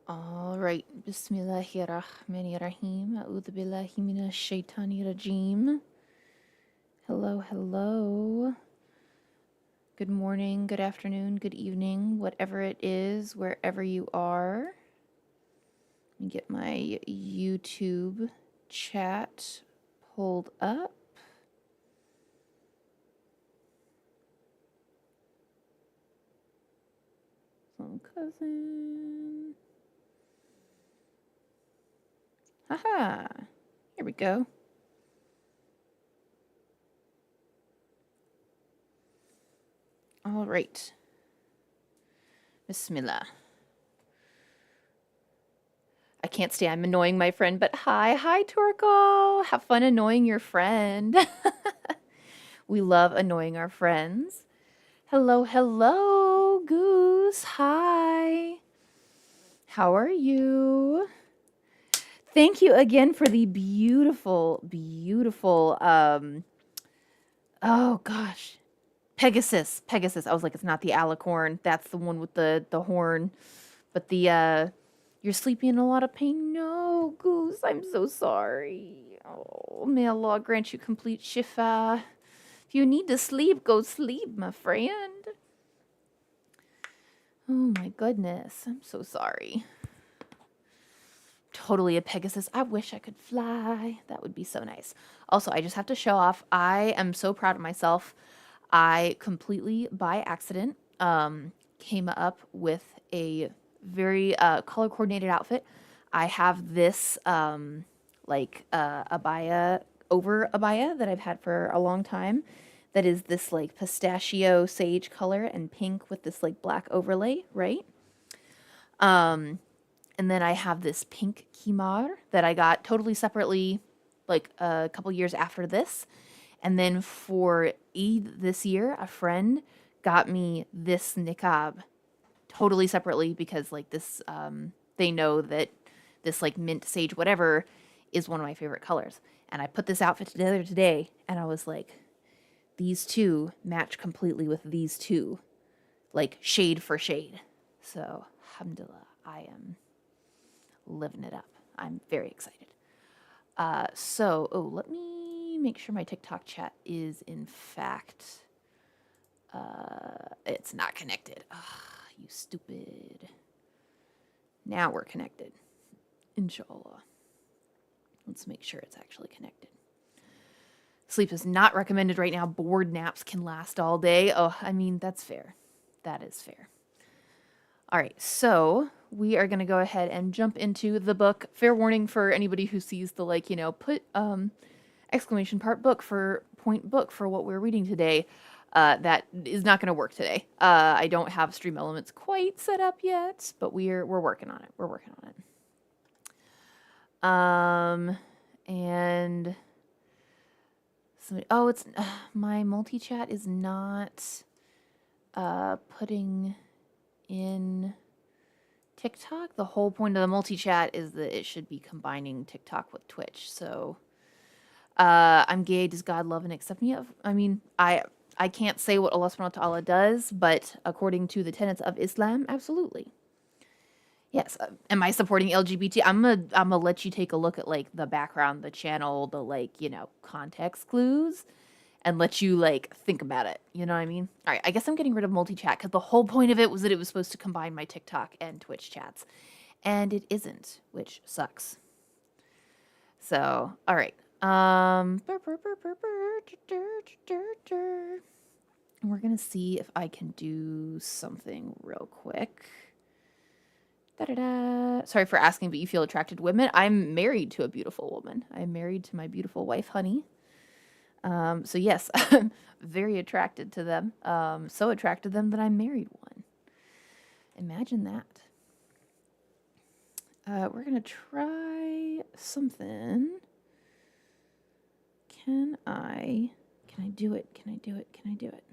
All right. Bismillahirrahmanirrahim. A'udhu billahi minash shaitani rajim. Hello, hello. Good morning, good afternoon, good evening, whatever it is, wherever you are. Let me get my YouTube chat pulled up. Some cousin. Haha. Here we go. All right. Bismillah. I can't stay. I'm annoying my friend, but hi, Torko. Have fun annoying your friend. We love annoying our friends. Hello, hello, Goose. Hi. How are you? Thank you again for the beautiful, beautiful, oh gosh. Pegasus. I was like, it's not the alicorn. That's the one with the horn. But you're sleeping in a lot of pain. No, Goose, I'm so sorry. Oh, may Allah grant you complete shifa. If you need to sleep, go sleep, my friend. Oh my goodness, I'm so sorry. Totally a Pegasus. I wish I could fly. That would be so nice. Also, I just have to show off. I am so proud of myself. I completely by accident came up with a very color coordinated outfit. I have this abaya over abaya that I've had for a long time that is this like pistachio sage color and pink with this like black overlay, right? And then I have this pink kimar that I got totally separately like a couple years after this. And then for Eid this year, a friend got me this niqab totally separately because like this they know that this like mint sage whatever is one of my favorite colors. And I put this outfit together today and I was like, these two match completely with these two, like shade for shade. So, alhamdulillah, I am living it up. I'm very excited. Let me make sure my TikTok chat is in fact, it's not connected. Ah, you stupid. Now we're connected. Inshallah. Let's make sure it's actually connected. Sleep is not recommended right now. Bored naps can last all day. Oh, I mean, that's fair. That is fair. All right, so we are going to go ahead and jump into the book. Fair warning for anybody who sees the put exclamation part book for point book for what we're reading today. That is not going to work today. I don't have Stream Elements quite set up yet, but we're working on it. We're working on it. And somebody, it's my multi chat is not putting in TikTok. The whole point of the multi-chat is that it should be combining TikTok with Twitch. So I'm gay. Does God love and accept me? I mean, I can't say what Allah subhanahu wa ta'ala does, but according to the tenets of Islam, absolutely. Yes. Am I supporting LGBT? I'm gonna let you take a look at like the background, the channel, the context clues and let you like think about it. You know what I mean? All right, I guess I'm getting rid of multi-chat because the whole point of it was that it was supposed to combine my TikTok and Twitch chats. And it isn't, which sucks. So, all right. We're going to see if I can do something real quick. Da-da-da. Sorry for asking, but you feel attracted to women? I'm married to a beautiful woman. I'm married to my beautiful wife, Honey. So yes, I'm very attracted to them. So attracted to them that I married one. Imagine that. We're gonna try something. Can I do it? Can I do it? Can I do it?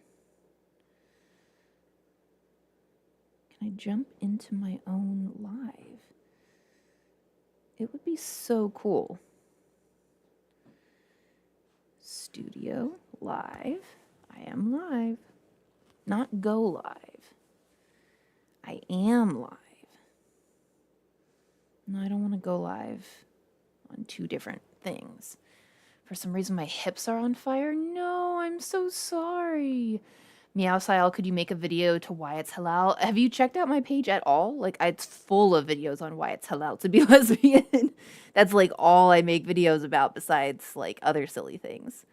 Can I jump into my own live? It would be so cool. Studio live. I am live. Not go live. I am live. go live on 2 different things. For some reason, my hips are on fire. No, I'm so sorry. Meow Style, could you make a video to why it's halal? Have you checked out my page at all? Like, it's full of videos on why it's halal to be lesbian. That's like all I make videos about besides like other silly things.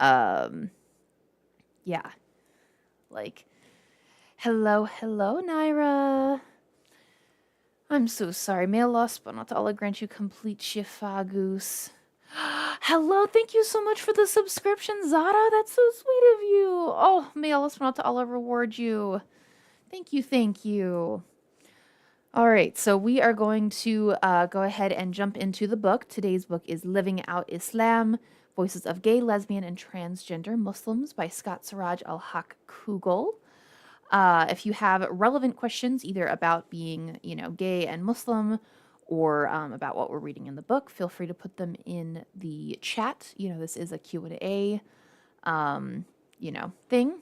Yeah. Like, hello, Naira. I'm so sorry. May Allah subhanahu wa ta'ala grant you complete shifa, Goose. Hello, thank you so much for the subscription, Zara. That's so sweet of you. Oh, may Allah subhanahu wa ta'ala reward you. Thank you, thank you. All right, so we are going to go ahead and jump into the book. Today's book is Living Out Islam, Voices of Gay, Lesbian, and Transgender Muslims by Scott Siraj Al-Haq Kugel. If you have relevant questions, either about being, gay and Muslim, or about what we're reading in the book, feel free to put them in the chat. This is a Q&A, thing.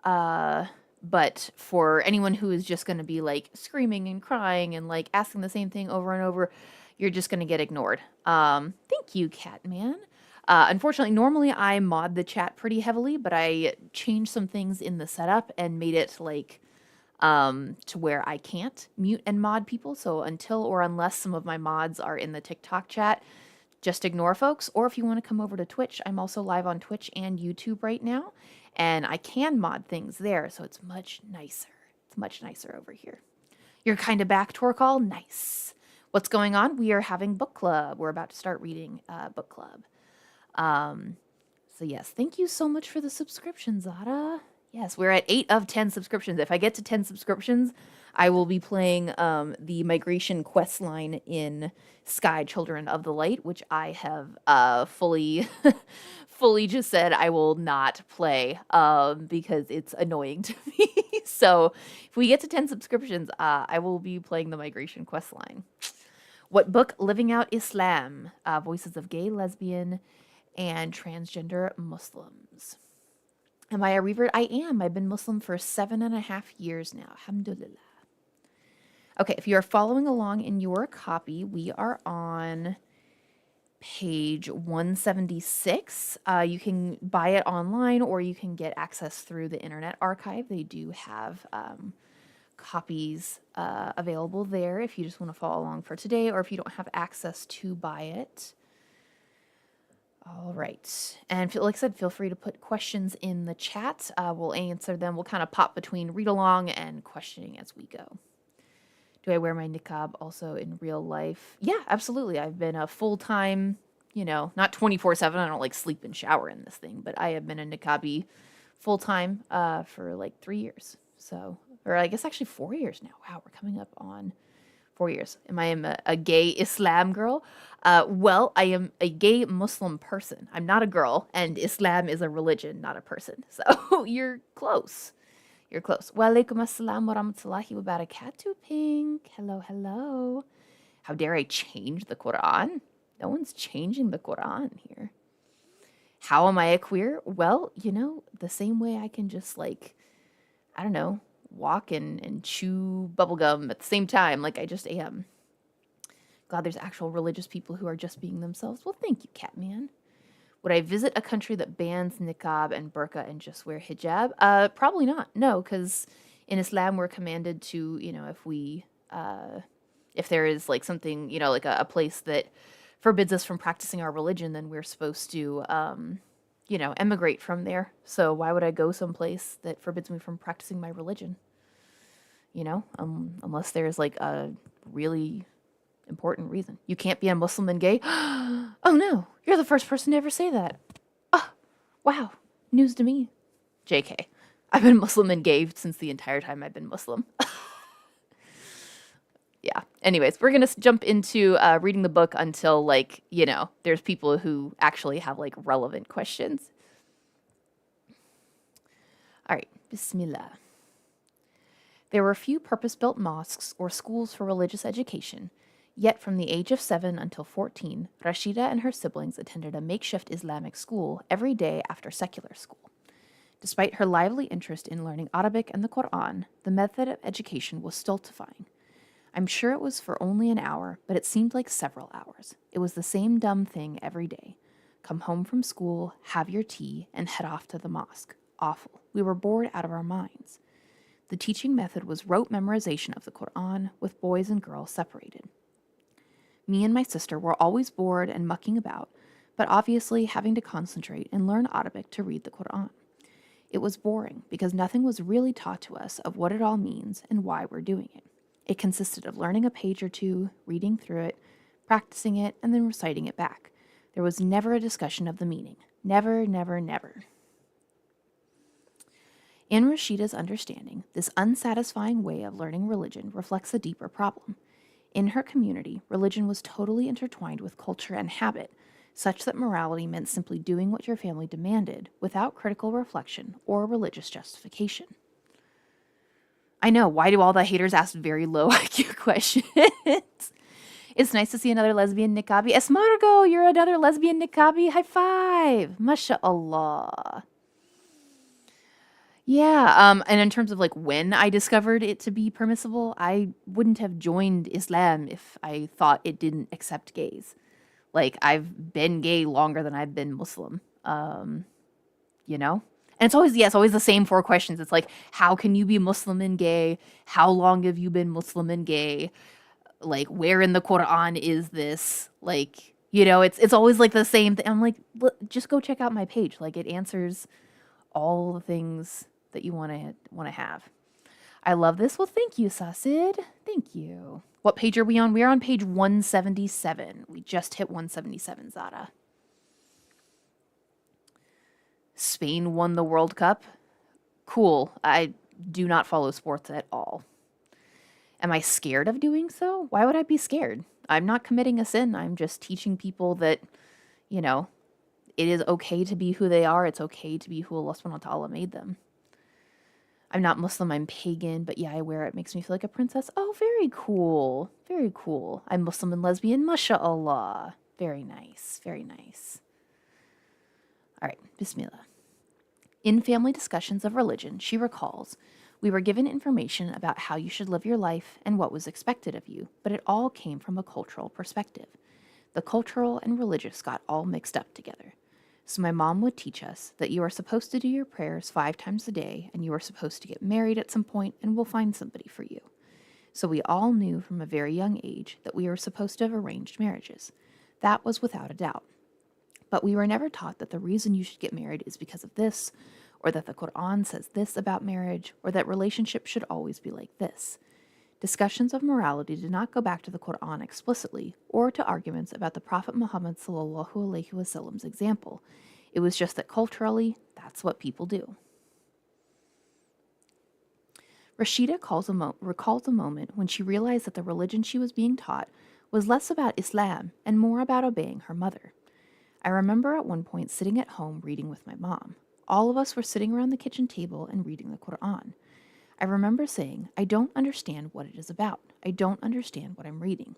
But for anyone who is just going to be like screaming and crying and like asking the same thing over and over, you're just going to get ignored. Thank you, Catman. Unfortunately, normally I mod the chat pretty heavily, but I changed some things in the setup and made it like to where I can't mute and mod people. So until or unless some of my mods are in the TikTok chat, just ignore folks. Or if you want to come over to Twitch, I'm also live on Twitch and YouTube right now, and I can mod things there. So it's much nicer. It's much nicer over here. You're kind of back, Torcall? Nice. What's going on? We are having book club. We're about to start reading book club. So yes, thank you so much for the subscription, Zara. Yes, we're at 8 of 10 subscriptions. If I get to 10 subscriptions, I will be playing the migration quest line in Sky Children of the Light, which I have fully just said I will not play because it's annoying to me. So if we get to 10 subscriptions, I will be playing the migration quest line. What book? Living Out Islam, Voices of Gay, Lesbian, and Transgender Muslims. Am I a revert? I am. I've been Muslim for 7.5 years now. Alhamdulillah. Okay, if you are following along in your copy, we are on page 176. You can buy it online or you can get access through the Internet Archive. They do have copies available there if you just want to follow along for today, or if you don't have access to buy it. All right. And like I said, feel free to put questions in the chat. We'll answer them. We'll kind of pop between read along and questioning as we go. Do I wear my niqab also in real life? Yeah, absolutely. I've been a full-time, not 24/7. I don't like sleep and shower in this thing, but I have been a niqabi full-time for like 3 years. So, or I guess actually 4 years now. Wow, we're coming up on 4 years. Am I a gay Islam girl? Well, I am a gay Muslim person. I'm not a girl, and Islam is a religion, not a person. So you're close. You're close. Wa alaikum assalam wa rahmatullahi wa barakatuh, Pink. Hello, hello. How dare I change the Quran? No one's changing the Quran here. How am I a queer? Well, the same way I can just walk and chew bubblegum at the same time, like I just am. God, there's actual religious people who are just being themselves. Well, thank you, Catman. Would I visit a country that bans niqab and burqa and just wear hijab? Probably not. No, because in Islam we're commanded to, if there is like something, like a place that forbids us from practicing our religion, then we're supposed to, emigrate from there. So why would I go someplace that forbids me from practicing my religion? Unless there's like a really important reason. You can't be a Muslim and gay. Oh no, you're the first person to ever say that. Oh, wow, news to me. JK, I've been Muslim and gay since the entire time I've been Muslim. Yeah. Anyways, we're going to jump into reading the book until there's people who actually have relevant questions. All right. Bismillah. There were few purpose-built mosques or schools for religious education, yet from the age of 7 until 14, Rashida and her siblings attended a makeshift Islamic school every day after secular school. Despite her lively interest in learning Arabic and the Quran, the method of education was stultifying. I'm sure it was for only an hour, but it seemed like several hours. It was the same dumb thing every day. Come home from school, have your tea, and head off to the mosque. Awful. We were bored out of our minds. The teaching method was rote memorization of the Quran, with boys and girls separated. Me and my sister were always bored and mucking about, but obviously having to concentrate and learn Arabic to read the Quran. It was boring because nothing was really taught to us of what it all means and why we're doing it. It consisted of learning a page or two, reading through it, practicing it, and then reciting it back. There was never a discussion of the meaning. Never, never, never. In Rashida's understanding, this unsatisfying way of learning religion reflects a deeper problem. In her community, religion was totally intertwined with culture and habit, such that morality meant simply doing what your family demanded without critical reflection or religious justification. I know, why do all the haters ask very low IQ questions? It's nice to see another lesbian niqabi. Esmargo, you're another lesbian niqabi. High five. MashaAllah. Yeah, and in terms of like when I discovered it to be permissible, I wouldn't have joined Islam if I thought it didn't accept gays. Like I've been gay longer than I've been Muslim. You know? And it's always the same four questions. It's like, how can you be Muslim and gay? How long have you been Muslim and gay? Like, where in the Quran is this? Like, it's always like the same thing. I'm like, just go check out my page. Like, it answers all the things that you want to have. I love this. Well, thank you, Sasid. Thank you. What page are we on? We are on page 177. We just hit 177, Zara. Spain won the World Cup. Cool. I do not follow sports at all. Am I scared of doing so? Why would I be scared? I'm not committing a sin. I'm just teaching people that, it is okay to be who they are. It's okay to be who Allah subhanahu wa ta'ala made them. I'm not Muslim, I'm pagan, but yeah, I wear it. It makes me feel like a princess. Oh, very cool. Very cool. I'm Muslim and lesbian. MashaAllah. Very nice. Very nice. All right, Bismillah. In family discussions of religion, she recalls, we were given information about how you should live your life and what was expected of you, but it all came from a cultural perspective. The cultural and religious got all mixed up together. So my mom would teach us that you are supposed to do your prayers 5 times a day, and you are supposed to get married at some point, and we'll find somebody for you. So we all knew from a very young age that we were supposed to have arranged marriages. That was without a doubt. But we were never taught that the reason you should get married is because of this, or that the Quran says this about marriage, or that relationships should always be like this. Discussions of morality did not go back to the Quran explicitly, or to arguments about the Prophet Muhammad ﷺ's example. It was just that culturally, that's what people do. Rashida recalls a moment when she realized that the religion she was being taught was less about Islam and more about obeying her mother. I remember at one point sitting at home reading with my mom. All of us were sitting around the kitchen table and reading the Quran. I remember saying, I don't understand what it is about. I don't understand what I'm reading.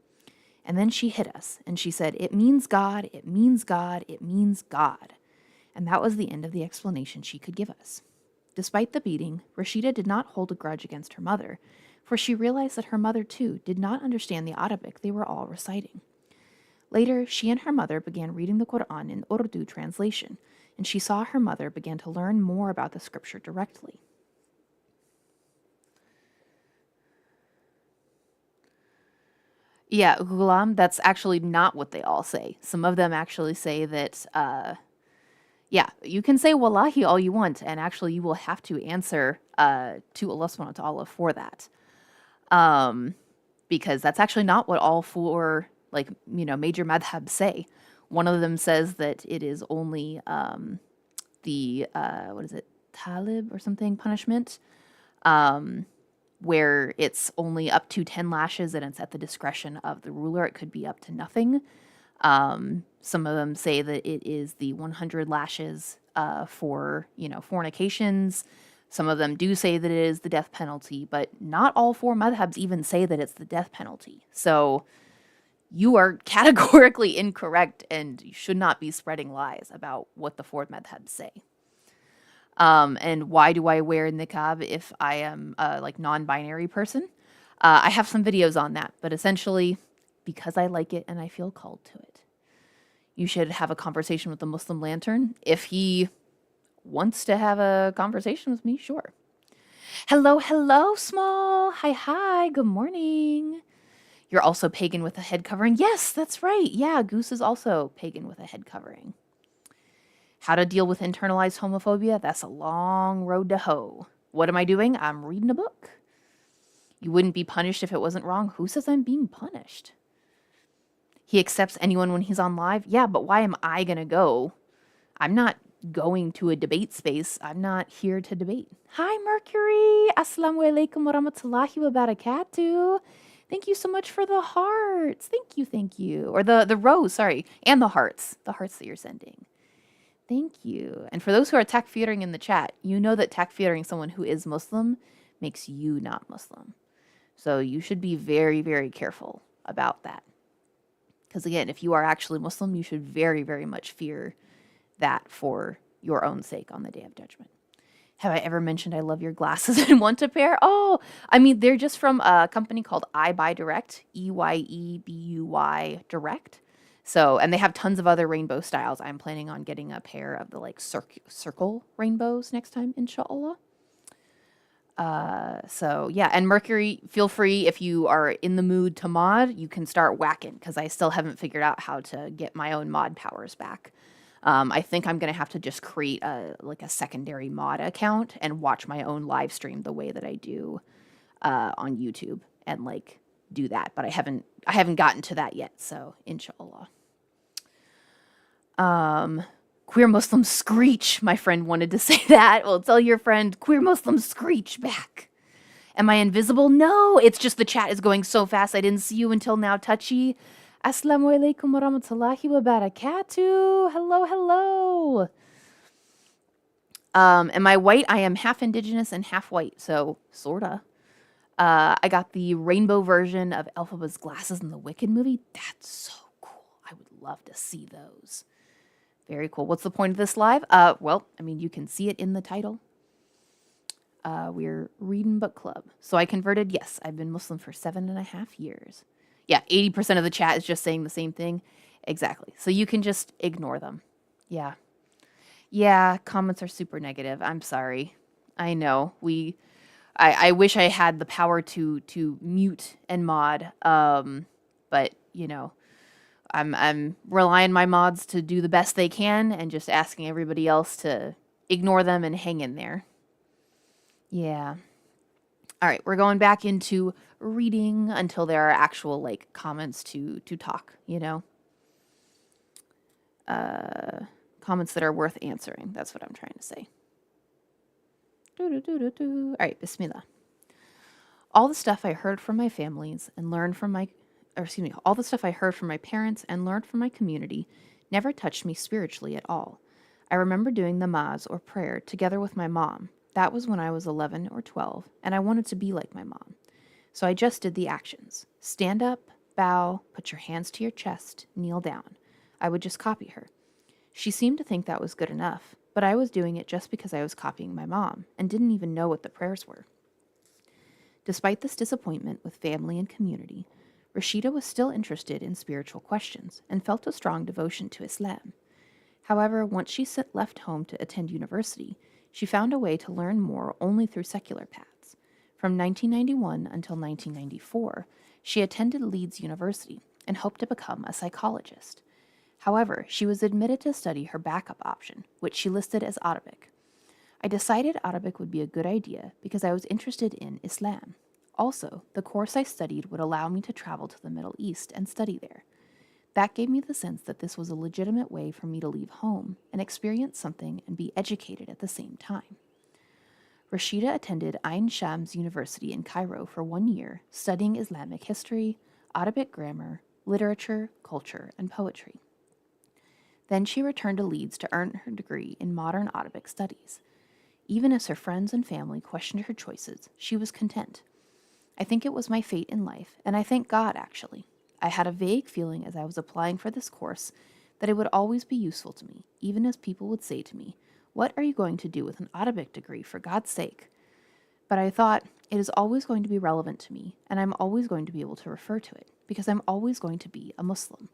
And then she hit us, and she said, it means God, it means God, it means God. And that was the end of the explanation she could give us. Despite the beating, Rashida did not hold a grudge against her mother, for she realized that her mother, too, did not understand the Arabic they were all reciting. Later, she and her mother began reading the Quran in Urdu translation, and she saw her mother began to learn more about the scripture directly. Yeah, Ghulam, that's actually not what they all say. Some of them actually say that, you can say Wallahi all you want, and actually you will have to answer to Allah subhanahu wa ta'ala for that. Because that's actually not what all four, major madhabs say. One of them says that it is only Talib or something punishment, where it's only up to 10 lashes and it's at the discretion of the ruler. It could be up to nothing. Some of them say that it is the 100 lashes for, fornications. Some of them do say that it is the death penalty, but not all four madhabs even say that it's the death penalty. So you are categorically incorrect, and you should not be spreading lies about what the four madhabs say. And why do I wear niqab if I am a non-binary person? I have some videos on that, but essentially, because I like it and I feel called to it, you should have a conversation with the Muslim Lantern. If he wants to have a conversation with me, sure. Hello, hello, Small. Hi, hi. Good morning. You're also pagan with a head covering. Yes, that's right. Yeah, Goose is also pagan with a head covering. How to deal with internalized homophobia? That's a long road to hoe. What am I doing? I'm reading a book. You wouldn't be punished if it wasn't wrong. Who says I'm being punished? He accepts anyone when he's on live. Yeah, but why am I going to go? I'm not going to a debate space. I'm not here to debate. Hi, Mercury. Assalamu alaikum wa rahmatullahi wa barakatuh. Thank you so much for the hearts. Thank you, thank you. Or the rose, sorry, and the hearts that you're sending. Thank you. And for those who are takfiring in the chat, you know that takfiring someone who is Muslim makes you not Muslim. So you should be very, very careful about that. Because again, if you are actually Muslim, you should very, very much fear that for your own sake on the Day of Judgment. Have I ever mentioned I love your glasses and want a pair? Oh, I mean, they're just from a company called iBuy Direct, EYEBUY Direct. So, and they have tons of other rainbow styles. I'm planning on getting a pair of the like circle rainbows next time, inshallah. So yeah, and Mercury, feel free if you are in the mood to mod, you can start whacking because I still haven't figured out how to get my own mod powers back. I think I'm gonna have to just create a secondary mod account and watch my own live stream the way that I do on YouTube and like do that. But I haven't gotten to that yet, so inshallah. Queer Muslim screech. My friend wanted to say that. Well, tell your friend, queer Muslim screech back. Am I invisible? No, it's just the chat is going so fast. I didn't see you until now, Touchy. Assalamu alaikum wa rahmatullahi wa barakatuh. Hello, hello. Am I white? I am half indigenous and half white, so sorta. I got the rainbow version of Elphaba's glasses in the Wicked movie. That's so cool. I would love to see those. Very cool. What's the point of this live? Well, I mean, you can see it in the title. We're reading book club. So I converted. Yes, I've been Muslim for 7.5 years. Yeah, 80% of the chat is just saying the same thing. Exactly. So you can just ignore them. Yeah. Yeah, comments are super negative. I'm sorry. I know. I wish I had the power to mute and mod. But you know, I'm relying my mods to do the best they can and just asking everybody else to ignore them and hang in there. Yeah. All right, we're going back into reading until there are actual like comments to talk, you know? Comments that are worth answering. That's what I'm trying to say. All right, Bismillah. All the stuff I heard from my families and learned from all the stuff I heard from my parents and learned from my community never touched me spiritually at all. I remember doing namaz or prayer together with my mom. That was when I was 11 or 12, and I wanted to be like my mom. So I just did the actions. Stand up, bow, put your hands to your chest, kneel down. I would just copy her. She seemed to think that was good enough, but I was doing it just because I was copying my mom and didn't even know what the prayers were. Despite this disappointment with family and community, Rashida was still interested in spiritual questions and felt a strong devotion to Islam. However, once she left home to attend university, she found a way to learn more only through secular paths. From 1991 until 1994, she attended Leeds University and hoped to become a psychologist. However, she was admitted to study her backup option, which she listed as Arabic. I decided Arabic would be a good idea because I was interested in Islam. Also, the course I studied would allow me to travel to the Middle East and study there. That gave me the sense that this was a legitimate way for me to leave home and experience something and be educated at the same time. Rashida attended Ain Shams University in Cairo for 1 year, studying Islamic history, Arabic grammar, literature, culture, and poetry. Then she returned to Leeds to earn her degree in modern Arabic studies. Even as her friends and family questioned her choices, she was content. I think it was my fate in life, and I thank God, actually. I had a vague feeling as I was applying for this course that it would always be useful to me, even as people would say to me, "What are you going to do with an Arabic degree, for God's sake?" But I thought it is always going to be relevant to me, and I'm always going to be able to refer to it because I'm always going to be a Muslim.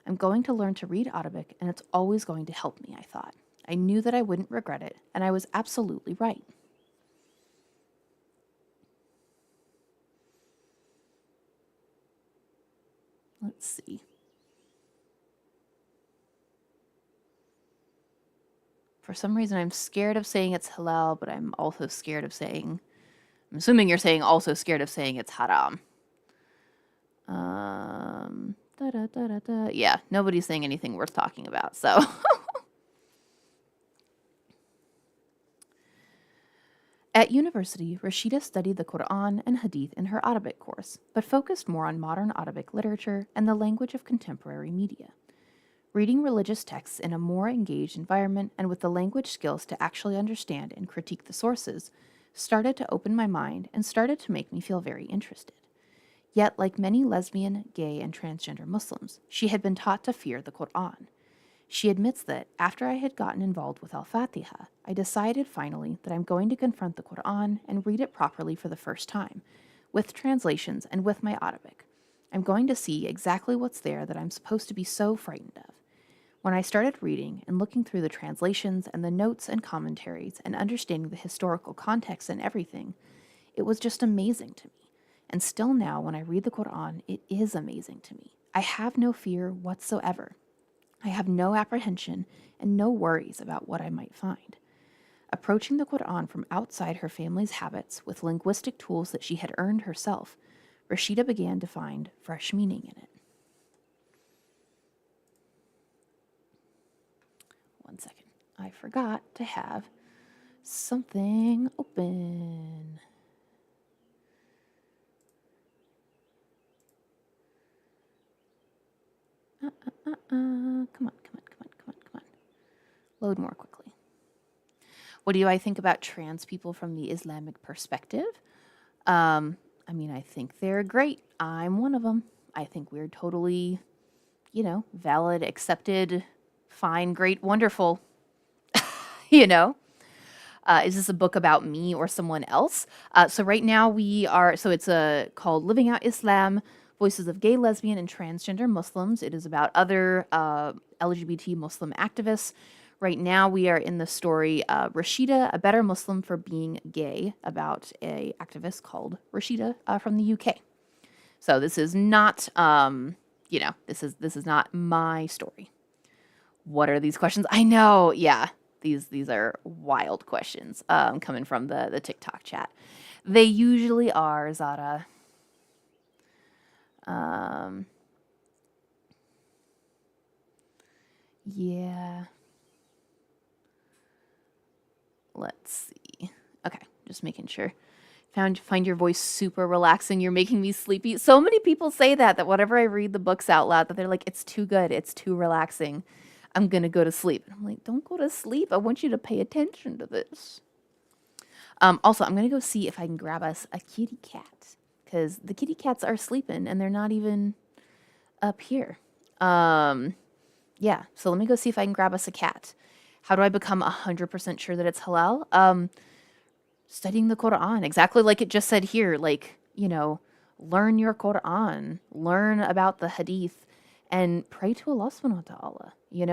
I'm going to learn to read Arabic, and it's always going to help me, I thought. I knew that I wouldn't regret it, and I was absolutely right. Let's see. For some reason, I'm scared of saying it's halal, but I'm also scared of saying. I'm assuming you're saying also scared of saying it's haram. Yeah, nobody's saying anything worth talking about, so. At university, Rashida studied the Quran and Hadith in her Arabic course, but focused more on modern Arabic literature and the language of contemporary media. Reading religious texts in a more engaged environment and with the language skills to actually understand and critique the sources started to open my mind and started to make me feel very interested. Yet, like many lesbian, gay, and transgender Muslims, she had been taught to fear the Quran. She admits that after I had gotten involved with Al Fatiha, I decided finally that I'm going to confront the Quran and read it properly for the first time, with translations and with my Arabic. I'm going to see exactly what's there that I'm supposed to be so frightened of. When I started reading and looking through the translations and the notes and commentaries and understanding the historical context and everything, it was just amazing to me. And still now, when I read the Quran, it is amazing to me. I have no fear whatsoever. I have no apprehension and no worries about what I might find. Approaching the Quran from outside her family's habits with linguistic tools that she had earned herself, Rashida began to find fresh meaning in it. One second. I forgot to have something open. Come on. Load more quickly. What do I think about trans people from the Islamic perspective? I think they're great. I'm one of them. I think we're totally, valid, accepted, fine, great, wonderful. you know? Is this a book about me or someone else? So right now it's called Living Out Islam, Voices of Gay, Lesbian, and Transgender Muslims. It is about other LGBT Muslim activists. Right now we are in the story Rashida, a Better Muslim for Being Gay, about a activist called Rashida from the UK. So this is not, this is not my story. What are these questions? I know, yeah. These are wild questions coming from the TikTok chat. They usually are, Zara. Yeah. Let's see. Okay, just making sure. Find your voice super relaxing. You're making me sleepy. So many people say that whenever I read the books out loud, that they're like, it's too good, it's too relaxing. I'm gonna go to sleep. And I'm like, don't go to sleep. I want you to pay attention to this. Also, I'm gonna go see if I can grab us a kitty cat because the kitty cats are sleeping and they're not even up here. Yeah. So let me go see if I can grab us a cat. How do I become 100% sure that it's halal? Studying the Quran, exactly like it just said here. Like, learn your Quran, learn about the Hadith, and pray to Allah subhanahu wa ta'ala.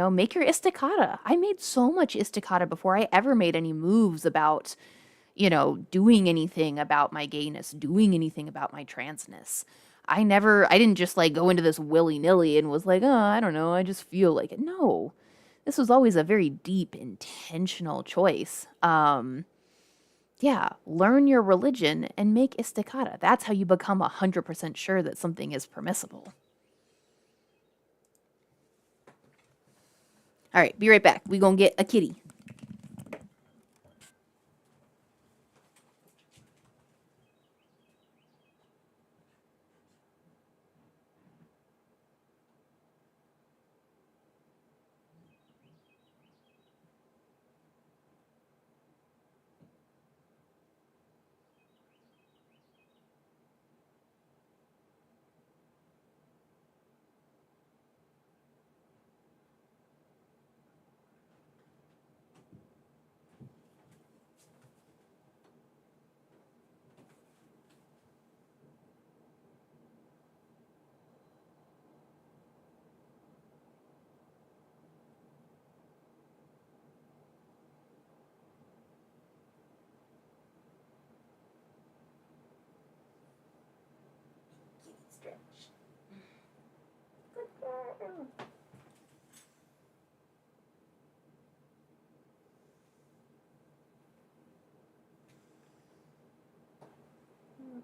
Make your istikhara. I made so much istikhara before I ever made any moves about, doing anything about my gayness, doing anything about my transness. I didn't just like go into this willy nilly and was like, oh, I don't know, I just feel like it. No, this was always a very deep, intentional choice. Yeah, learn your religion and make istikhara. That's how you become 100% sure that something is permissible. All right, be right back. We gonna get a kitty.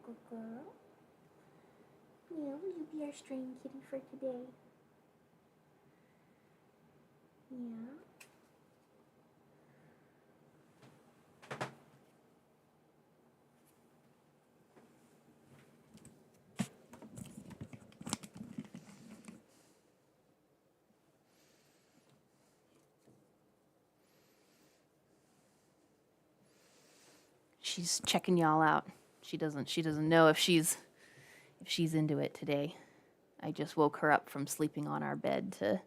good girl. Yeah, will you be our stream kitty for today? Yeah. She's checking y'all out. She doesn't know if she's into it today. I just woke her up from sleeping on our bed to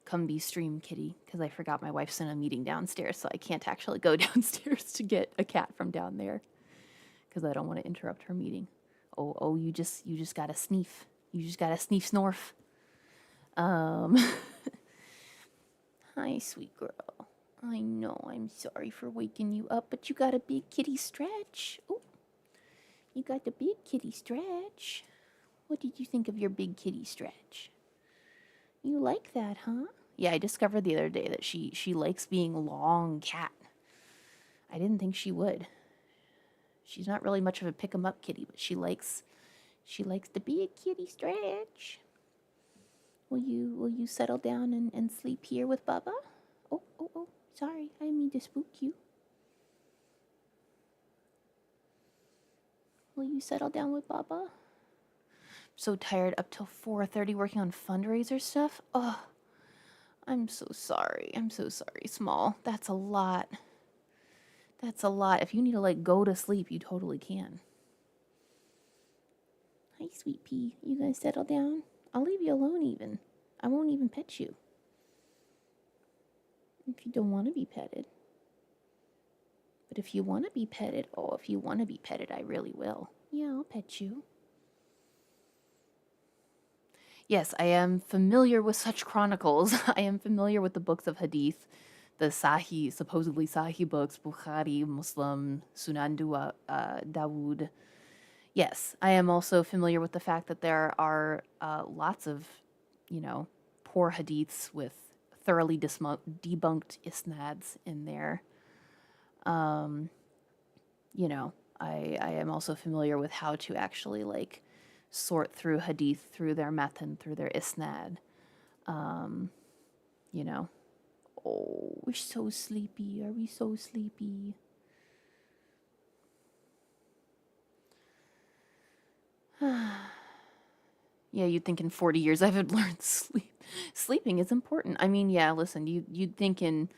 come be stream kitty because I forgot my wife's in a meeting downstairs, so I can't actually go downstairs to get a cat from down there because I don't want to interrupt her meeting. Oh, you just gotta sneef. You just gotta sneef snorf. Hi, sweet girl. I know I'm sorry for waking you up, but you got a big kitty stretch. Oh, you got the big kitty stretch. What did you think of your big kitty stretch? You like that, huh? Yeah, I discovered the other day that she likes being long cat. I didn't think she would. She's not really much of a pick 'em up kitty, but she likes the big kitty stretch. Will you settle down and sleep here with Bubba? Oh, sorry, I didn't mean to spook you. Will you settle down with Bubba? So tired, up till 4:30 working on fundraiser stuff. Oh, I'm so sorry. I'm so sorry, Small. That's a lot. That's a lot. If you need to like go to sleep, you totally can. Hi, sweet pea. You gonna settle down? I'll leave you alone even. I won't even pet you. If you don't want to be petted. But if you want to be petted, if you want to be petted, I really will. Yeah, I'll pet you. Yes, I am familiar with such chronicles. I am familiar with the books of Hadith, the Sahih, supposedly Sahih books, Bukhari, Muslim, Sunan Dawood. Yes, I am also familiar with the fact that there are lots of, poor Hadiths with thoroughly debunked isnads in there. I am also familiar with how to actually sort through hadith, through their matan, through their isnad. Oh, we're so sleepy. Are we so sleepy? Yeah, you'd think in 40 years I would learn sleeping is important. I mean, yeah, listen, you'd think in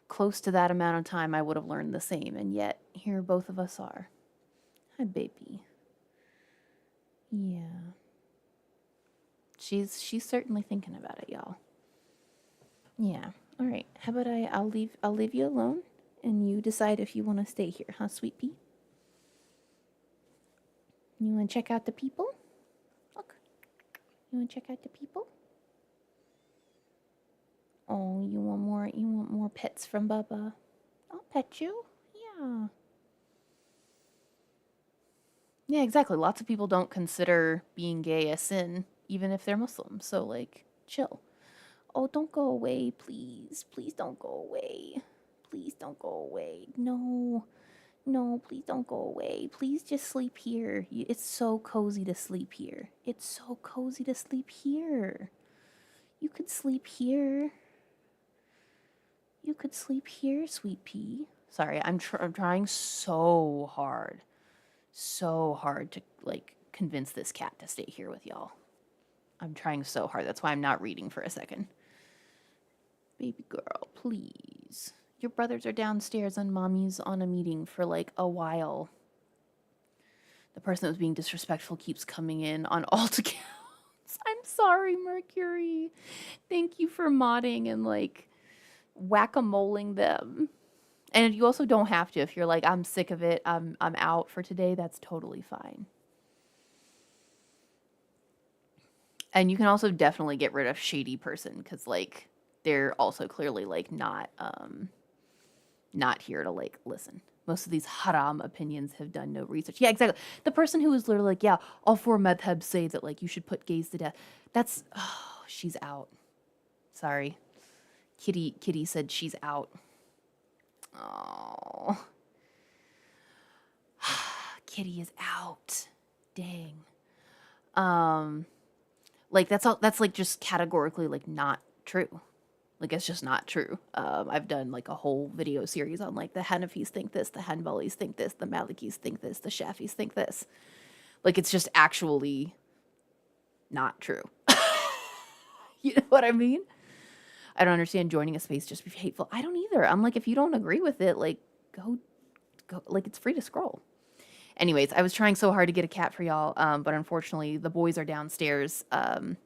close to that amount of time I would have learned the same, and yet here both of us are. Hi, baby. Yeah. She's certainly thinking about it, y'all. Yeah. All right. How about I'll leave you alone and you decide if you want to stay here, huh, sweet pea? You want to check out the people? Look. You want to check out the people? Oh, you want more pets from Bubba? I'll pet you. Yeah. Yeah, exactly. Lots of people don't consider being gay a sin, even if they're Muslim. So, chill. Oh, don't go away, please. Please don't go away. Please don't go away. No, please don't go away. Please just sleep here. It's so cozy to sleep here. It's so cozy to sleep here. You could sleep here. You could sleep here, sweet pea. Sorry, I'm trying so hard to convince this cat to stay here with y'all. I'm trying so hard. That's why I'm not reading for a second. Baby girl, please. Your brothers are downstairs and mommy's on a meeting for a while. The person that was being disrespectful keeps coming in on alt accounts. I'm sorry, Mercury. Thank you for modding and whack-a-moling them. And you also don't have to. If you're I'm sick of it, I'm out for today, that's totally fine. And you can also definitely get rid of shady person because they're also clearly not here to listen. Most of these haram opinions have done no research. Yeah, exactly. The person who was literally yeah, all four madhabs say that you should put gays to death. That's she's out. Sorry. Kitty said she's out. Oh. kitty is out. Dang. Like that's like just categorically like not true. Like it's just not true. I've done like a whole video series on like the Hanafis think this, the Hanbalis think this, the Malikis think this, the Shafis think this. Like it's just actually not true. You know what I mean? I don't understand joining a space just be hateful. I don't either. I'm like, if you don't agree with it, like go, like it's free to scroll. Anyways, I was trying so hard to get a cat for y'all, but unfortunately the boys are downstairs, and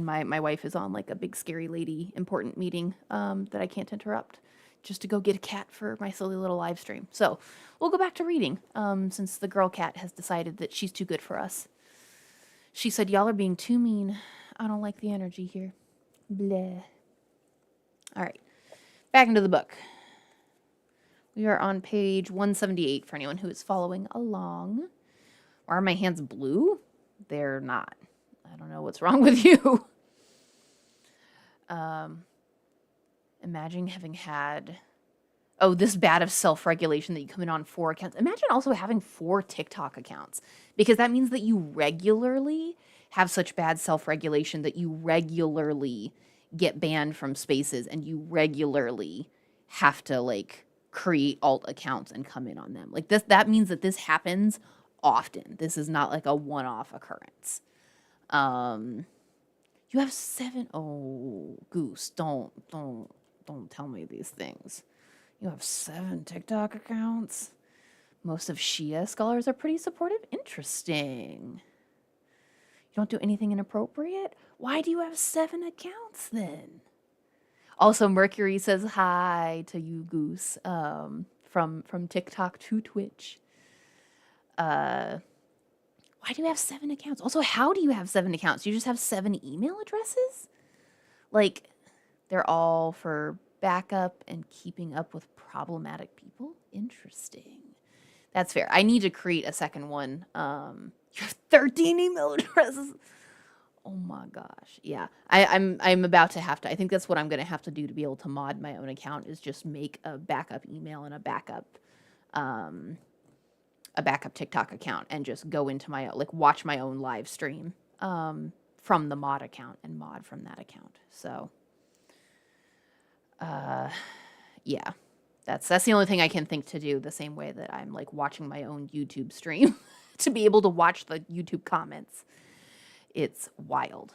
my wife is on like a big scary lady important meeting that I can't interrupt just to go get a cat for my silly little live stream. So we'll go back to reading since the girl cat has decided that she's too good for us. She said, y'all are being too mean. I don't like the energy here. Bleh. All right, back into the book. We are on page 178 for anyone who is following along. Are my hands blue? They're not. I don't know what's wrong with you. Imagine having had, this bad of self-regulation that you come in on 4 accounts. Imagine also having 4 TikTok accounts, because that means that you regularly have such bad self-regulation that you regularly get banned from spaces and you regularly have to like create alt accounts and come in on them. Like that means that this happens often. This is not like a one-off occurrence. You have 7. Oh, Goose, don't tell me these things. You have 7 TikTok accounts. Most of Shia scholars are pretty supportive. Interesting. You don't do anything inappropriate? Why do you have 7 accounts then? Also, Mercury says hi to you, Goose, from TikTok to Twitch. Why do you have 7 accounts? Also, how do you have 7 accounts? You just have 7 email addresses? Like, they're all for backup and keeping up with problematic people? Interesting. That's fair. I need to create a second one. You have 13 email addresses. Oh my gosh. Yeah. I'm about to have to, I think that's what I'm going to have to do to be able to mod my own account, is just make a backup email and a backup TikTok account and just go into my, like, watch my own live stream from the mod account and mod from that account. So, yeah, that's the only thing I can think to do, the same way that I'm like watching my own YouTube stream to be able to watch the YouTube comments. It's wild.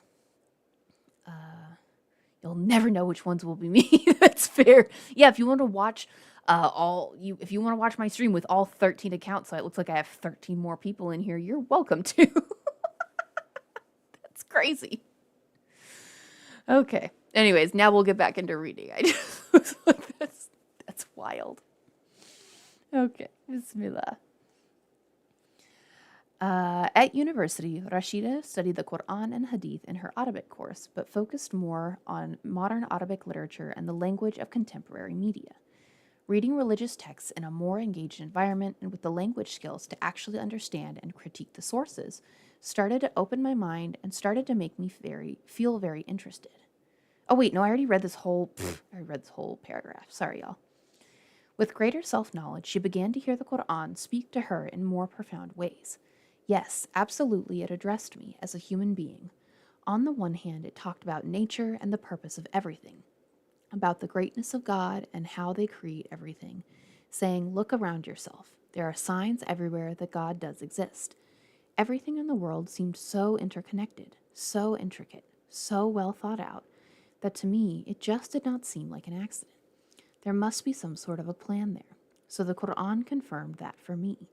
You'll never know which ones will be me. That's fair. Yeah, if you want to watch if you want to watch my stream with all 13 accounts, so it looks like I have 13 more people in here, you're welcome to. That's crazy. Okay. Anyways, now we'll get back into reading. I just was like, that's wild. Okay. Bismillah. At university, Rashida studied the Quran and Hadith in her Arabic course, but focused more on modern Arabic literature and the language of contemporary media. Reading religious texts in a more engaged environment and with the language skills to actually understand and critique the sources started to open my mind and started to make me feel very interested. Oh wait, no, I already read this whole paragraph. Sorry, y'all. With greater self-knowledge, she began to hear the Quran speak to her in more profound ways. Yes, absolutely, it addressed me as a human being. On the one hand, it talked about nature and the purpose of everything, about the greatness of God and how they create everything, saying, look around yourself. There are signs everywhere that God does exist. Everything in the world seemed so interconnected, so intricate, so well thought out, that to me, it just did not seem like an accident. There must be some sort of a plan there. So the Quran confirmed that for me.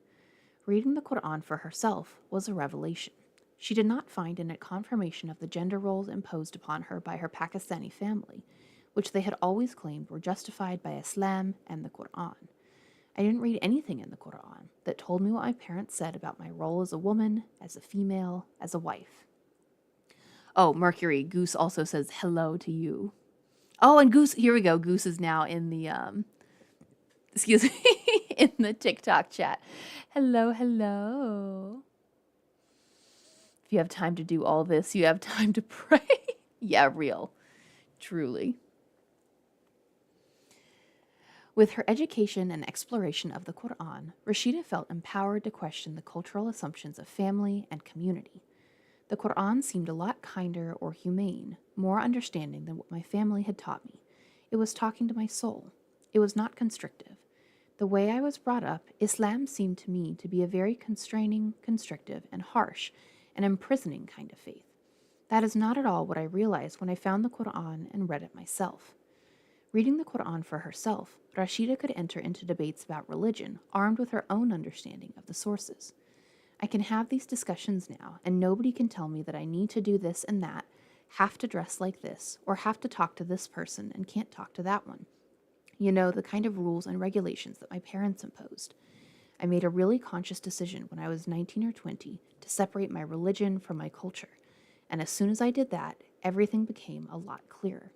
Reading the Quran for herself was a revelation. She did not find in it confirmation of the gender roles imposed upon her by her Pakistani family, which they had always claimed were justified by Islam and the Quran. I didn't read anything in the Quran that told me what my parents said about my role as a woman, as a female, as a wife. Oh, Mercury, Goose also says hello to you. Oh, and Goose, here we go. Goose is now in the, excuse me, in the TikTok chat. Hello, hello. If you have time to do all this, you have time to pray. Yeah, real. Truly. With her education and exploration of the Quran, Rashida felt empowered to question the cultural assumptions of family and community. The Quran seemed a lot kinder or humane, more understanding than what my family had taught me. It was talking to my soul. It was not constrictive. The way I was brought up, Islam seemed to me to be a very constraining, constrictive, and harsh, and imprisoning kind of faith. That is not at all what I realized when I found the Quran and read it myself. Reading the Quran for herself, Rashida could enter into debates about religion, armed with her own understanding of the sources. I can have these discussions now, and nobody can tell me that I need to do this and that, have to dress like this, or have to talk to this person and can't talk to that one. You know, the kind of rules and regulations that my parents imposed. I made a really conscious decision when I was 19 or 20 to separate my religion from my culture. And as soon as I did that, everything became a lot clearer.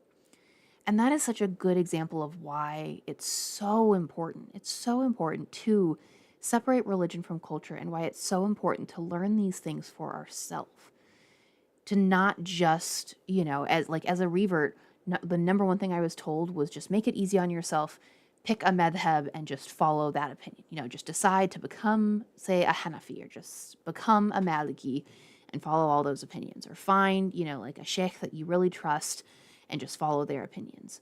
And that is such a good example of why it's so important. It's so important to separate religion from culture and why it's so important to learn these things for ourselves. To not just, as a revert, the number one thing I was told was just make it easy on yourself, pick a madhab and just follow that opinion. Just decide to become, say, a Hanafi or just become a Maliki and follow all those opinions. Or find, like a sheikh that you really trust and just follow their opinions.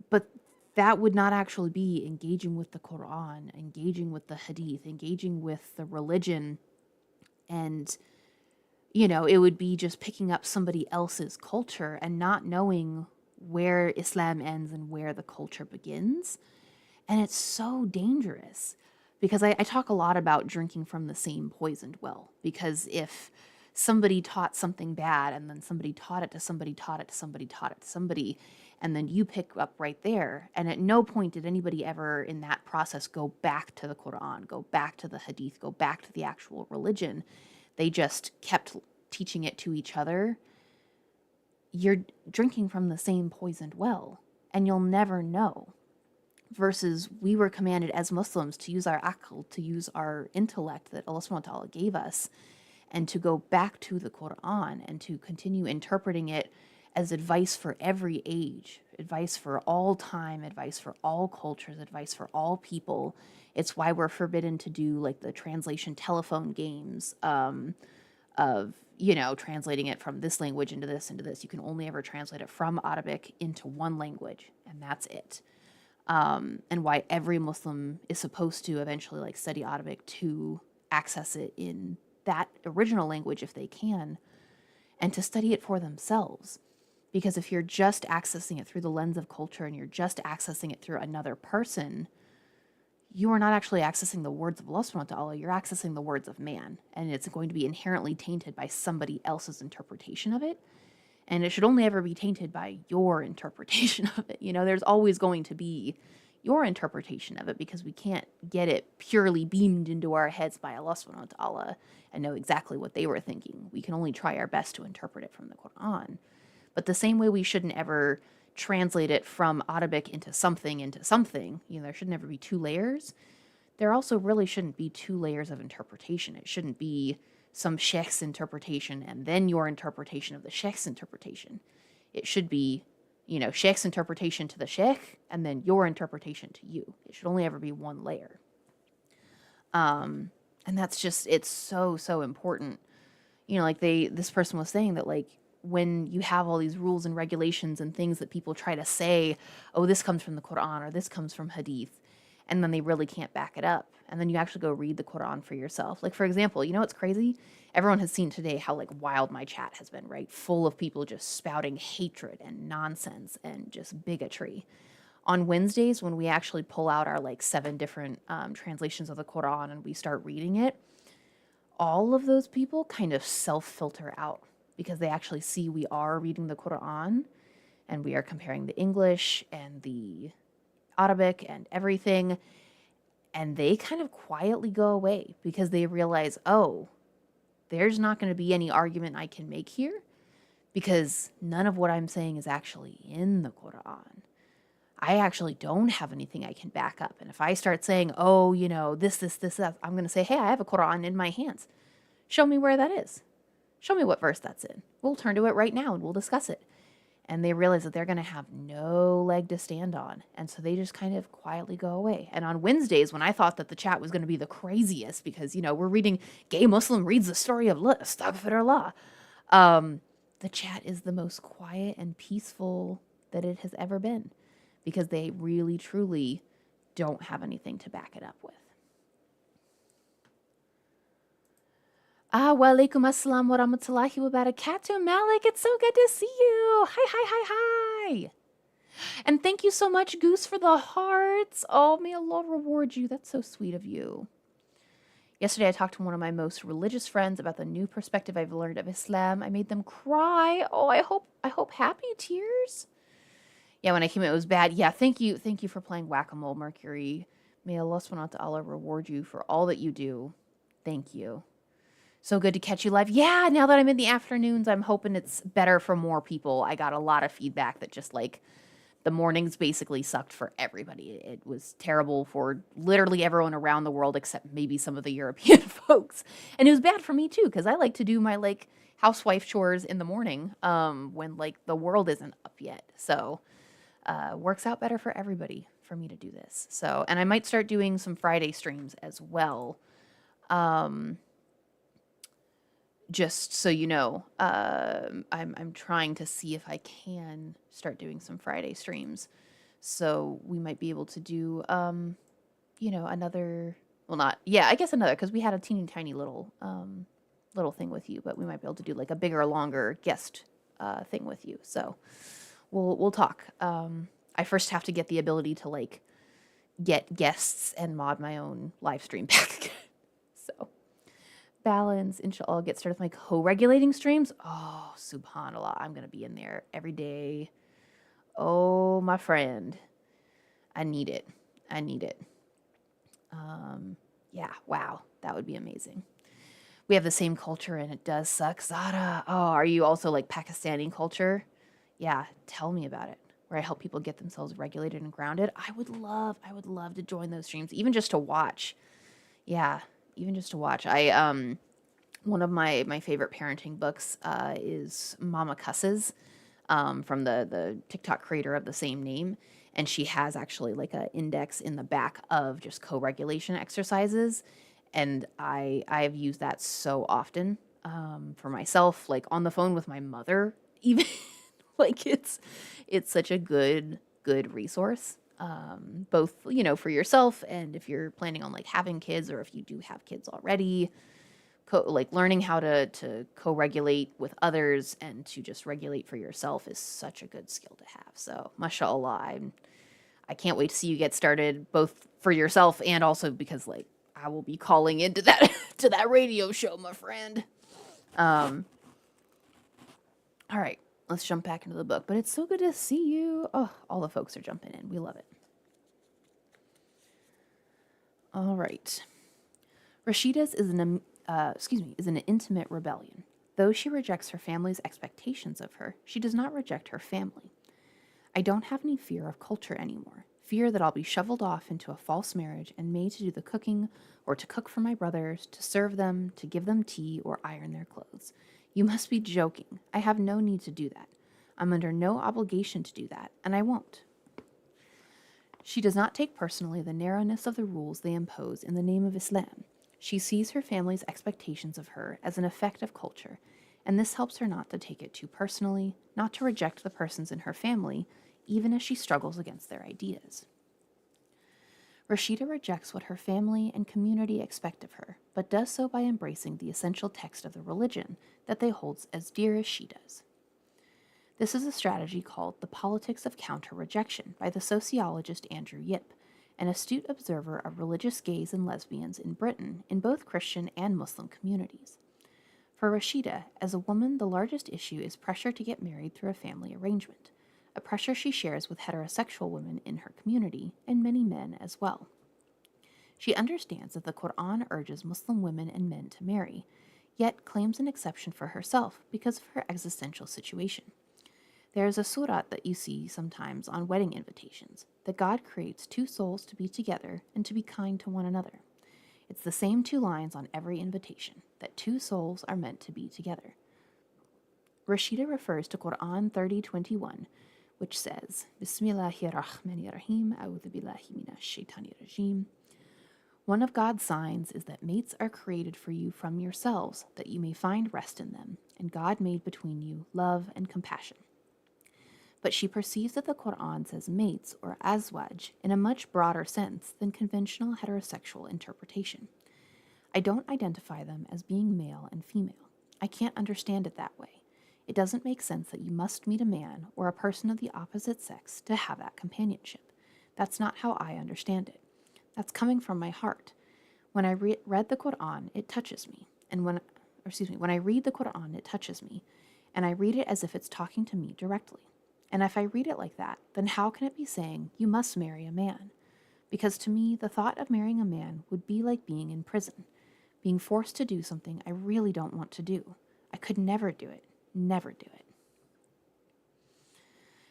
But that would not actually be engaging with the Quran, engaging with the Hadith, engaging with the religion. And, it would be just picking up somebody else's culture and not knowing where Islam ends and where the culture begins. And it's so dangerous because I talk a lot about drinking from the same poisoned well. Because if somebody taught something bad and then somebody taught it to somebody, taught it to somebody, taught it to somebody, and then you pick up right there. And at no point did anybody ever in that process go back to the Quran, go back to the Hadith, go back to the actual religion. They just kept teaching it to each other. You're drinking from the same poisoned well, and you'll never know. Versus we were commanded as Muslims to use our aql, to use our intellect that Allah subhanahu wa ta'ala gave us, and to go back to the Quran and to continue interpreting it as advice for every age, advice for all time, advice for all cultures, advice for all people. It's why we're forbidden to do like the translation telephone games of, translating it from this language into this, into this. You can only ever translate it from Arabic into one language, and that's it. And why every Muslim is supposed to eventually like study Arabic to access it in that original language if they can, and to study it for themselves. Because if you're just accessing it through the lens of culture and you're just accessing it through another person, you are not actually accessing the words of Allah subhanahu wa ta'ala, you're accessing the words of man. And it's going to be inherently tainted by somebody else's interpretation of it. And it should only ever be tainted by your interpretation of it. There's always going to be your interpretation of it because we can't get it purely beamed into our heads by Allah subhanahu wa ta'ala and know exactly what they were thinking. We can only try our best to interpret it from the Quran. But the same way we shouldn't ever translate it from Arabic into something, there should never be two layers. There also really shouldn't be two layers of interpretation. It shouldn't be some sheikh's interpretation and then your interpretation of the sheikh's interpretation. It should be, sheikh's interpretation to the sheikh and then your interpretation to you. It should only ever be one layer. And that's just, it's so, so important. This person was saying that like, when you have all these rules and regulations and things that people try to say, oh, this comes from the Quran or this comes from Hadith, and then they really can't back it up. And then you actually go read the Quran for yourself. Like, for example, what's crazy? Everyone has seen today how like wild my chat has been, right? Full of people just spouting hatred and nonsense and just bigotry. On Wednesdays, when we actually pull out our like 7 different translations of the Quran and we start reading it, all of those people kind of self-filter out because they actually see we are reading the Quran and we are comparing the English and the Arabic and everything. And they kind of quietly go away because they realize, oh, there's not going to be any argument I can make here because none of what I'm saying is actually in the Quran. I actually don't have anything I can back up. And if I start saying, oh, this, that, I'm going to say, hey, I have a Quran in my hands. Show me where that is. Show me what verse that's in. We'll turn to it right now and we'll discuss it. and they realize that they're going to have no leg to stand on. And so they just kind of quietly go away. And on Wednesdays, when I thought that the chat was going to be the craziest because, we're reading Gay Muslim reads the story of Astaghfirullah, the chat is the most quiet and peaceful that it has ever been because they really, truly don't have anything to back it up with. Wa alaikum assalam wa rahmatullahi wa barakatuh. Malik, it's so good to see you. Hi, hi, hi, hi. And thank you so much, Goose, for the hearts. Oh, may Allah reward you. That's so sweet of you. Yesterday, I talked to one of my most religious friends about the new perspective I've learned of Islam. I made them cry. Oh, I hope happy tears. Yeah, when I came in, it was bad. Yeah, thank you for playing Whack-A-Mole, Mercury. May Allah subhanahu wa ta'ala reward you for all that you do. Thank you. So good to catch you live. Yeah, now that I'm in the afternoons, I'm hoping it's better for more people. I got a lot of feedback that just the mornings basically sucked for everybody. It was terrible for literally everyone around the world except maybe some of the European folks. And it was bad for me too, because I like to do my housewife chores in the morning when the world isn't up yet. So works out better for everybody for me to do this. So, and I might start doing some Friday streams as well. Just so you know, I'm trying to see if I can start doing some Friday streams. So we might be able to do, another, I guess another, because we had a teeny tiny little thing with you, but we might be able to do a bigger, longer guest thing with you. So we'll talk. I first have to get the ability to get guests and mod my own live stream back again. So. Balance, inshallah, get started with my co-regulating streams. Oh, subhanallah, I'm going to be in there every day. Oh, my friend. I need it. Yeah, wow, that would be amazing. We have the same culture and it does suck. Zara, oh, are you also Pakistani culture? Yeah, tell me about it. Where I help people get themselves regulated and grounded. I would love to join those streams, even just to watch. Yeah. Even just to watch. One of my favorite parenting books is Mama Cusses from the TikTok creator of the same name. And she has actually an index in the back of just co-regulation exercises. And I've used that so often for myself, on the phone with my mother, even. It's such a good resource. Both, for yourself and if you're planning on having kids or if you do have kids already, learning how to co-regulate with others and to just regulate for yourself is such a good skill to have. So, mashallah, I can't wait to see you get started both for yourself and also because I will be calling into that to that radio show, my friend. All right. Let's jump back into the book. But it's so good to see you. Oh, all the folks are jumping in. We love it. All right. Rashida's is an intimate rebellion. Though she rejects her family's expectations of her, she does not reject her family. I don't have any fear of culture anymore. Fear that I'll be shoveled off into a false marriage and made to do the cooking or to cook for my brothers, to serve them, to give them tea or iron their clothes. You must be joking. I have no need to do that. I'm under no obligation to do that, and I won't. She does not take personally the narrowness of the rules they impose in the name of Islam. She sees her family's expectations of her as an effect of culture, and this helps her not to take it too personally, not to reject the persons in her family, even as she struggles against their ideas. Rashida rejects what her family and community expect of her, but does so by embracing the essential text of the religion that they hold as dear as she does. This is a strategy called the politics of counter-rejection by the sociologist Andrew Yip, an astute observer of religious gays and lesbians in Britain in both Christian and Muslim communities. For Rashida, as a woman, the largest issue is pressure to get married through a family arrangement, a pressure she shares with heterosexual women in her community and many men as well. She understands that the Quran urges Muslim women and men to marry, yet claims an exception for herself because of her existential situation. There is a surat that you see sometimes on wedding invitations, that God creates two souls to be together and to be kind to one another. It's the same two lines on every invitation, that two souls are meant to be together. Rashida refers to Quran 30:21, which says, Bismillahirrahmanirrahim, A'udhu billahi minash shaitanir rajim. One of God's signs is that mates are created for you from yourselves, that you may find rest in them, and God made between you love and compassion. But she perceives that the Quran says mates or azwaj in a much broader sense than conventional heterosexual interpretation. I don't identify them as being male and female. I can't understand it that way. It doesn't make sense that you must meet a man or a person of the opposite sex to have that companionship. That's not how I understand it. That's coming from my heart. When I read the Quran, it touches me. And when I read the Quran, it touches me, and I read it as if it's talking to me directly. And if I read it like that, then how can it be saying you must marry a man? Because to me, the thought of marrying a man would be like being in prison, being forced to do something I really don't want to do. I could never do it. Never do it.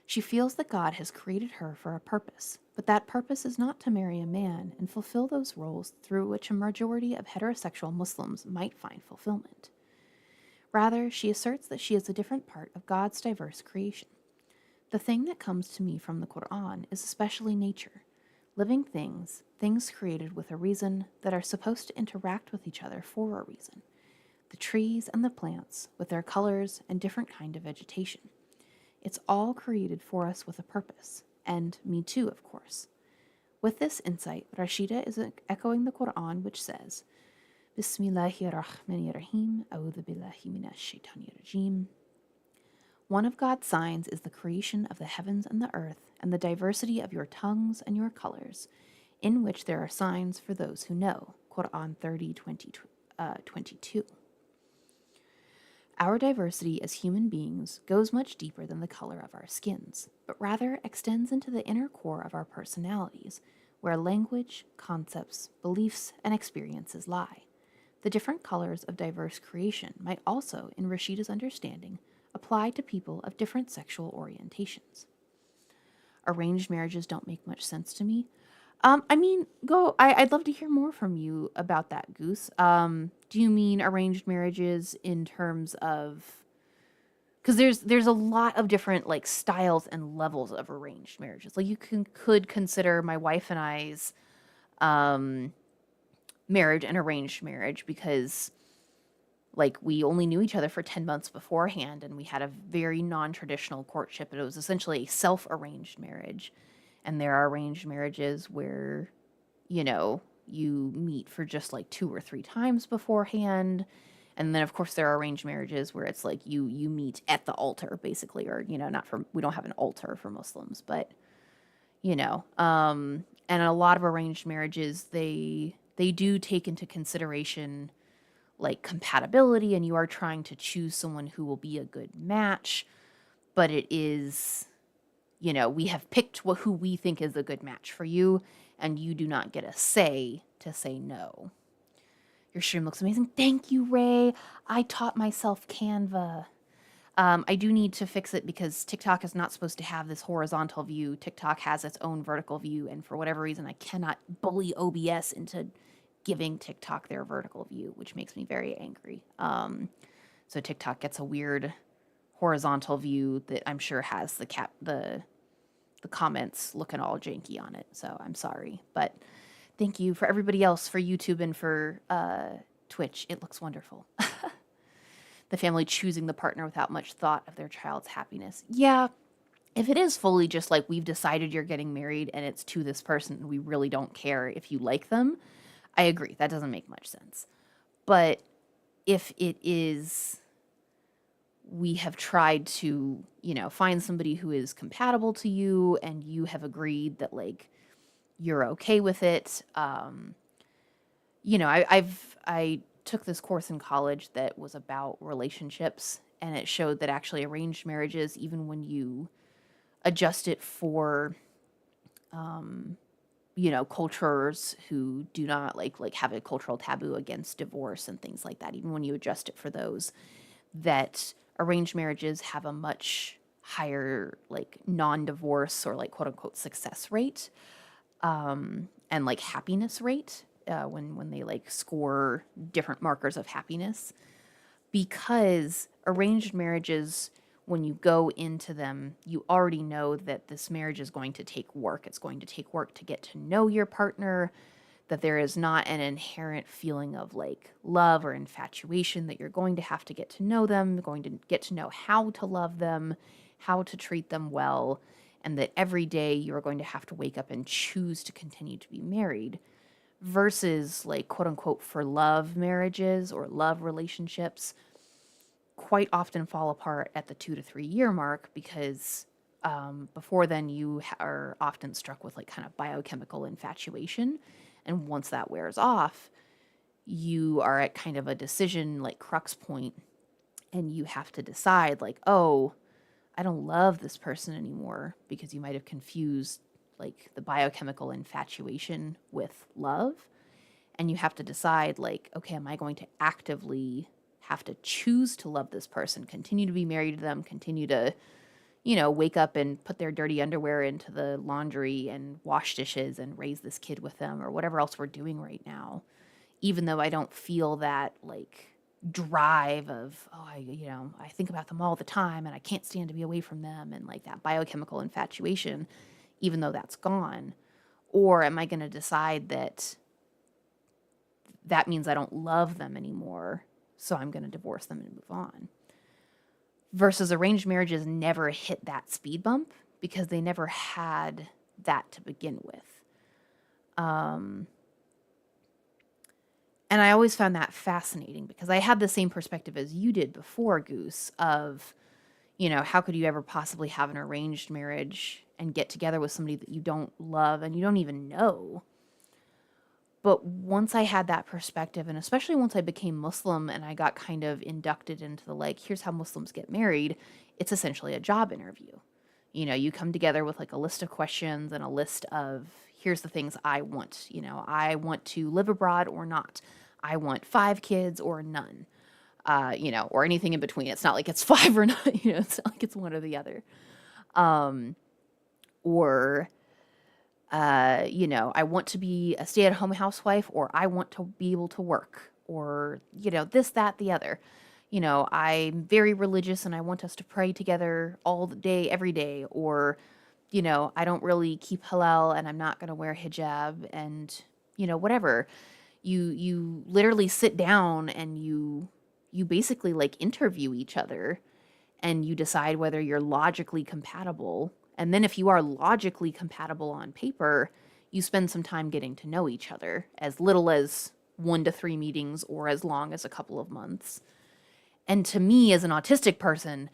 She feels that God has created her for a purpose, but that purpose is not to marry a man and fulfill those roles through which a majority of heterosexual Muslims might find fulfillment. Rather, she asserts that she is a different part of God's diverse creation. The thing that comes to me from the Quran is especially nature, living things, things created with a reason that are supposed to interact with each other for a reason. The trees and the plants with their colors and different kind of vegetation. It's all created for us with a purpose, and me too, of course. With this insight, Rashida is echoing the Quran, which says, Bismillahirrahmanirrahim, A'udhu billahi minash shaitanir rajim. One of God's signs is the creation of the heavens and the earth, and the diversity of your tongues and your colors, in which there are signs for those who know. Quran 30:22. Our diversity as human beings goes much deeper than the color of our skins, but rather extends into the inner core of our personalities, where language, concepts, beliefs, and experiences lie. The different colors of diverse creation might also, in Rashida's understanding, apply to people of different sexual orientations. Arranged marriages don't make much sense to me. I'd love to hear more from you about that, Goose. Do you mean arranged marriages in terms of, because there's a lot of different like styles and levels of arranged marriages. Like you could consider my wife and I's marriage an arranged marriage because like we only knew each other for 10 months beforehand, and we had a very non-traditional courtship, and it was essentially a self-arranged marriage. And there are arranged marriages where, you meet for just like 2 or 3 times beforehand. And then of course there are arranged marriages where it's like you meet at the altar basically, or not for, we don't have an altar for Muslims, but and a lot of arranged marriages, they do take into consideration like compatibility, and you are trying to choose someone who will be a good match, but it is, we have picked who we think is a good match for you, and you do not get a say to say no. Your stream looks amazing. Thank you, Ray. I taught myself Canva. I do need to fix it because TikTok is not supposed to have this horizontal view. TikTok has its own vertical view, and for whatever reason, I cannot bully OBS into giving TikTok their vertical view, which makes me very angry. So TikTok gets a weird horizontal view that I'm sure has the comments looking all janky on it. So I'm sorry, but thank you for everybody else, for YouTube and for Twitch. It looks wonderful. The family choosing the partner without much thought of their child's happiness. Yeah, if it is fully just like we've decided you're getting married and it's to this person and we really don't care if you like them, I agree. That doesn't make much sense. But if it is, we have tried to, find somebody who is compatible to you and you have agreed that like you're okay with it. I took this course in college that was about relationships, and it showed that actually arranged marriages, even when you adjust it for cultures who do not like have a cultural taboo against divorce and things like that, even when you adjust it for those, that arranged marriages have a much higher like non-divorce or like quote unquote success rate, and like happiness rate, when they like score different markers of happiness, because arranged marriages, when you go into them, you already know that this marriage is going to take work. It's going to take work to get to know your partner, that there is not an inherent feeling of like love or infatuation, that you're going to have to get to know them, going to get to know how to love them, how to treat them well, and that every day you're going to have to wake up and choose to continue to be married versus like quote unquote for love marriages or love relationships quite often fall apart at the 2 to 3 year mark because before then you are often struck with like kind of biochemical infatuation. And once that wears off, you are at kind of a decision like crux point and you have to decide like, oh, I don't love this person anymore because you might have confused like the biochemical infatuation with love. And you have to decide like, okay, am I going to actively have to choose to love this person, continue to be married to them, continue to, wake up and put their dirty underwear into the laundry and wash dishes and raise this kid with them or whatever else we're doing right now, even though I don't feel that like drive of, oh, I think about them all the time and I can't stand to be away from them and like that biochemical infatuation, even though that's gone. Or am I going to decide that that means I don't love them anymore, so I'm going to divorce them and move on? Versus arranged marriages never hit that speed bump because they never had that to begin with. And I always found that fascinating because I had the same perspective as you did before, Goose, of, how could you ever possibly have an arranged marriage and get together with somebody that you don't love and you don't even know? But once I had that perspective, and especially once I became Muslim and I got kind of inducted into the like, here's how Muslims get married, it's essentially a job interview. You come together with like a list of questions and a list of, here's the things I want. I want to live abroad or not. I want 5 kids or none, or anything in between. It's not like it's 5 or not, it's not like it's one or the other. Or I want to be a stay-at-home housewife, or I want to be able to work, or, this, that, the other. I'm very religious and I want us to pray together all the day, every day, or, I don't really keep halal and I'm not going to wear hijab and, whatever. You literally sit down and you basically like interview each other and you decide whether you're logically compatible. And then if you are logically compatible on paper, you spend some time getting to know each other, as little as 1 to 3 meetings or as long as a couple of months. And to me, as an autistic person,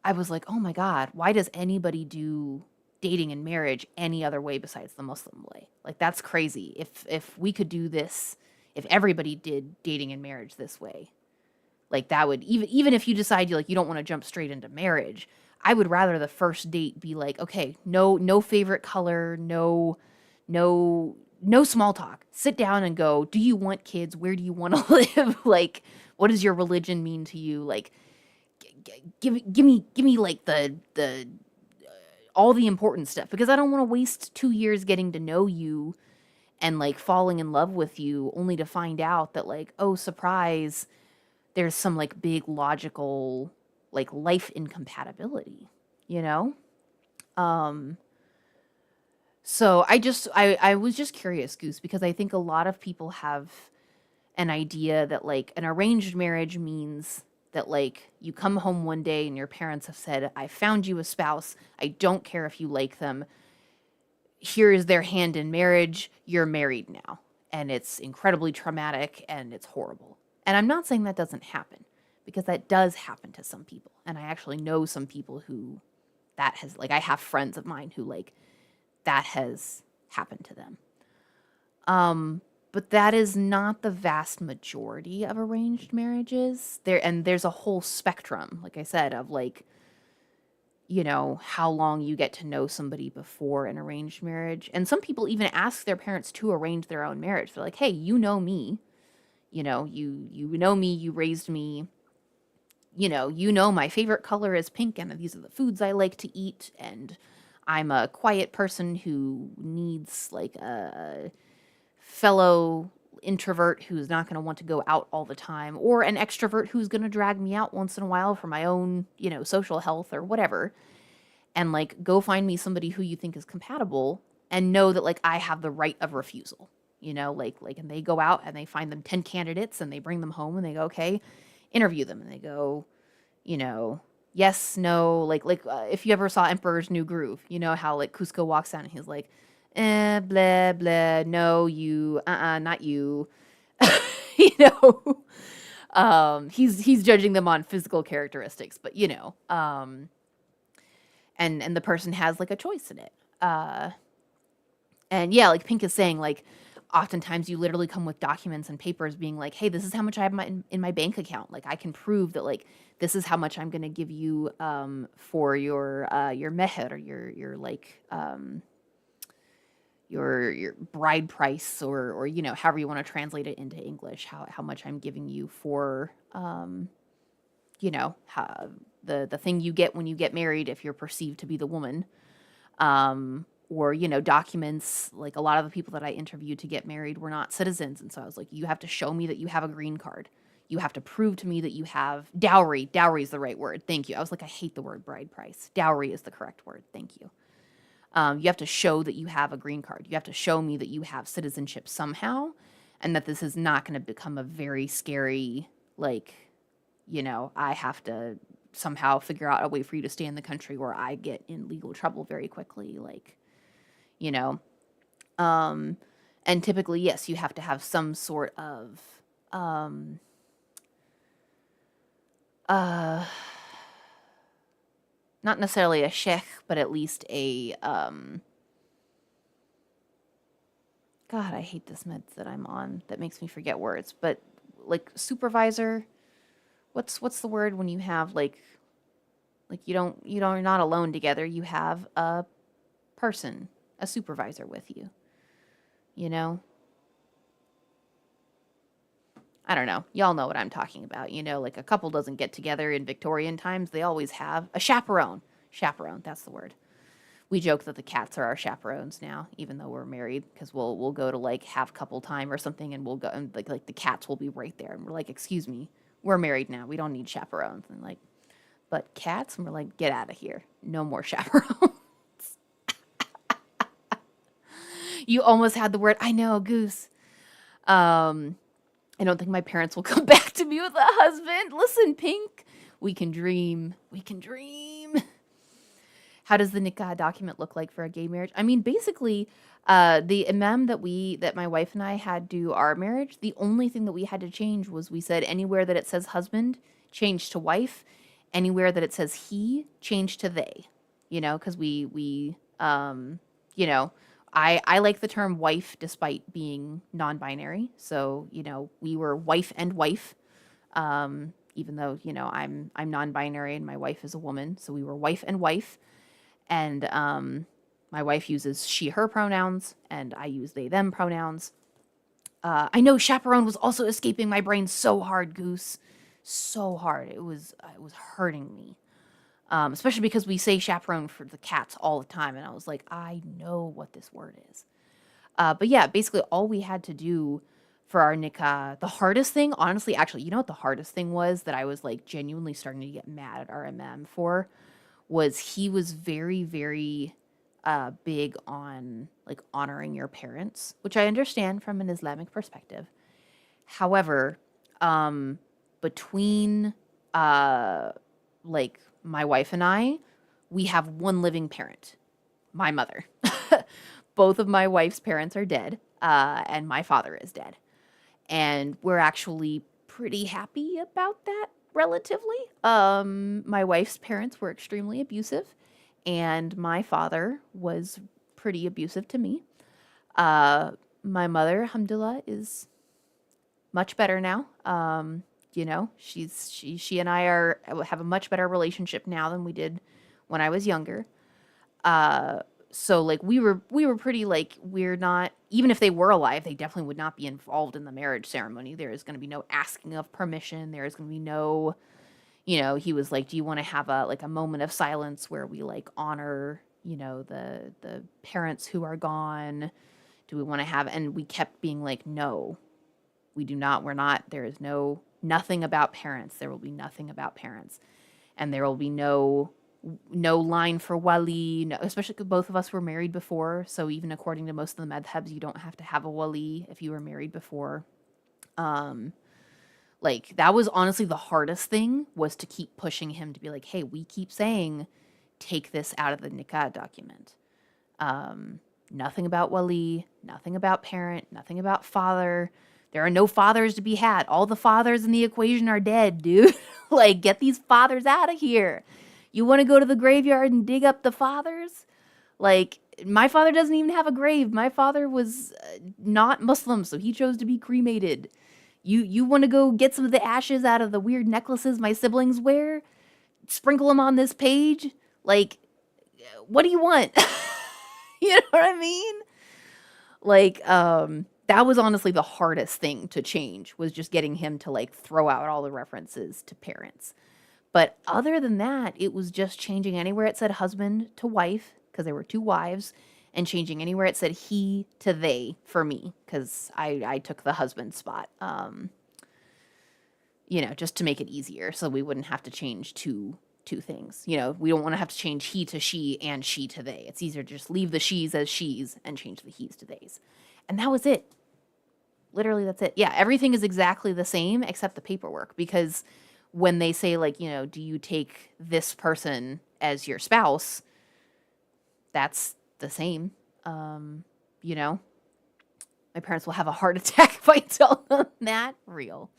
I was like, oh my God, why does anybody do dating and marriage any other way besides the Muslim way? Like, that's crazy. If we could do this, if everybody did dating and marriage this way, like that would, even if you decide you don't want to jump straight into marriage, I would rather the first date be like, okay, no favorite color, no small talk. Sit down and go, do you want kids? Where do you want to live? Like, what does your religion mean to you? Like, give me like the all the important stuff, because I don't want to waste 2 years getting to know you and like falling in love with you only to find out that like, oh, surprise, there's some like big logical like life incompatibility, you know? So I was just curious, Goose, because I think a lot of people have an idea that like an arranged marriage means that like you come home one day and your parents have said, I found you a spouse. I don't care if you like them. Here is their hand in marriage. You're married now. And it's incredibly traumatic and it's horrible. And I'm not saying that doesn't happen, because that does happen to some people. And I actually know some people who that has, like, I have friends of mine who like that has happened to them. But that is not the vast majority of arranged marriages. There's a whole spectrum, like I said, of like, you know, how long you get to know somebody before an arranged marriage. And some people even ask their parents to arrange their own marriage. They're like, hey, you know me, you know, you know me, you raised me, you know my favorite color is pink and these are the foods I like to eat, and I'm a quiet person who needs like a fellow introvert who's not going to want to go out all the time, or an extrovert who's going to drag me out once in a while for my own, social health or whatever. And like, go find me somebody who you think is compatible, and know that like I have the right of refusal. And they go out and they find them 10 candidates and they bring them home and they go, okay, interview them, and they go, yes, no, if you ever saw Emperor's New Groove, you know how like Cusco walks down and he's like, blah blah, no, you, not you. you know he's judging them on physical characteristics, but and the person has like a choice in it. And yeah, like Pink is saying, like oftentimes you literally come with documents and papers being like, hey, this is how much I have in my bank account. Like I can prove that like this is how much I'm going to give you for your meher, or your bride price, or however you want to translate it into English, how much I'm giving you for how the thing you get when you get married if you're perceived to be the woman. Or documents. Like a lot of the people that I interviewed to get married were not citizens, and so I was like, you have to show me that you have a green card. You have to prove to me that you have dowry. Dowry is the right word. Thank you. I was like, I hate the word bride price. Dowry is the correct word. Thank you. You have to show that you have a green card. You have to show me that you have citizenship somehow, and that this is not going to become a very scary, like, I have to somehow figure out a way for you to stay in the country where I get in legal trouble very quickly. Like, and typically, yes, you have to have some sort of, not necessarily a sheikh, but at least a, God, I hate this meds that I'm on that makes me forget words, but like supervisor, what's the word when you have like you're not alone together, you have a person, a supervisor with you, I don't know. Y'all know what I'm talking about. Like a couple doesn't get together in Victorian times. They always have a chaperone. Chaperone, that's the word. We joke that the cats are our chaperones now, even though we're married, because we'll go to like have couple time or something, and we'll go and like the cats will be right there, and we're like, excuse me, we're married now. We don't need chaperones. And like, but cats, and we're like, get out of here. No more chaperones. You almost had the word. I know, goose. I don't think my parents will come back to me with a husband. Listen, Pink, we can dream. We can dream. How does the nikah document look like for a gay marriage? I mean, basically, the imam that my wife and I had do our marriage, the only thing that we had to change was we said anywhere that it says husband, change to wife. Anywhere that it says he, change to they. Because I like the term wife despite being non-binary. So, we were wife and wife, even though, I'm non-binary and my wife is a woman. So we were wife and wife. And my wife uses she, her pronouns, and I use they, them pronouns. I know chaperone was also escaping my brain so hard, Goose. So hard. It was hurting me. Especially because we say chaperone for the cats all the time. And I was like, I know what this word is. But yeah, basically all we had to do for our nikah, the hardest thing, honestly, actually, you know what the hardest thing was that I was like genuinely starting to get mad at our imam for? Was he was very, very big on like honoring your parents, which I understand from an Islamic perspective. However, between like my wife and I, we have one living parent, my mother. Both of my wife's parents are dead, and my father is dead. And we're actually pretty happy about that, relatively. My wife's parents were extremely abusive, and my father was pretty abusive to me. My mother, alhamdulillah, is much better now. She and I have a much better relationship now than we did when I was younger. So like we were pretty like, we're not, even if they were alive, they definitely would not be involved in the marriage ceremony. There is going to be no asking of permission. There is going to be no, he was like, do you want to have a moment of silence where we like honor, the parents who are gone? Do we want to have, and we kept being like, no, There is nothing about parents. There will be nothing about parents. And there will be no line for wali, no, especially because both of us were married before. So even according to most of the madhabs, you don't have to have a wali if you were married before. Like that was honestly the hardest thing, was to keep pushing him to be like, hey, we keep saying, take this out of the nikah document. Nothing about wali, nothing about parent, nothing about father. There are no fathers to be had. All the fathers in the equation are dead, dude. Like, get these fathers out of here. You want to go to the graveyard and dig up the fathers? Like, my father doesn't even have a grave. My father was not Muslim, so he chose to be cremated. You want to go get some of the ashes out of the weird necklaces my siblings wear? Sprinkle them on this page? Like, what do you want? You know what I mean? Like, that was honestly the hardest thing to change, was just getting him to like throw out all the references to parents. But other than that, it was just changing anywhere it said husband to wife, because there were two wives, and changing anywhere it said he to they for me, because I took the husband spot. Just to make it easier, so we wouldn't have to change two things. We don't want to have to change he to she and she to they. It's easier to just leave the she's as she's and change the he's to they's. And that was it. Literally, that's it. Yeah, everything is exactly the same except the paperwork, because when they say, like, do you take this person as your spouse, that's the same. My parents will have a heart attack if I tell them that. Real.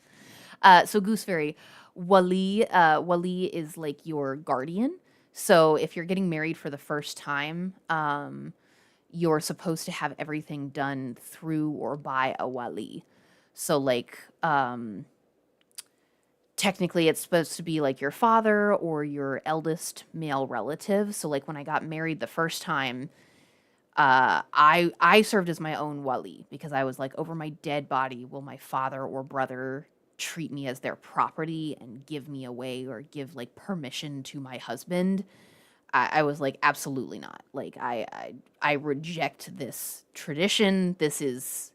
So Goose Fairy, wali is like your guardian. So if you're getting married for the first time, you're supposed to have everything done through or by a wali. So like, technically it's supposed to be like your father or your eldest male relative. So like when I got married the first time, I served as my own wali, because I was like, over my dead body, will my father or brother treat me as their property and give me away or give like permission to my husband? I was like, absolutely not. Like, I reject this tradition. This is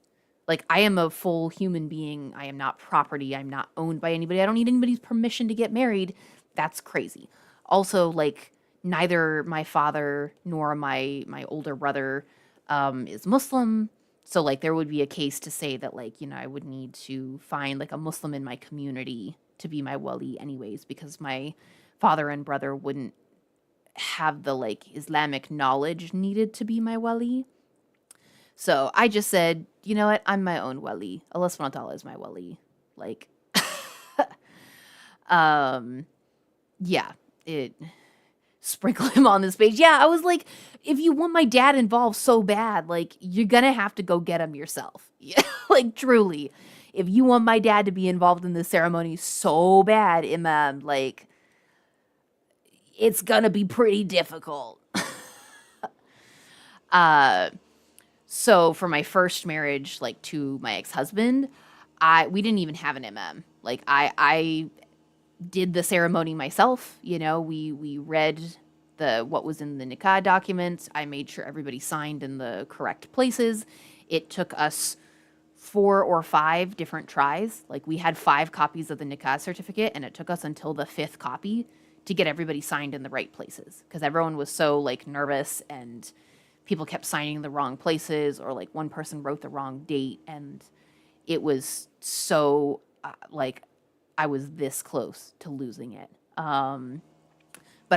like, I am a full human being. I am not property. I'm not owned by anybody. I don't need anybody's permission to get married. That's crazy. Also, like, neither my father nor my older brother is Muslim. So like, there would be a case to say that, like, I would need to find like a Muslim in my community to be my wali anyways, because my father and brother wouldn't have the like Islamic knowledge needed to be my wali. So I just said, you know what? I'm my own wali. Allah subhanahu wa ta'ala is my wali. Like, yeah, sprinkle him on this page. Yeah, I was like, if you want my dad involved so bad, like, you're gonna have to go get him yourself. Yeah, like, truly. If you want my dad to be involved in this ceremony so bad, Imam, like, it's gonna be pretty difficult. So for my first marriage, like, to my ex-husband, we didn't even have an imam. Like, I did the ceremony myself. We read what was in the nikah documents. I made sure everybody signed in the correct places. It took us 4 or 5 different tries. Like, we had 5 copies of the nikah certificate, and it took us until the 5th copy to get everybody signed in the right places, because everyone was so like nervous, and people kept signing the wrong places, or like one person wrote the wrong date, and it was so like, I was this close to losing it. But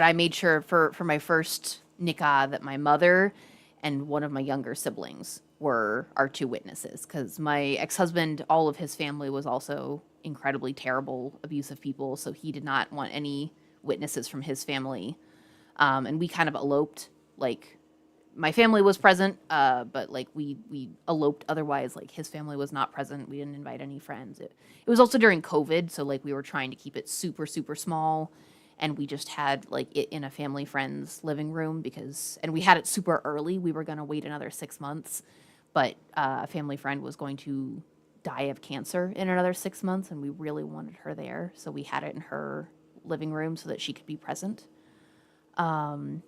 I made sure for my first nikah that my mother and one of my younger siblings were our 2 witnesses, because my ex-husband, all of his family was also incredibly terrible, abusive people, so he did not want any witnesses from his family. And we kind of eloped. Like, my family was present, but like, we eloped otherwise. Like, his family was not present. We didn't invite any friends. It was also during COVID, so like, we were trying to keep it super, super small, and we just had like it in a family friend's living room, and we had it super early. We were going to wait another 6 months, but a family friend was going to die of cancer in another 6 months, and we really wanted her there, so we had it in her living room so that she could be present. And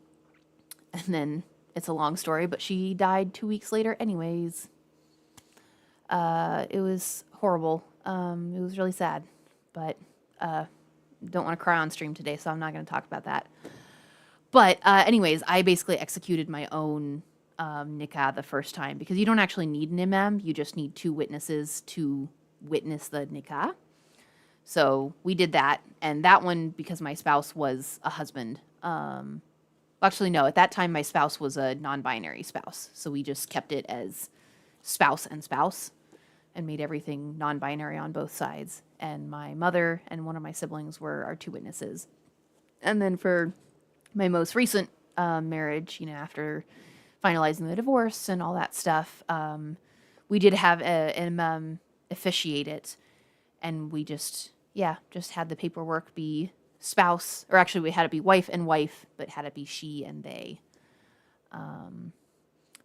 then, it's a long story, but she died 2 weeks later anyways. It was horrible. It was really sad, but don't want to cry on stream today, so I'm not going to talk about that. But anyways, I basically executed my own nikah the first time because you don't actually need an imam. You just need 2 witnesses to witness the nikah. So we did that, and that one because my spouse was a husband. Actually, no, at that time my spouse was a non-binary spouse, so we just kept it as spouse and made everything non-binary on both sides. And my mother and one of my siblings were our 2 witnesses. And then for my most recent marriage, after finalizing the divorce and all that stuff, we did have an imam officiate it, and we just had the paperwork be spouse, or actually we had it be wife and wife, but had it be she and they.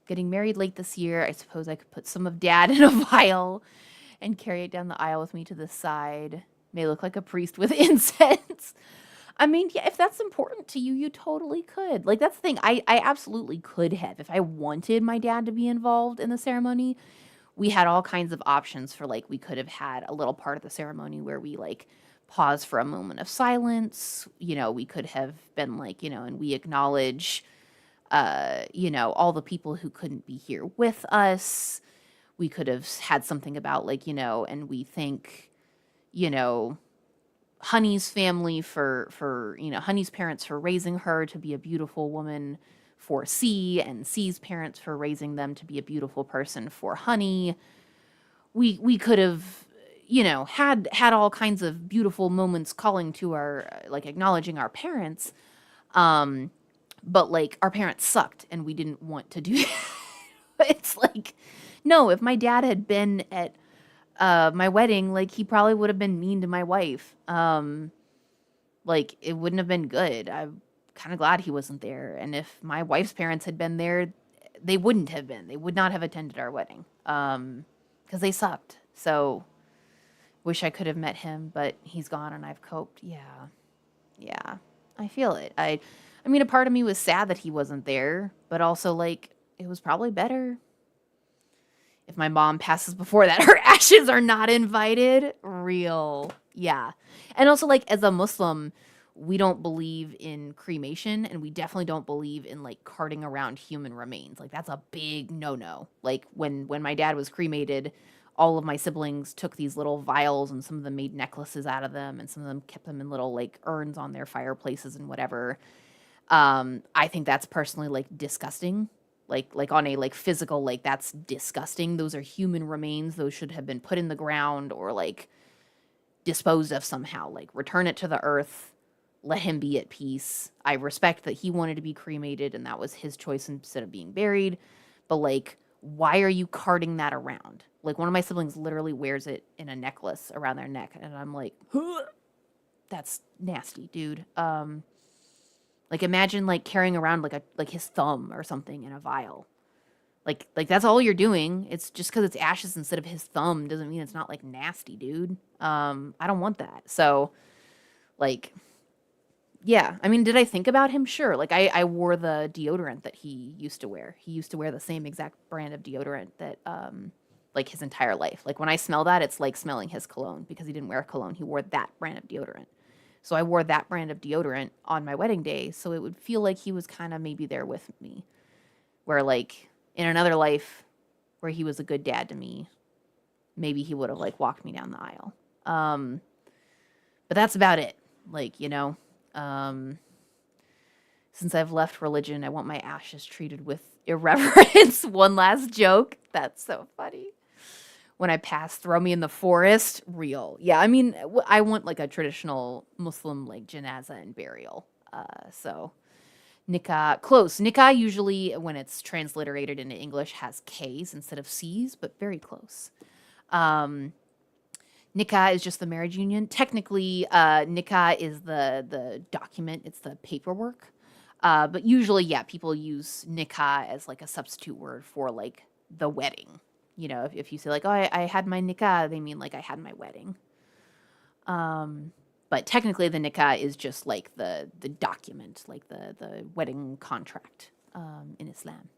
Getting married late this year, I suppose I could put some of dad in a vial and carry it down the aisle with me to the side. May look like a priest with incense. I mean, yeah, if that's important to you, you totally could. Like, that's the thing. I absolutely could have. If I wanted my dad to be involved in the ceremony, we had all kinds of options for, like, we could have had a little part of the ceremony where we, like, pause for a moment of silence. We could have been like, and we acknowledge, all the people who couldn't be here with us. We could have had something about, like, and we thank, Honey's family for Honey's parents for raising her to be a beautiful woman for C, and C's parents for raising them to be a beautiful person for Honey. We could have, had all kinds of beautiful moments calling to our, like, acknowledging our parents. But, like, our parents sucked and we didn't want to do that. It's like, no, if my dad had been at my wedding, like, he probably would have been mean to my wife. Like, it wouldn't have been good. I'm kind of glad he wasn't there. And if my wife's parents had been there, they wouldn't have been. They would not have attended our wedding. Because they sucked. So, wish I could have met him, but he's gone and I've coped. Yeah. Yeah. I feel it. I mean, a part of me was sad that he wasn't there, but also, like, it was probably better if my mom passes before that. Her ashes are not invited. Real. Yeah. And also, like, as a Muslim, we don't believe in cremation, and we definitely don't believe in, like, carting around human remains. Like, that's a big no-no. Like, when my dad was cremated, all of my siblings took these little vials, and some of them made necklaces out of them, and some of them kept them in little, like, urns on their fireplaces and whatever. I think that's personally, like, disgusting. Like on a, like, physical, like, that's disgusting. Those are human remains. Those should have been put in the ground or, like, disposed of somehow. Like, return it to the earth. Let him be at peace. I respect that he wanted to be cremated and that was his choice instead of being buried. But, like, why are you carting that around? Like, one of my siblings literally wears it in a necklace around their neck, and I'm like, that's nasty, dude. Like, imagine, like, carrying around like his thumb or something in a vial. Like that's all you're doing. It's just because it's ashes instead of his thumb doesn't mean it's not, like, nasty, dude. I don't want that. So, like, yeah. I mean, did I think about him? Sure. Like, I wore the deodorant that he used to wear. He used to wear the same exact brand of deodorant that, like, his entire life. Like, when I smell that, it's like smelling his cologne because he didn't wear cologne. He wore that brand of deodorant. So I wore that brand of deodorant on my wedding day, so it would feel like he was kind of maybe there with me. Where, like, in another life where he was a good dad to me, maybe he would have, like, walked me down the aisle. But that's about it. Like, since I've left religion, I want my ashes treated with irreverence. One last joke. That's so funny. When I pass, throw me in the forest. Real. Yeah, I mean, I want, like, a traditional Muslim, like, janazah and burial. So, nikah, close. Nikah usually, when it's transliterated into English, has K's instead of C's, but very close. Nikah is just the marriage union. Technically, nikah is the document. It's the paperwork. But usually, yeah, people use nikah as, like, a substitute word for, like, the wedding. If you say, like, oh, I had my nikah, they mean, like, I had my wedding. But technically the nikah is just, like, the document, like the wedding contract in Islam.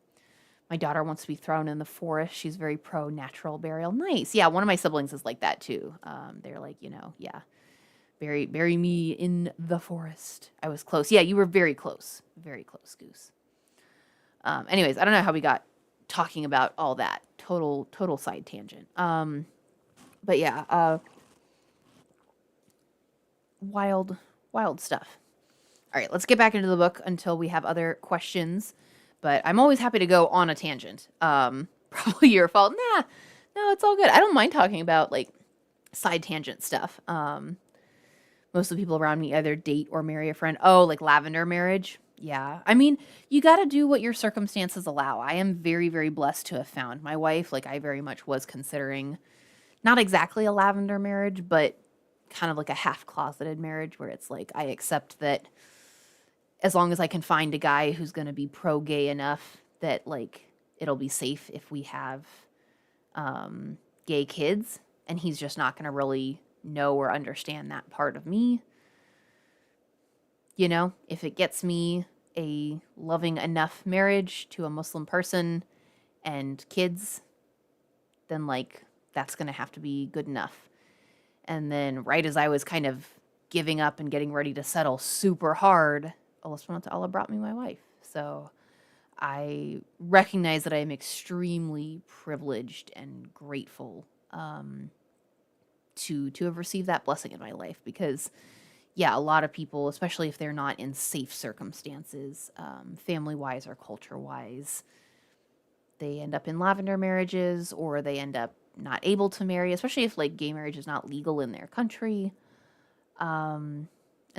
My daughter wants to be thrown in the forest. She's very pro natural burial. Nice. Yeah, one of my siblings is like that too. They're like, yeah, bury me in the forest. I was close. Yeah, you were very close. Very close, Goose. Anyways, I don't know how we got talking about all that. Total side tangent. But yeah, wild stuff. All right, let's get back into the book until we have other questions. But I'm always happy to go on a tangent. Probably your fault. Nah, no, it's all good. I don't mind talking about like side tangent stuff. Most of the people around me either date or marry a friend. Oh, like lavender marriage. Yeah. I mean, you got to do what your circumstances allow. I am very, very blessed to have found my wife. Like, I very much was considering not exactly a lavender marriage, but kind of like a half closeted marriage where it's like I accept that as long as I can find a guy who's going to be pro gay enough that like it'll be safe if we have gay kids, and he's just not going to really know or understand that part of me. You know, if it gets me a loving enough marriage to a Muslim person and kids, then like that's going to have to be good enough. And then right as I was kind of giving up and getting ready to settle super hard, Allah subhanahu wa ta'ala brought me my wife. So I recognize that I am extremely privileged and grateful to have received that blessing in my life, because yeah, a lot of people, especially if they're not in safe circumstances, family-wise or culture-wise, they end up in lavender marriages, or they end up not able to marry, especially if like gay marriage is not legal in their country. And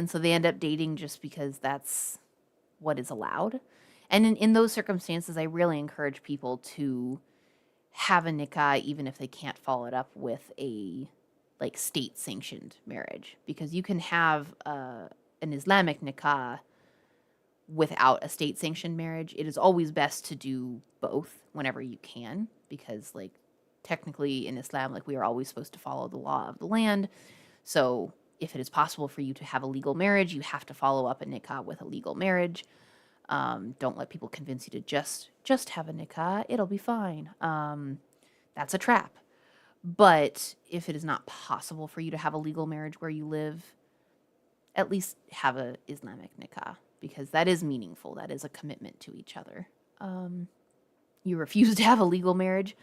so they end up dating just because that's what is allowed. And in those circumstances, I really encourage people to have a nikah, even if they can't follow it up with a like state sanctioned marriage, because you can have an Islamic nikah without a state sanctioned marriage. It is always best to do both whenever you can, because like technically in Islam, like we are always supposed to follow the law of the land. So if it is possible for you to have a legal marriage, you have to follow up a nikah with a legal marriage. Don't let people convince you to just have a nikah. It'll be fine. That's a trap. But if it is not possible for you to have a legal marriage where you live, at least have a Islamic nikah, because that is meaningful. That is a commitment to each other. You refuse to have a legal marriage,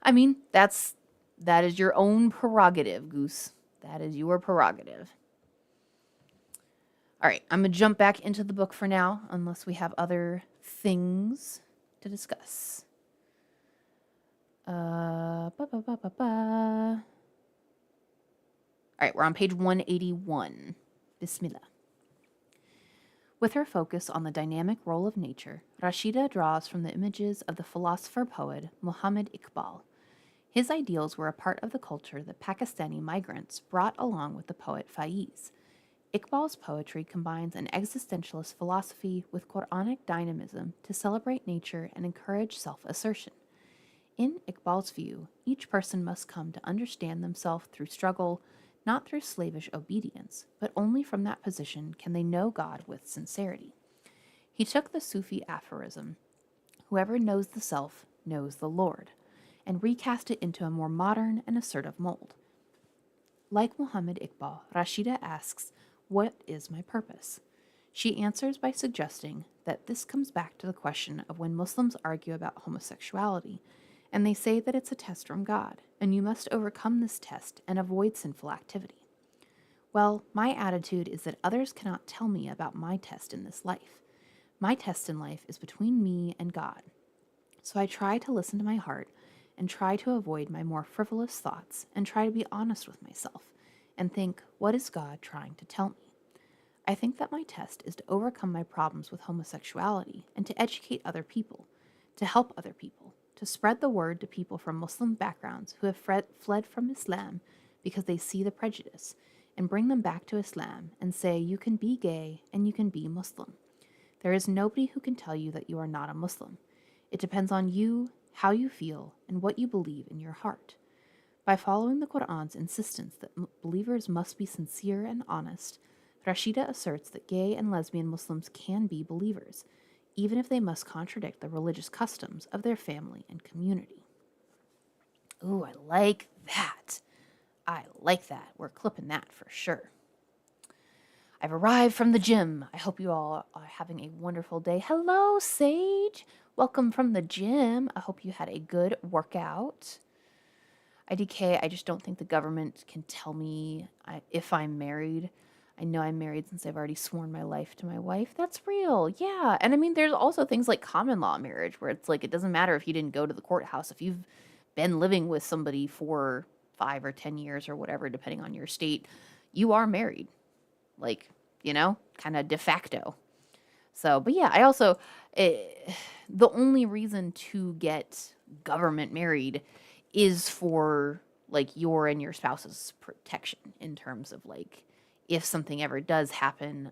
I mean, that is your own prerogative, Goose. That is your prerogative. All right, I'm going to jump back into the book for now, unless we have other things to discuss. All right, we're on page 181. Bismillah. With her focus on the dynamic role of nature, Rashida draws from the images of the philosopher-poet Muhammad Iqbal. His ideals were a part of the culture that Pakistani migrants brought along with the poet Faiz. Iqbal's poetry combines an existentialist philosophy with Quranic dynamism to celebrate nature and encourage self-assertion. In Iqbal's view, each person must come to understand themselves through struggle, not through slavish obedience, but only from that position can they know God with sincerity. He took the Sufi aphorism, "Whoever knows the self knows the Lord," and recast it into a more modern and assertive mold. Like Muhammad Iqbal, Rashida asks, "What is my purpose?" She answers by suggesting that this comes back to the question of when Muslims argue about homosexuality, and they say that it's a test from God, and you must overcome this test and avoid sinful activity. Well, my attitude is that others cannot tell me about my test in this life. My test in life is between me and God. So I try to listen to my heart and try to avoid my more frivolous thoughts and try to be honest with myself and think, what is God trying to tell me? I think that my test is to overcome my problems with homosexuality and to educate other people, to help other people, to spread the word to people from Muslim backgrounds who have fled from Islam because they see the prejudice, and bring them back to Islam and say you can be gay and you can be Muslim. There is nobody who can tell you that you are not a Muslim. It depends on you, how you feel, and what you believe in your heart. By following the Quran's insistence that believers must be sincere and honest, Rashida asserts that gay and lesbian Muslims can be believers, even if they must contradict the religious customs of their family and community. Ooh, I like that. I like that. We're clipping that for sure. I've arrived from the gym. I hope you all are having a wonderful day. Hello, Sage. Welcome from the gym. I hope you had a good workout. IDK, I just don't think the government can tell me if I'm married. I know I'm married since I've already sworn my life to my wife. That's real. Yeah. And I mean, there's also things like common law marriage where it's like it doesn't matter if you didn't go to the courthouse. If you've been living with somebody for 5 or 10 years or whatever, depending on your state, you are married. Like, kind of de facto. So, but yeah, I also, the only reason to get government married is for like your and your spouse's protection in terms of like if something ever does happen,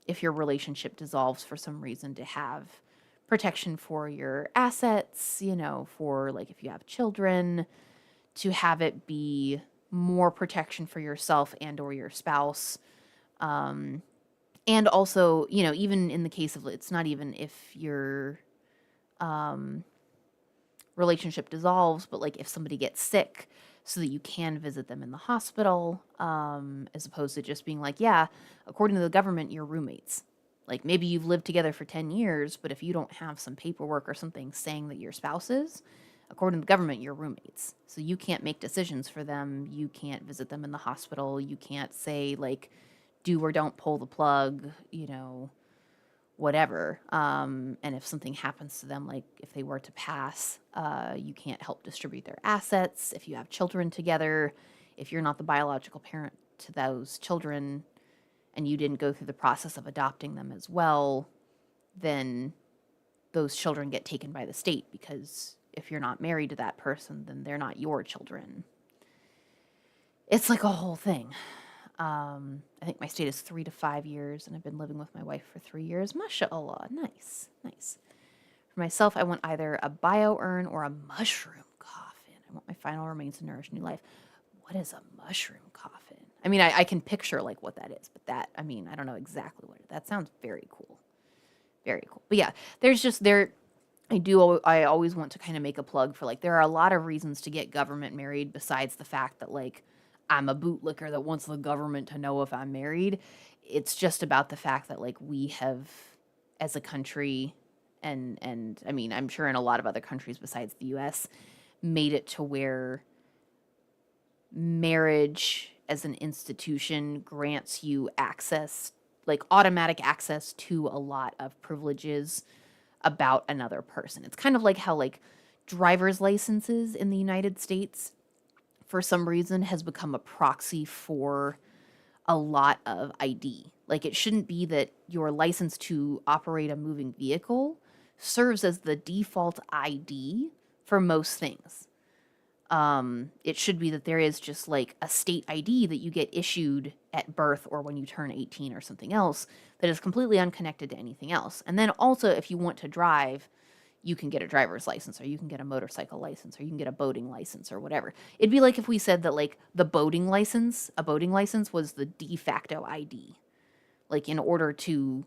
if your relationship dissolves for some reason, to have protection for your assets, for like if you have children, to have it be more protection for yourself and or your spouse. And also, even in the case of, it's not even if your relationship dissolves, but like if somebody gets sick, so that you can visit them in the hospital, as opposed to just being like, yeah, according to the government, you're roommates. Like maybe you've lived together for 10 years, but if you don't have some paperwork or something saying that you're spouses, according to the government, you're roommates. So you can't make decisions for them. You can't visit them in the hospital. You can't say like, do or don't pull the plug, whatever. And if something happens to them, like if they were to pass, you can't help distribute their assets. If you have children together, if you're not the biological parent to those children and you didn't go through the process of adopting them as well, then those children get taken by the state, because if you're not married to that person, then they're not your children. It's like a whole thing. I think my state is 3 to 5 years, and I've been living with my wife for 3 years. MashaAllah. Nice. Nice. For myself, I want either a bio-urn or a mushroom coffin. I want my final remains to nourish new life. What is a mushroom coffin? I mean, I can picture like what that is, but I don't know exactly what that sounds very cool. Very cool. But yeah, I always want to kind of make a plug for like, there are a lot of reasons to get government married besides the fact that like, I'm a bootlicker that wants the government to know if I'm married. It's just about the fact that like we have, as a country, and I mean, I'm sure in a lot of other countries besides the US, made it to where marriage as an institution grants you access, like automatic access to a lot of privileges about another person. It's kind of like how like driver's licenses in the United States for some reason has become a proxy for a lot of ID. Like it shouldn't be that your license to operate a moving vehicle serves as the default ID for most things. It should be that there is just like a state ID that you get issued at birth or when you turn 18 or something else that is completely unconnected to anything else. And then also, if you want to drive, you can get a driver's license, or you can get a motorcycle license, or you can get a boating license, or whatever. It'd be like if we said that like a boating license was the de facto ID. Like in order to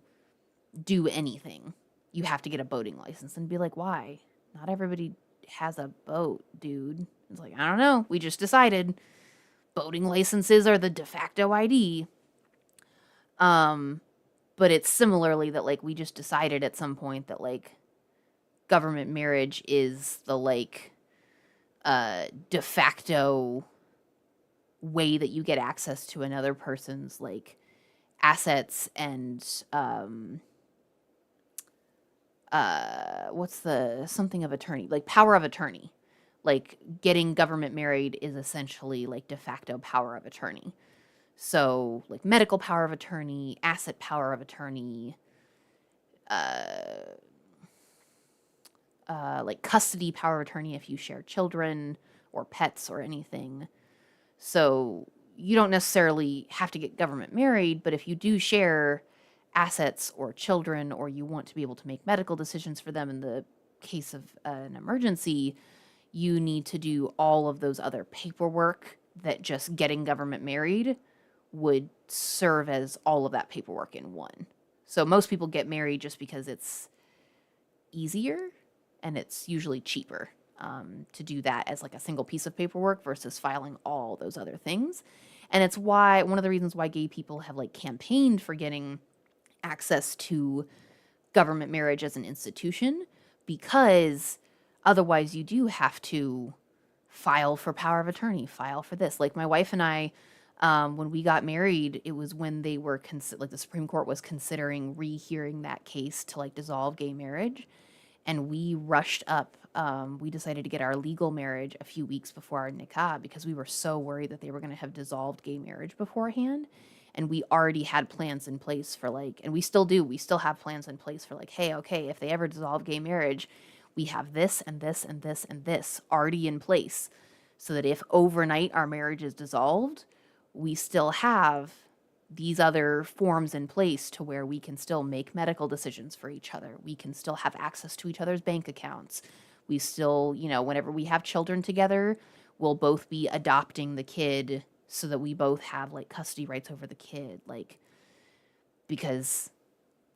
do anything, you have to get a boating license. And be like, why? Not everybody has a boat, dude. It's like, I don't know. We just decided boating licenses are the de facto ID. But it's similarly that like we just decided at some point that like government marriage is the like de facto way that you get access to another person's like assets and what's the something of attorney, like power of attorney. Like getting government married is essentially like de facto power of attorney. So like medical power of attorney, asset power of attorney, like custody power of attorney if you share children or pets or anything. So you don't necessarily have to get government married, but if you do share assets or children, or you want to be able to make medical decisions for them in the case of an emergency, you need to do all of those other paperwork that just getting government married would serve as all of that paperwork in one. So most people get married just because it's easier and it's usually cheaper to do that as like a single piece of paperwork versus filing all those other things. And it's why one of the reasons why gay people have like campaigned for getting access to government marriage as an institution, because otherwise you do have to file for power of attorney, file for this. Like my wife and I, when we got married, it was when they were like the Supreme Court was considering rehearing that case to like dissolve gay marriage, and we rushed up. We decided to get our legal marriage a few weeks before our nikah because we were so worried that they were going to have dissolved gay marriage beforehand. And we already had plans in place for like, and we still do, we still have plans in place for like, hey, okay, if they ever dissolve gay marriage, we have this and this and this and this already in place so that if overnight our marriage is dissolved, we still have these other forms in place to where we can still make medical decisions for each other. We can still have access to each other's bank accounts. We still, you know, whenever we have children together, we'll both be adopting the kid so that we both have like custody rights over the kid. Like, because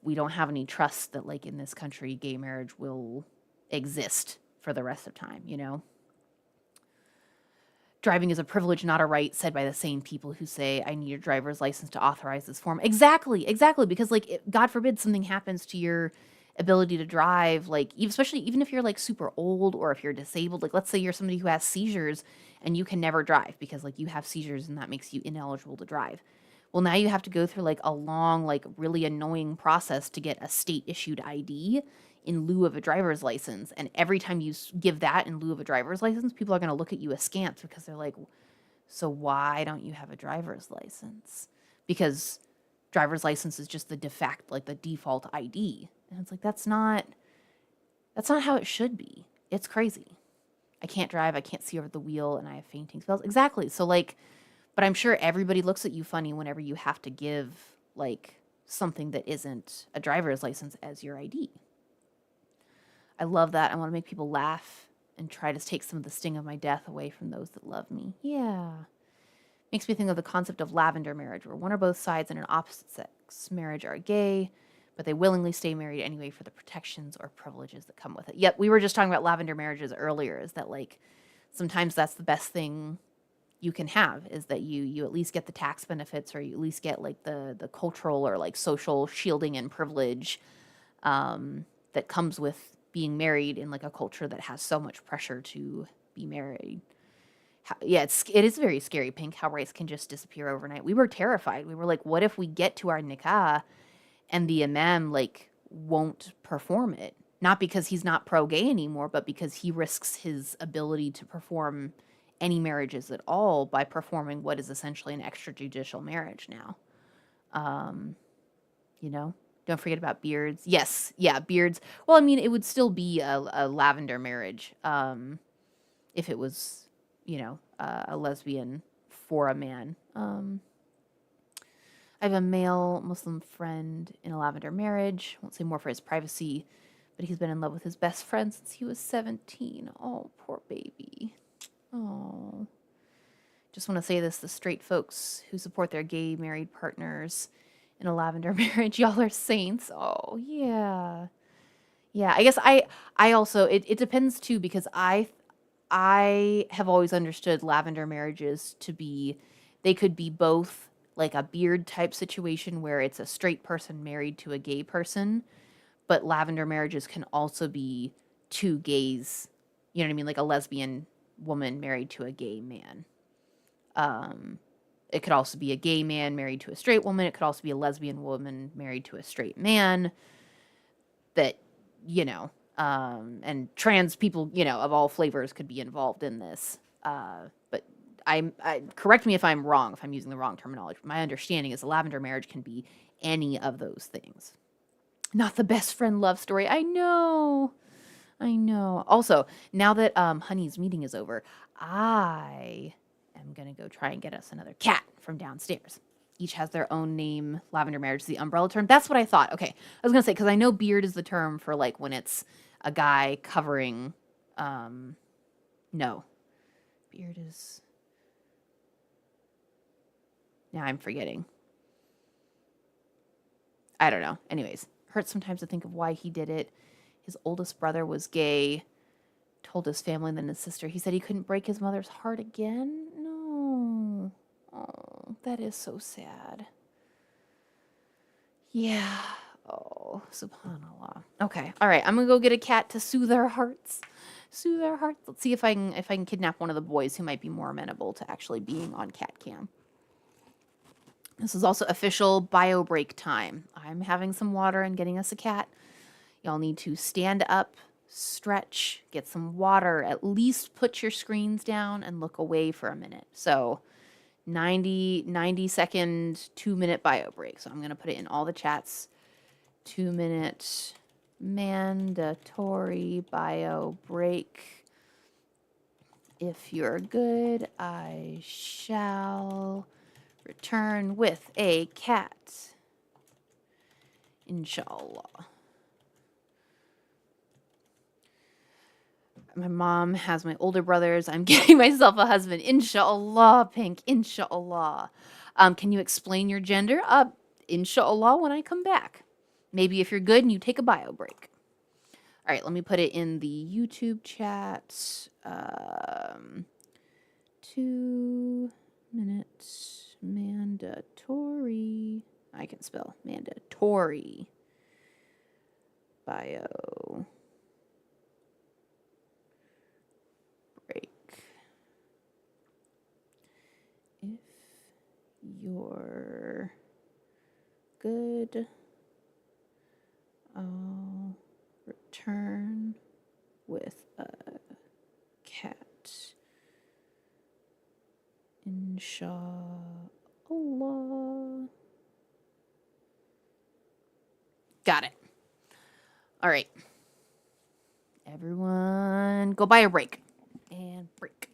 we don't have any trust that like in this country, gay marriage will exist for the rest of time, you know? Driving is a privilege, not a right, said by the same people who say, I need a driver's license to authorize this form. Exactly, exactly. Because, like, God forbid something happens to your ability to drive, like, especially even if you're, like, super old or if you're disabled. Like, let's say you're somebody who has seizures and you can never drive because, like, you have seizures and that makes you ineligible to drive. Well, now you have to go through, like, a long, like, really annoying process to get a state-issued ID in lieu of a driver's license. And every time you give that in lieu of a driver's license, people are going to look at you askance because they're like, so why don't you have a driver's license? Because driver's license is just the like the default ID. And it's like, that's not how it should be. It's crazy. I can't drive. I can't see over the wheel and I have fainting spells. Exactly. So like, but I'm sure everybody looks at you funny whenever you have to give like something that isn't a driver's license as your ID. I love that. I want to make people laugh and try to take some of the sting of my death away from those that love me. Yeah. Makes me think of the concept of lavender marriage, where one or both sides in an opposite sex marriage are gay, but they willingly stay married anyway for the protections or privileges that come with it. Yep, we were just talking about lavender marriages earlier, is that like sometimes that's the best thing you can have, is that you at least get the tax benefits, or you at least get like the cultural or like social shielding and privilege that comes with being married in like a culture that has so much pressure to be married. Yeah, it is very scary, Pink, how rights can just disappear overnight. We were terrified. We were like, what if we get to our nikah and the imam like won't perform it? Not because he's not pro-gay anymore, but because he risks his ability to perform any marriages at all by performing what is essentially an extrajudicial marriage now. You know? Don't forget about beards. Yes, yeah, beards. Well, I mean, it would still be a lavender marriage if it was, you know, a lesbian for a man. I have a male Muslim friend in a lavender marriage. Won't say more for his privacy, but he's been in love with his best friend since he was 17. Oh, poor baby. Oh. Just want to say this, the straight folks who support their gay married partners in a lavender marriage, y'all are saints. Oh, yeah. Yeah, I guess I also it depends too, because I have always understood lavender marriages to be, they could be both like a beard type situation where it's a straight person married to a gay person, but lavender marriages can also be two gays, you know what I mean? Like a lesbian woman married to a gay man. It could also be a gay man married to a straight woman. It could also be a lesbian woman married to a straight man. That, you know, and trans people, you know, of all flavors could be involved in this. But correct me if I'm wrong, if I'm using the wrong terminology. My understanding is a lavender marriage can be any of those things. Not the best friend love story. I know. Also, now that Honey's meeting is over, I am going to go try and get us another cat from downstairs. Each has their own name. Lavender marriage is the umbrella term. That's what I thought. Okay. I was going to say, because I know beard is the term for like when it's a guy covering. No. Beard is. Now I'm forgetting. I don't know. Anyways, hurts sometimes to think of why he did it. His oldest brother was gay, told his family and then his sister. He said he couldn't break his mother's heart again. No. Oh, that is so sad. Yeah. Oh, subhanallah. Okay. All right. I'm gonna go get a cat to soothe their hearts. Soothe their hearts. Let's see if I can kidnap one of the boys who might be more amenable to actually being on cat cam. This is also official bio break time. I'm having some water and getting us a cat. Y'all need to stand up, stretch, get some water, at least put your screens down and look away for a minute. So 90 second, 2-minute bio break. So I'm going to put it in all the chats. 2-minute mandatory bio break. If you're good, I shall return with a cat. Inshallah. My mom has my older brothers. I'm getting myself a husband. Inshallah, Pink. Inshallah. Can you explain your gender? Inshallah when I come back. Maybe if you're good and you take a bio break. All right, let me put it in the YouTube chat. 2 minutes mandatory. I can spell mandatory bio break. If you're good, I'll return with a cat. Inshallah. Got it. All right. Everyone, go buy a break. And break.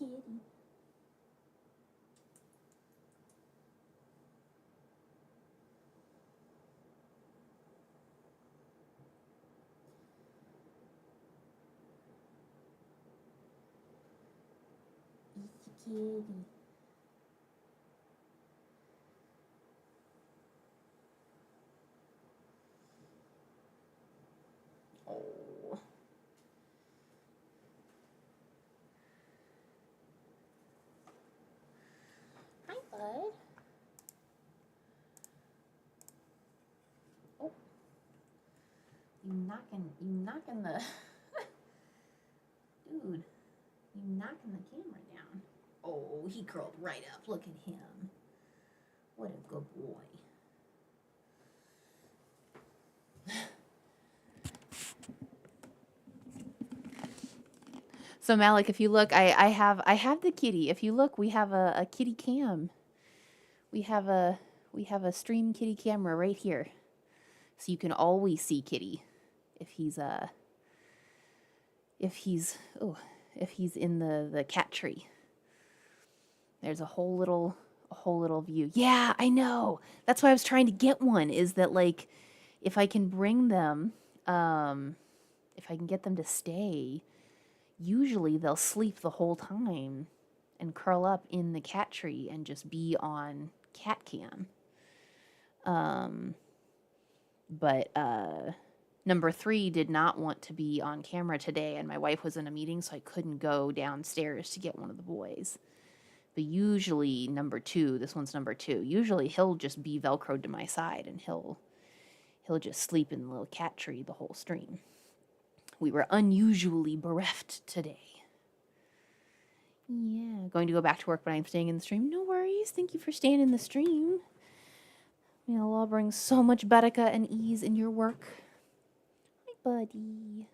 kitty. Kitty. Oh. Hi, bud. Oh. You knocking the dude. You knocking the camera down. Oh, he curled right up. Look at him. What a good boy. So Malik, if you look, I have the kitty. If you look, we have a kitty cam. We have a stream kitty camera right here. So you can always see Kitty if he's in the cat tree. There's a whole little view. Yeah, I know. That's why I was trying to get one, is that like if I can bring them if I can get them to stay, usually they'll sleep the whole time and curl up in the cat tree and just be on cat cam. But number 3 did not want to be on camera today, and my wife was in a meeting, so I couldn't go downstairs to get one of the boys. But usually number 2, this one's number 2, usually he'll just be Velcroed to my side, and he'll just sleep in the little cat tree the whole stream. We were unusually bereft today. Yeah, going to go back to work, but I'm staying in the stream. No worries. Thank you for staying in the stream. May Allah bring so much barakah and ease in your work. Hi, buddy.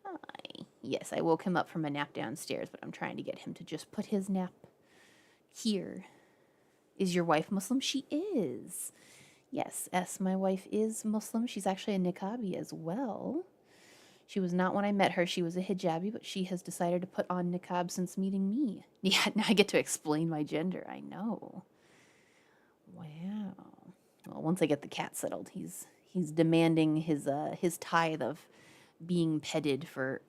Hi. Yes, I woke him up from a nap downstairs, but I'm trying to get him to just put his nap here. Is your wife Muslim? She is. Yes, my wife is Muslim. She's actually a niqabi as well. She was not when I met her. She was a hijabi, but she has decided to put on niqab since meeting me. Yeah, now I get to explain my gender. I know. Wow. Well, once I get the cat settled, he's demanding his tithe of being petted for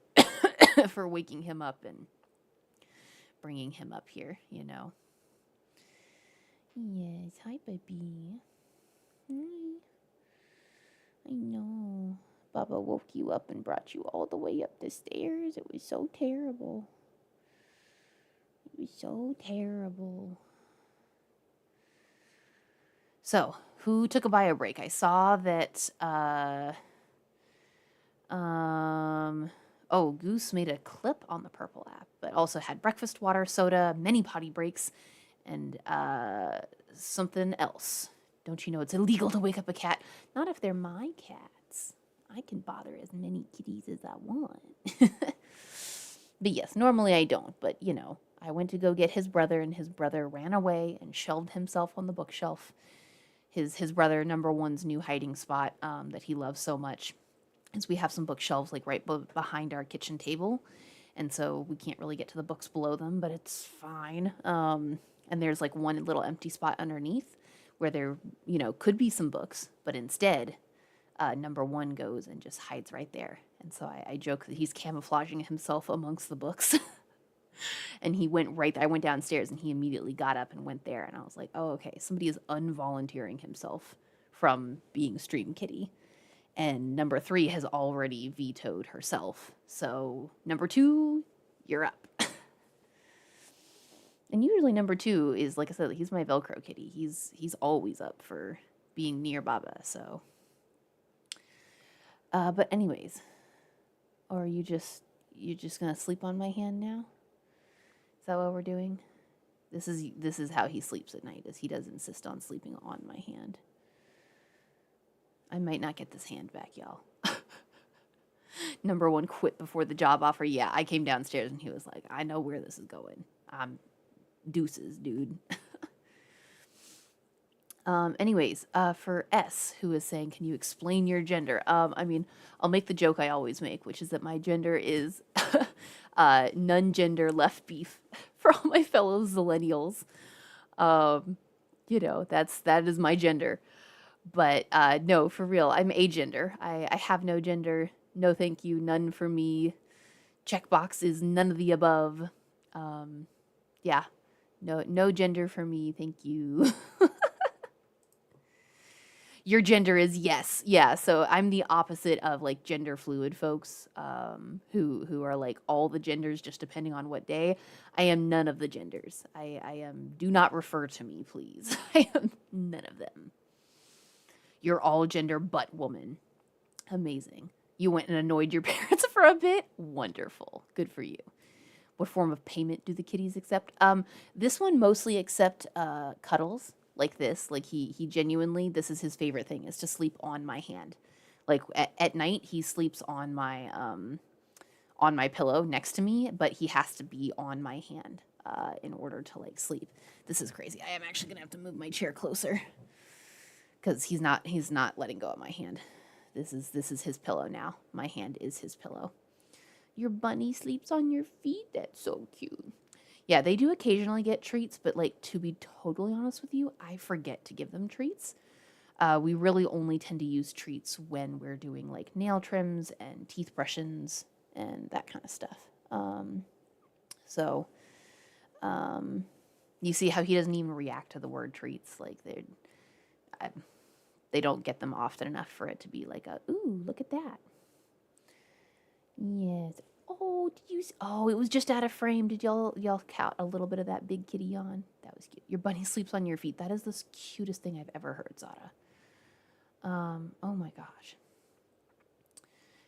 for waking him up and bringing him up here, you know. Yes, hi, baby. Hi. I know. Baba woke you up and brought you all the way up the stairs. It was so terrible. It was so terrible. So, who took a bio break? I saw that, Goose made a clip on the Purple app, but also had breakfast, water, soda, many potty breaks, and, something else. Don't you know it's illegal to wake up a cat? Not if they're my cats. I can bother as many kitties as I want. But yes, normally I don't, but you know, I went to go get his brother, and his brother ran away and shelved himself on the bookshelf. His brother, number 1's new hiding spot that he loves so much is we have some bookshelves like right behind our kitchen table, and so we can't really get to the books below them, but it's fine. And there's like one little empty spot underneath where there, you know, could be some books, but instead, number 1 goes and just hides right there. And so I joke that he's camouflaging himself amongst the books. And I went downstairs and he immediately got up and went there. And I was like, oh, okay, somebody is unvolunteering himself from being Stream Kitty. And number 3 has already vetoed herself. So number 2, you're up. And usually number 2 is, like I said, he's my Velcro kitty. He's always up for being near Baba, so. But anyways, or are you just gonna sleep on my hand now? Is that what we're doing? This is how he sleeps at night, is he does insist on sleeping on my hand. I might not get this hand back, y'all. Number 1 quit before the job offer. Yeah, I came downstairs and he was like, I know where this is going. Deuces, dude. Anyways, for S, who is saying, can you explain your gender? I mean, I'll make the joke I always make, which is that my gender is none gender left beef for all my fellow zillennials. Um, that is my gender. But no, for real, I'm agender. I have no gender. No, thank you. None for me. Checkbox is none of the above. Yeah, no gender for me. Thank you. Your gender is yes. Yeah, so I'm the opposite of like gender fluid folks who are like all the genders just depending on what day. I am none of the genders. I am do not refer to me, please. I am none of them. You're all gender but woman. Amazing. You went and annoyed your parents for a bit? Wonderful. Good for you. What form of payment do the kitties accept? This one mostly accept cuddles like this. Like he genuinely, this is his favorite thing is to sleep on my hand. Like at night, he sleeps on my pillow next to me, but he has to be on my hand in order to like sleep. This is crazy. I am actually gonna have to move my chair closer because he's not letting go of my hand. This is his pillow now. My hand is his pillow. Your bunny sleeps on your feet? That's so cute. Yeah, they do occasionally get treats, but like to be totally honest with you, I forget to give them treats. We really only tend to use treats when we're doing like nail trims and teeth brushings and that kind of stuff. So you see how he doesn't even react to the word treats. Like they don't get them often enough for it to be like a, ooh, look at that. Yes. Oh, did you? Oh, it was just out of frame. Did y'all count a little bit of that big kitty yawn? That was cute. Your bunny sleeps on your feet. That is the cutest thing I've ever heard, Zara. Oh my gosh.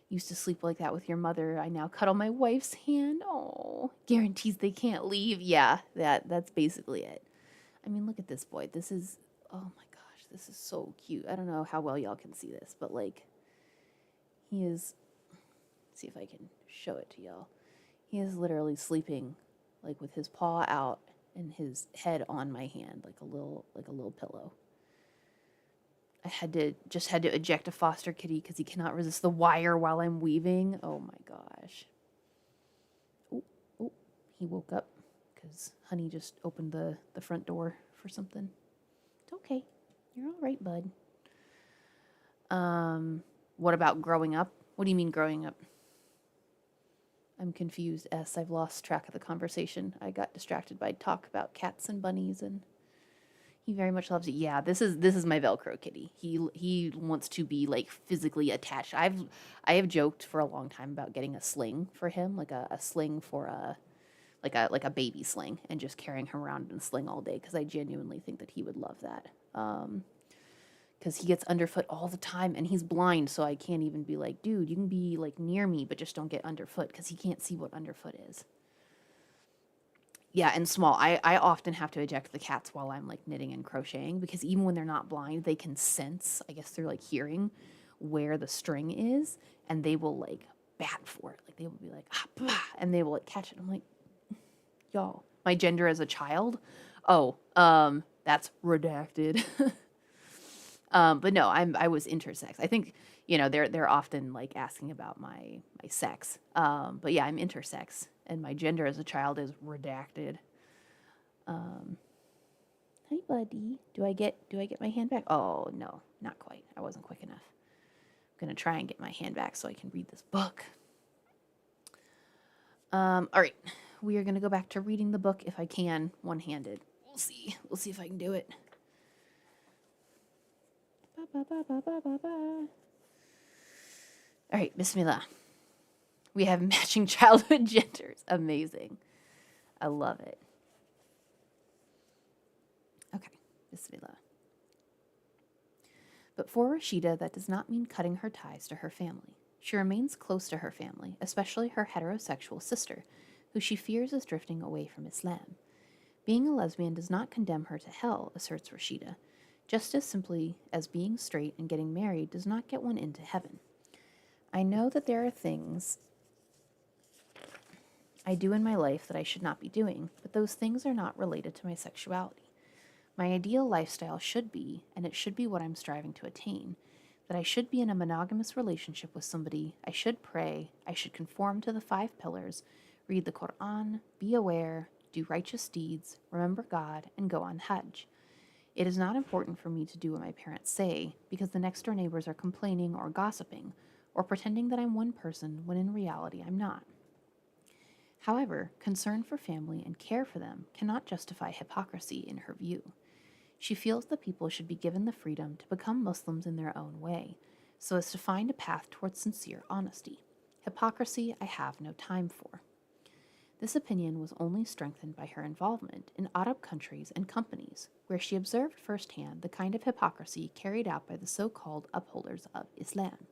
Used to sleep like that with your mother. I now cuddle my wife's hand. Oh, guarantees they can't leave. Yeah, that's basically it. I mean, look at this boy. This is, oh my gosh, this is so cute. I don't know how well y'all can see this, but like, he is. See if I can show it to y'all. He is literally sleeping like with his paw out and his head on my hand like a little pillow. I had to eject a foster kitty because he cannot resist the wire while I'm weaving. Oh my gosh. Oh, oh, he woke up because Honey just opened the front door for something. It's okay. You're all right, bud. What about growing up? What do you mean growing up? I'm confused, S. I've lost track of the conversation. I got distracted by talk about cats and bunnies, and he very much loves it. Yeah, this is my Velcro kitty. He wants to be like physically attached. I have joked for a long time about getting a sling for him, like a sling for a baby sling, and just carrying him around in a sling all day because I genuinely think that he would love that. Because he gets underfoot all the time and he's blind, so I can't even be like, dude, you can be like near me, but just don't get underfoot because he can't see what underfoot is. Yeah, and small. I often have to eject the cats while I'm like knitting and crocheting because even when they're not blind, they can sense, I guess through like hearing, where the string is, and they will like bat for it. Like they will be like, ah, bah, and they will like catch it. I'm like, y'all, my gender as a child? Oh, that's redacted. But no, I was intersex. I think they're often like asking about my sex. But yeah, I'm intersex, and my gender as a child is redacted. Hi, buddy. Do I get my hand back? Oh no, not quite. I wasn't quick enough. I'm gonna try and get my hand back so I can read this book. All right, we are gonna go back to reading the book if I can, one-handed. We'll see. We'll see if I can do it. All right, Bismillah. We have matching childhood genders. Amazing. I love it. Okay, Bismillah. But for Rashida, that does not mean cutting her ties to her family. She remains close to her family, especially her heterosexual sister, who she fears is drifting away from Islam. Being a lesbian does not condemn her to hell, asserts Rashida, just as simply as being straight and getting married does not get one into heaven. I know that there are things I do in my life that I should not be doing, but those things are not related to my sexuality. My ideal lifestyle should be, and it should be what I'm striving to attain, that I should be in a monogamous relationship with somebody, I should pray, I should conform to the 5 pillars, read the Quran, be aware, do righteous deeds, remember God, and go on Hajj. It is not important for me to do what my parents say because the next door neighbors are complaining or gossiping or pretending that I'm one person when in reality I'm not. However, concern for family and care for them cannot justify hypocrisy in her view. She feels that people should be given the freedom to become Muslims in their own way, so as to find a path towards sincere honesty. Hypocrisy I have no time for. This opinion was only strengthened by her involvement in Arab countries and companies, where she observed firsthand the kind of hypocrisy carried out by the so called upholders of Islam.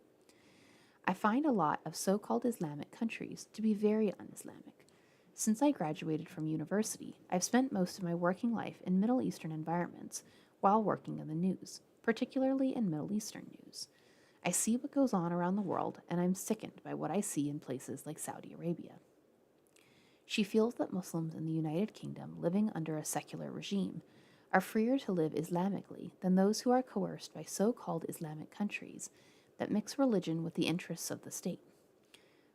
I find a lot of so called Islamic countries to be very un Islamic. Since I graduated from university, I've spent most of my working life in Middle Eastern environments while working in the news, particularly in Middle Eastern news. I see what goes on around the world, and I'm sickened by what I see in places like Saudi Arabia. She feels that Muslims in the United Kingdom living under a secular regime are freer to live Islamically than those who are coerced by so called Islamic countries that mix religion with the interests of the state.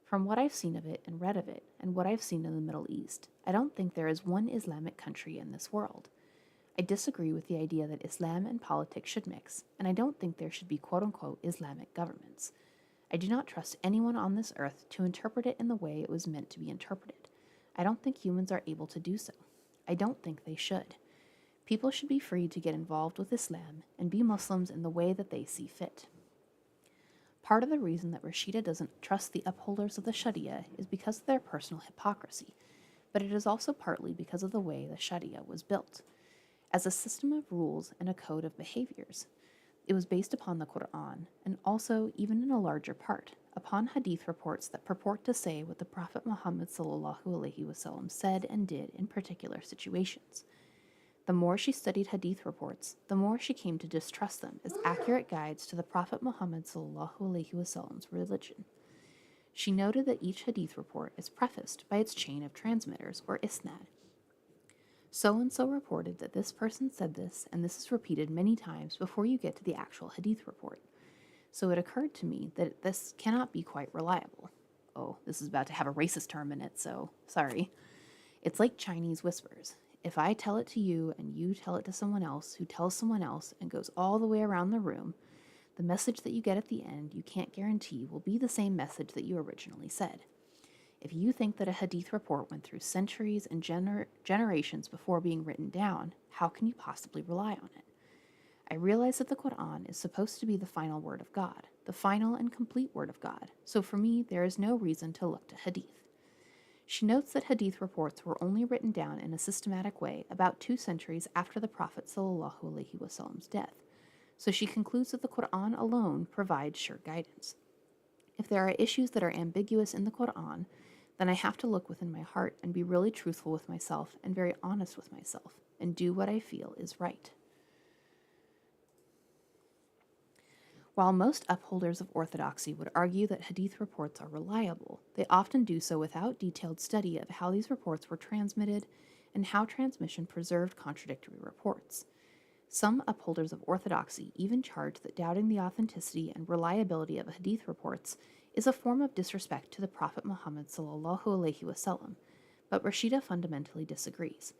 From what I've seen of it and read of it, and what I've seen in the Middle East, I don't think there is one Islamic country in this world. I disagree with the idea that Islam and politics should mix, and I don't think there should be quote unquote Islamic governments. I do not trust anyone on this earth to interpret it in the way it was meant to be interpreted. I don't think humans are able to do so. I don't think they should. People should be free to get involved with Islam and be Muslims in the way that they see fit. Part of the reason that Rashida doesn't trust the upholders of the Sharia is because of their personal hypocrisy, but it is also partly because of the way the Sharia was built. As a system of rules and a code of behaviors, it was based upon the Quran, and also, even in a larger part, upon hadith reports that purport to say what the Prophet Muhammad ﷺ said and did in particular situations. The more she studied hadith reports, the more she came to distrust them as accurate guides to the Prophet Muhammad ﷺ's religion. She noted that each hadith report is prefaced by its chain of transmitters, or isnad. So and so reported that this person said this, and this is repeated many times before you get to the actual hadith report. So it occurred to me that this cannot be quite reliable. Oh, this is about to have a racist term in it, so sorry. It's like Chinese whispers. If I tell it to you and you tell it to someone else who tells someone else and goes all the way around the room, the message that you get at the end you can't guarantee will be the same message that you originally said. If you think that a hadith report went through centuries and generations before being written down, how can you possibly rely on it? I realize that the Quran is supposed to be the final word of God, the final and complete word of God, so for me there is no reason to look to hadith. She notes that hadith reports were only written down in a systematic way about 2 centuries after the Prophet ﷺ's death, so she concludes that the Quran alone provides sure guidance. If there are issues that are ambiguous in the Quran, then I have to look within my heart and be really truthful with myself and very honest with myself and do what I feel is right. While most upholders of orthodoxy would argue that hadith reports are reliable, they often do so without detailed study of how these reports were transmitted and how transmission preserved contradictory reports. Some upholders of orthodoxy even charge that doubting the authenticity and reliability of hadith reports is a form of disrespect to the Prophet Muhammad ﷺ, but Rashida fundamentally disagrees.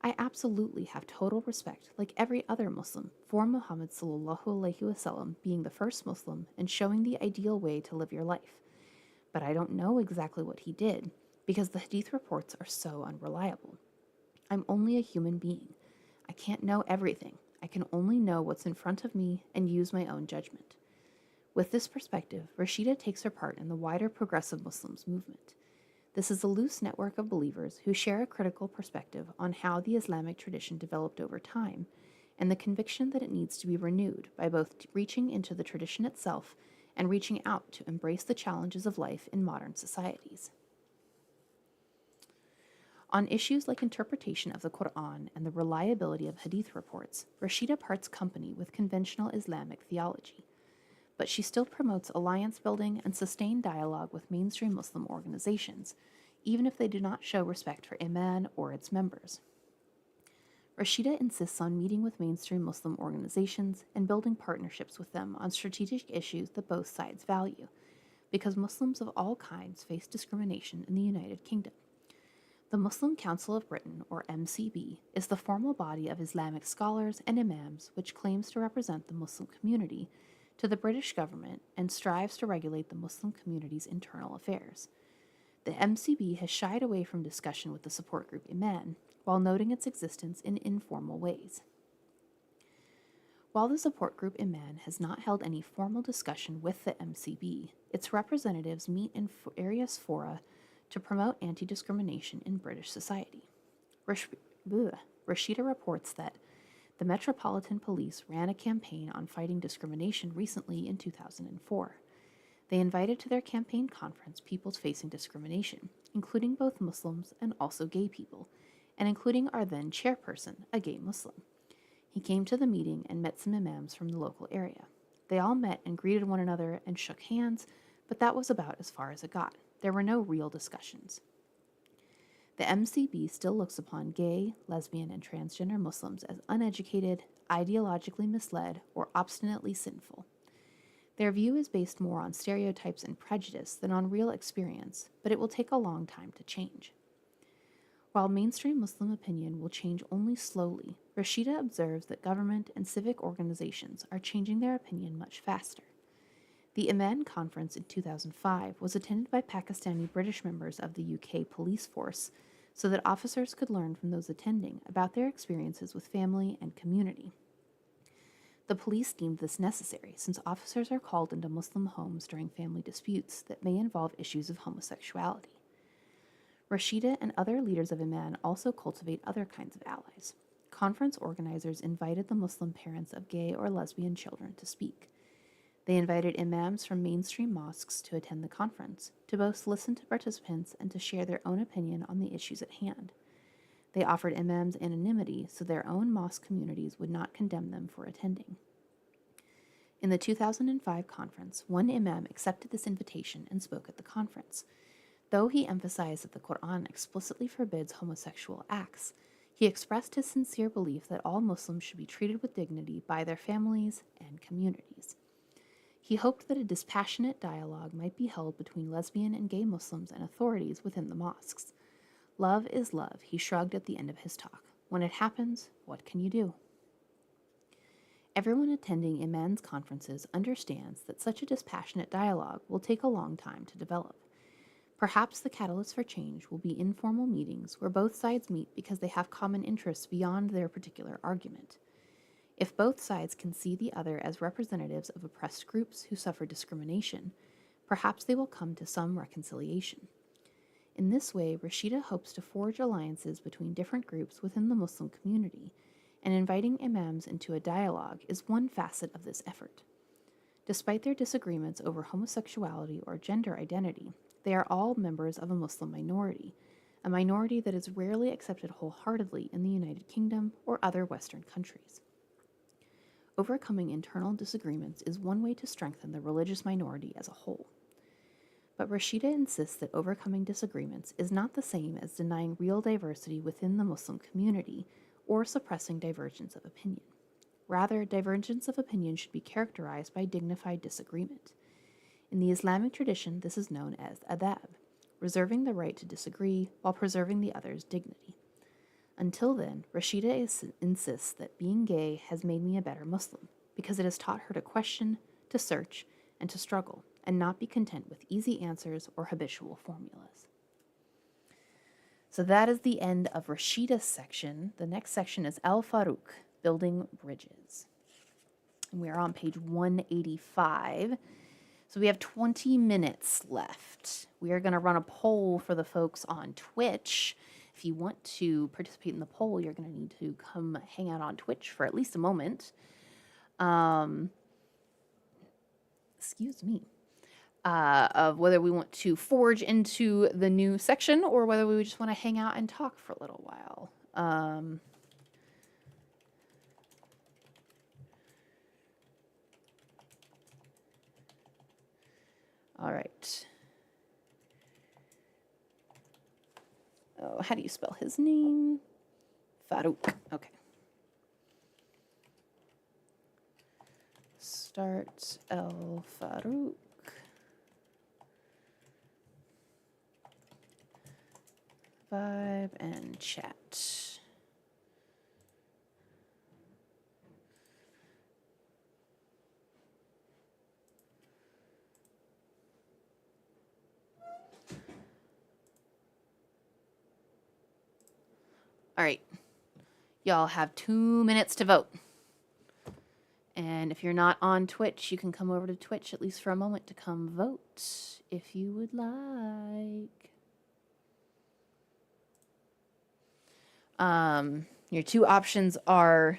I absolutely have total respect, like every other Muslim, for Muhammad ﷺ being the first Muslim and showing the ideal way to live your life. But I don't know exactly what he did, because the hadith reports are so unreliable. I'm only a human being. I can't know everything. I can only know what's in front of me and use my own judgment. With this perspective, Rashida takes her part in the wider progressive Muslims movement. This is a loose network of believers who share a critical perspective on how the Islamic tradition developed over time and the conviction that it needs to be renewed by both reaching into the tradition itself and reaching out to embrace the challenges of life in modern societies. On issues like interpretation of the Quran and the reliability of hadith reports, Rashida parts company with conventional Islamic theology, but she still promotes alliance building and sustained dialogue with mainstream Muslim organizations, even if they do not show respect for Iman or its members. Rashida insists on meeting with mainstream Muslim organizations and building partnerships with them on strategic issues that both sides value, because Muslims of all kinds face discrimination in the United Kingdom. The Muslim Council of Britain, or MCB, is the formal body of Islamic scholars and imams which claims to represent the Muslim community to the British government and strives to regulate the Muslim community's internal affairs. The MCB has shied away from discussion with the support group Iman, while noting its existence in informal ways. While the support group Iman has not held any formal discussion with the MCB, its representatives meet in various fora to promote anti-discrimination in British society. Rashida reports that the Metropolitan Police ran a campaign on fighting discrimination recently in 2004. They invited to their campaign conference people facing discrimination, including both Muslims and also gay people, and including our then chairperson, a gay Muslim. He came to the meeting and met some imams from the local area. They all met and greeted one another and shook hands, but that was about as far as it got. There were no real discussions. The MCB still looks upon gay, lesbian, and transgender Muslims as uneducated, ideologically misled, or obstinately sinful. Their view is based more on stereotypes and prejudice than on real experience, but it will take a long time to change. While mainstream Muslim opinion will change only slowly, Rashida observes that government and civic organizations are changing their opinion much faster. The Iman conference in 2005 was attended by Pakistani British members of the UK police force so that officers could learn from those attending about their experiences with family and community. The police deemed this necessary since officers are called into Muslim homes during family disputes that may involve issues of homosexuality. Rashida and other leaders of Iman also cultivate other kinds of allies. Conference organizers invited the Muslim parents of gay or lesbian children to speak. They invited imams from mainstream mosques to attend the conference, to both listen to participants and to share their own opinion on the issues at hand. They offered imams anonymity so their own mosque communities would not condemn them for attending. In the 2005 conference, one imam accepted this invitation and spoke at the conference. Though he emphasized that the Quran explicitly forbids homosexual acts, he expressed his sincere belief that all Muslims should be treated with dignity by their families and communities. He hoped that a dispassionate dialogue might be held between lesbian and gay Muslims and authorities within the mosques. Love is love, he shrugged at the end of his talk. When it happens, what can you do? Everyone attending Iman's conferences understands that such a dispassionate dialogue will take a long time to develop. Perhaps the catalyst for change will be informal meetings where both sides meet because they have common interests beyond their particular argument. If both sides can see the other as representatives of oppressed groups who suffer discrimination, perhaps they will come to some reconciliation. In this way, Rashida hopes to forge alliances between different groups within the Muslim community, and inviting imams into a dialogue is one facet of this effort. Despite their disagreements over homosexuality or gender identity, they are all members of a Muslim minority, a minority that is rarely accepted wholeheartedly in the United Kingdom or other Western countries. Overcoming internal disagreements is one way to strengthen the religious minority as a whole. But Rashida insists that overcoming disagreements is not the same as denying real diversity within the Muslim community or suppressing divergence of opinion. Rather, divergence of opinion should be characterized by dignified disagreement. In the Islamic tradition, this is known as adab, reserving the right to disagree while preserving the other's dignity. Until then, Rashida insists that being gay has made me a better Muslim because it has taught her to question, to search, and to struggle, and not be content with easy answers or habitual formulas. So that is the end of Rashida's section. The next section is Al Farouk, Building Bridges. And we are on page 185. So we have 20 minutes left. We are going to run a poll for the folks on Twitch. If you want to participate in the poll, you're going to need to come hang out on Twitch for at least a moment. Excuse me. Of whether we want to forge into the new section or whether we just want to hang out and talk for a little while. All right. Oh, how do you spell his name? Farouk. Okay. Start El Farouk. Vibe and chat. All right. Y'all have 2 minutes to vote. And if you're not on Twitch, you can come over to Twitch at least for a moment to come vote if you would like. Your two options are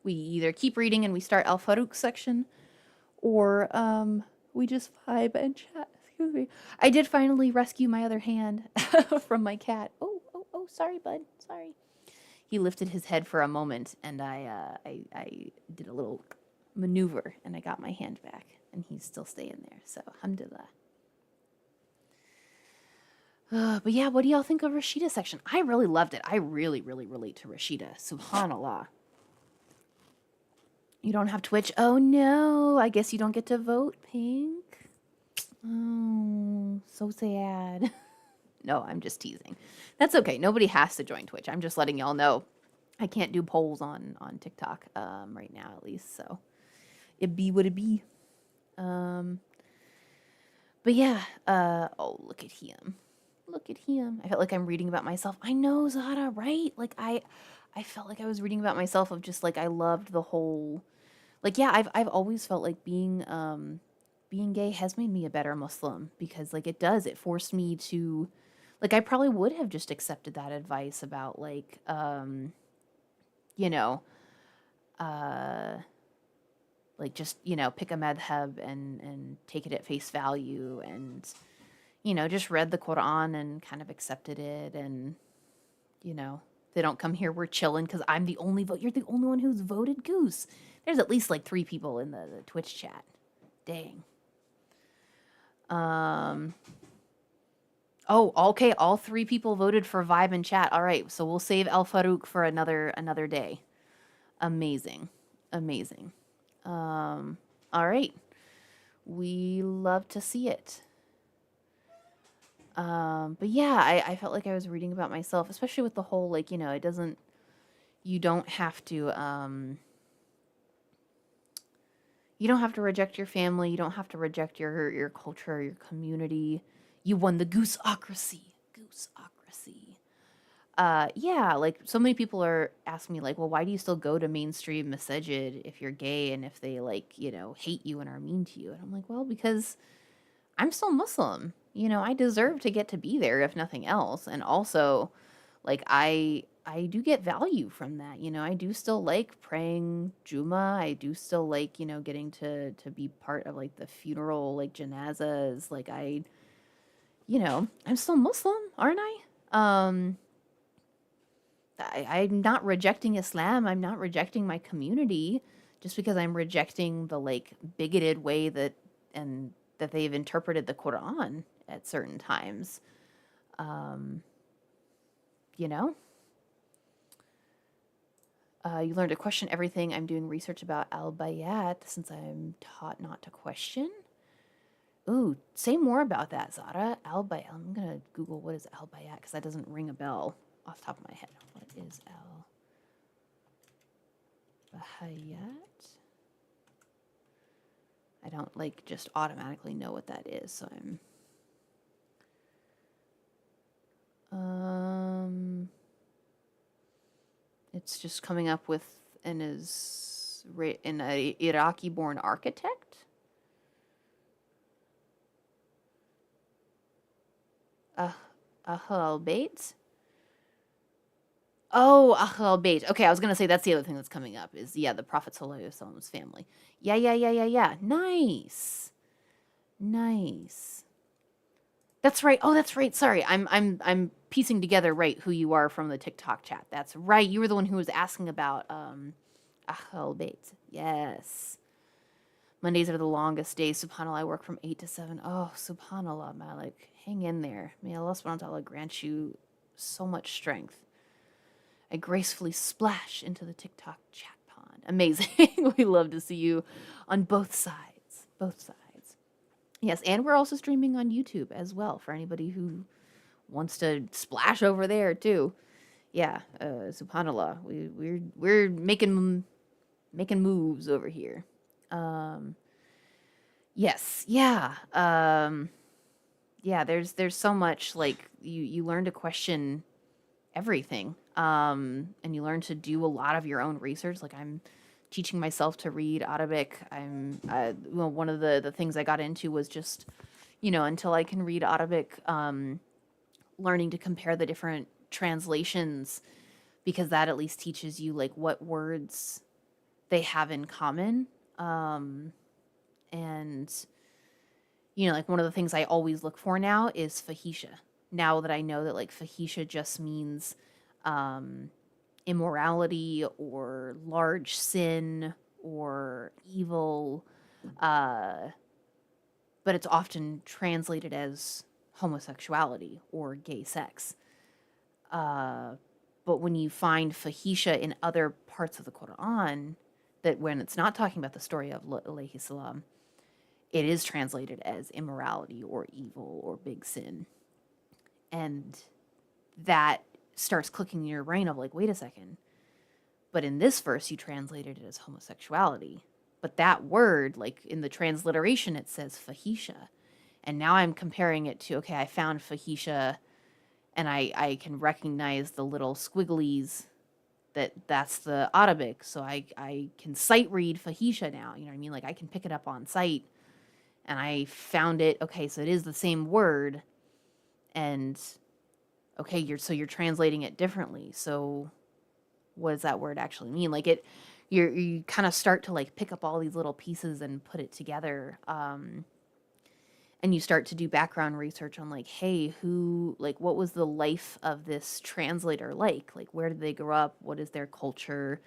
we either keep reading and we start Al Farouk section, or we just vibe and chat. Excuse me. I did finally rescue my other hand from my cat. Oh, sorry, bud. Sorry. He lifted his head for a moment, and I did a little maneuver, and I got my hand back, and he's still staying there. So, alhamdulillah. But yeah, what do y'all think of Rashida's section? I really loved it. I really, really relate to Rashida. Subhanallah. You don't have Twitch? Oh no, I guess you don't get to vote, Pink. Oh, so sad. No, I'm just teasing. That's okay. Nobody has to join Twitch. I'm just letting y'all know I can't do polls on TikTok right now, at least. So it be what it be. But yeah. Oh, look at him. Look at him. I felt like I'm reading about myself. I know, Zara, right? Like I felt like I was reading about myself of just like I loved the whole. Like yeah, I've always felt like being gay has made me a better Muslim because like it does. It forced me to. Like, I probably would have just accepted that advice about, like, you know, like, just, you know, pick a madhab and take it at face value and, you know, just read the Quran and kind of accepted it. And, you know, they don't come here, we're chilling because I'm the only vote. You're the only one who's voted Goose. There's at least, like, 3 people in the Twitch chat. Dang. Oh, okay. All 3 people voted for vibe and chat. All right, so we'll save Al Farouk for another day. Amazing, amazing. All right, we love to see it. But yeah, I felt like I was reading about myself, especially with the whole like it doesn't. You don't have to. You don't have to reject your family. You don't have to reject your culture, your community. You won the gooseocracy. Gooseocracy. Yeah, like so many people are asking me like, well, why do you still go to mainstream masajid if you're gay and if they like, hate you and are mean to you? And I'm like, well, because I'm still Muslim. I deserve to get to be there if nothing else. And also, like I do get value from that. I do still like praying Juma. I do still like, getting to be part of like the funeral, like janazas. Like I'm still Muslim, aren't I? I'm not rejecting Islam. I'm not rejecting my community just because I'm rejecting the like bigoted way that they've interpreted the Quran at certain times. You know? You learned to question everything. I'm doing research about al-Bayat since I'm taught not to question. Ooh, say more about that, Zara. Al-Bayat. I'm going to Google what is al-Bayat because that doesn't ring a bell off the top of my head. What is al-Bayat? I don't like just automatically know what that is, so I'm it's just coming up with an Iraqi-born architect. Ahl Bait. Oh, Ahl Bait. Okay, I was gonna say that's the other thing that's coming up is the Prophet Sallallahu Alaihi Wasallam's family. Yeah. Nice. That's right. Oh, that's right. Sorry, I'm piecing together right who you are from the TikTok chat. That's right. You were the one who was asking about Ahl Bait. Yes. Mondays are the longest days. Subhanallah, I work from 8 to 7. Oh, subhanallah, Malik. Hang in there. May Allah subhanahu wa ta'ala grant you so much strength. I gracefully splash into the TikTok chat pond. Amazing. We love to see you on both sides. Both sides. Yes, and we're also streaming on YouTube as well for anybody who wants to splash over there too. Yeah, subhanallah. We're making moves over here. Um yes, yeah. Yeah, there's so much like you learn to question everything. And you learn to do a lot of your own research. Like I'm teaching myself to read Arabic. Well, one of the things I got into was just, until I can read Arabic, learning to compare the different translations because that at least teaches you like what words they have in common. And like one of the things I always look for now is fahisha. Now that I know that like fahisha just means immorality or large sin or evil, uh, but it's often translated as homosexuality or gay sex. Uh, but when you find fahisha in other parts of the Quran, that when it's not talking about the story of Lut alayhi salam, it is translated as immorality or evil or big sin. And that starts clicking in your brain of like, wait a second. But in this verse, you translated it as homosexuality. But that word, like in the transliteration, it says fahisha. And now I'm comparing it to, okay, I found fahisha and I can recognize the little squigglies that's the Arabic. So I can sight read fahisha now. You know what I mean? Like I can pick it up on sight and I found it. Okay, so it is the same word. And okay, you're translating it differently. So what does that word actually mean? Like you kind of start to like pick up all these little pieces and put it together. And you start to do background research on like, hey, what was the life of this translator like? Like, where did they grow up? What is their culture?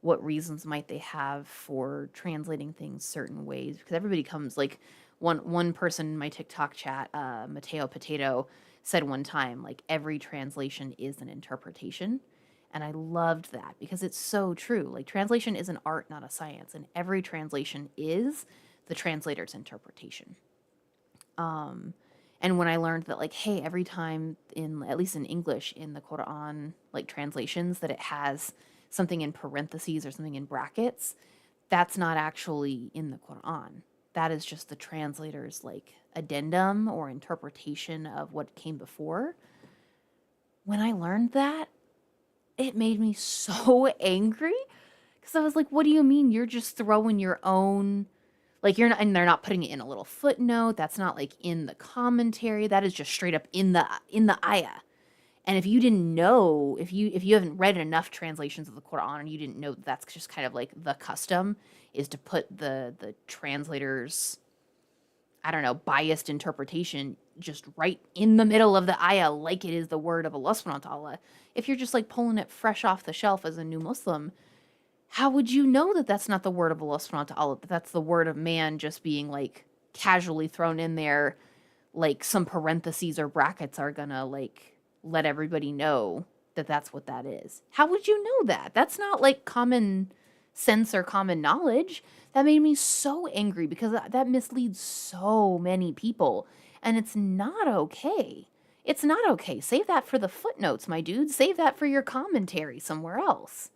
What reasons might they have for translating things certain ways? Because everybody comes like one person in my TikTok chat, Mateo Potato, said one time, like, every translation is an interpretation. And I loved that because it's so true. Like, translation is an art, not a science. And every translation is the translator's interpretation. And when I learned that, like, hey, every time at least in English, in the Quran, like translations, that it has something in parentheses or something in brackets, that's not actually in the Quran. That is just the translator's like addendum or interpretation of what came before. When I learned that, it made me so angry because I was like, what do you mean you're just throwing your own, like, you're not, and they're not putting it in a little footnote. That's not like in the commentary. That is just straight up in the ayah. And if you didn't know, if you haven't read enough translations of the Quran and you didn't know that's just kind of like the custom is to put the translator's, I don't know, biased interpretation just right in the middle of the ayah like it is the word of Allah subhanahu wa ta'ala. If you're just like pulling it fresh off the shelf as a new Muslim, how would you know that that's not the word of Allah subhanahu wa ta'ala, that that's the word of man just being like casually thrown in there, like some parentheses or brackets are gonna like let everybody know that that's what that is? How would you know that? That's not like common sense or common knowledge. That made me so angry because that misleads so many people and it's not okay. It's not okay. Save that for the footnotes, my dude. Save that for your commentary somewhere else.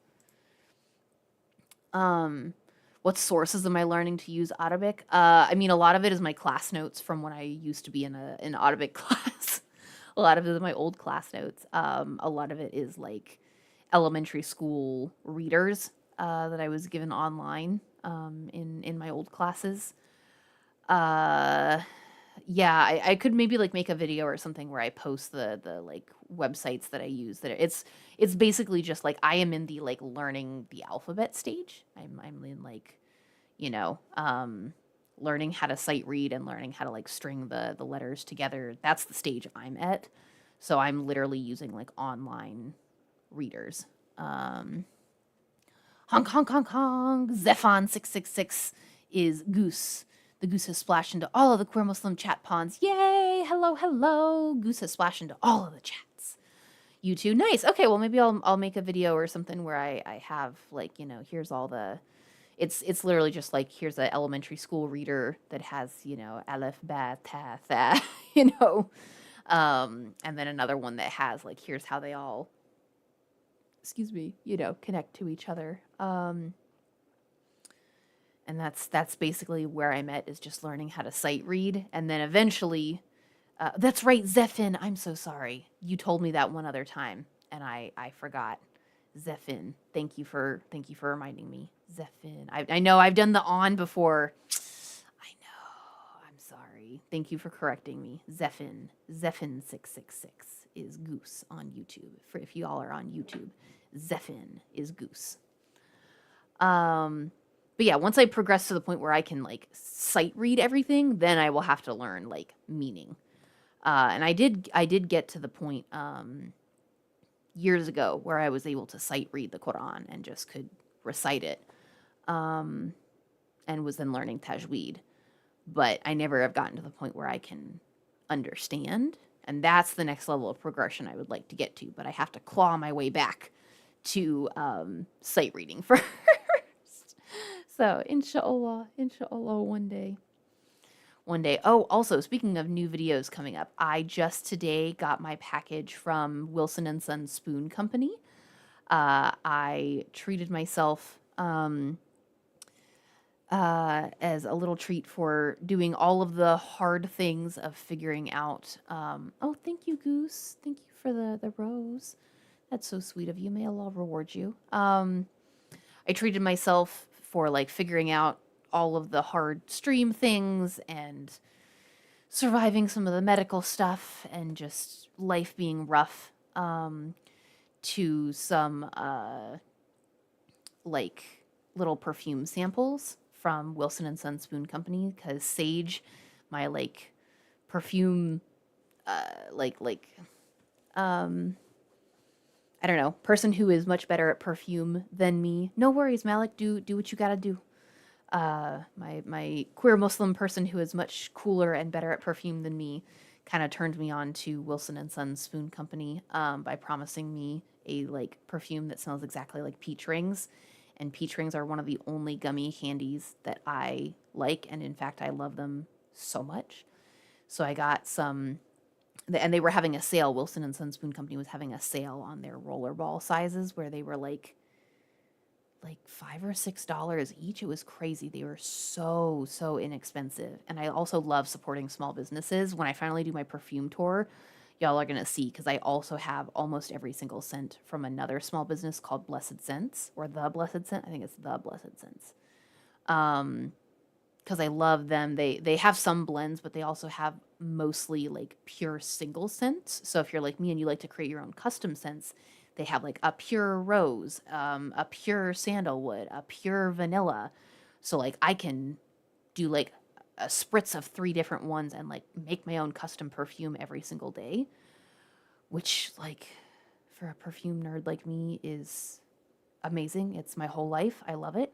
What sources am I learning to use Arabic? I mean, a lot of it is my class notes from when I used to be in an Arabic class. A lot of it is my old class notes. A lot of it is like elementary school readers that I was given online in my old classes. Yeah, I could maybe like make a video or something where I post the like websites that I use. That it's basically just like I am in the like learning the alphabet stage. I'm in like, you know, learning how to sight read and learning how to like string the letters together. That's the stage I'm at. So I'm literally using like online readers. Honk honk honk honk. Zephon666 is Goose. The Goose has splashed into all of the Queer Muslim chat ponds. Yay! Hello, hello. Goose has splashed into all of the chats. YouTube. Nice. Okay, well maybe I'll make a video or something where I have like, here's all the it's literally just like here's an elementary school reader that has, aleph, ba, ta, tha, and then another one that has like here's how they all excuse me, connect to each other. And that's basically where I'm at, is just learning how to sight read, and then eventually, that's right, Zephin. I'm so sorry. You told me that one other time, and I forgot. Zephin. Thank you for reminding me. Zephin. I know I've done the on before. I know. I'm sorry. Thank you for correcting me. Zephin. Zephin666 is Goose on YouTube. For if you all are on YouTube, Zephin is Goose. But yeah, once I progress to the point where I can like sight read everything, then I will have to learn like meaning. And I did get to the point years ago where I was able to sight read the Quran and just could recite it, and was then learning tajweed. But I never have gotten to the point where I can understand, and that's the next level of progression I would like to get to. But I have to claw my way back to sight reading first. So inshallah, one day. One day. Oh, also, speaking of new videos coming up, I just today got my package from Wilson and Son Spoon Company. I treated myself as a little treat for doing all of the hard things of figuring out. Oh, thank you, Goose. Thank you for the rose. That's so sweet of you. May Allah reward you. I treated myself for like figuring out all of the hard stream things and surviving some of the medical stuff and just life being rough, to some like little perfume samples from Wilson and Son Spoon Company, because Sage, my like perfume I don't know, person who is much better at perfume than me. No worries, Malik. Do what you gotta do. My queer Muslim person who is much cooler and better at perfume than me kind of turned me on to Wilson and Son Spoon Company, by promising me a like perfume that smells exactly like peach rings. And peach rings are one of the only gummy candies that I like, and in fact I love them so much. So I got some, and they were having a sale. Wilson and Son Spoon Company was having a sale on their rollerball sizes where they were like $5 or $6 each. It was crazy. They were so inexpensive. And I also love supporting small businesses. When I finally do my perfume tour, y'all are gonna see, because I also have almost every single scent from another small business called Blessed Scents, or The Blessed Scent. I think it's The Blessed Scents. Because I love them. They have some blends, but they also have mostly like pure single scents. So if you're like me and you like to create your own custom scents, they have like a pure rose, a pure sandalwood, a pure vanilla. So like I can do like a spritz of 3 different ones and like make my own custom perfume every single day, which like for a perfume nerd like me is amazing. It's my whole life. I love it.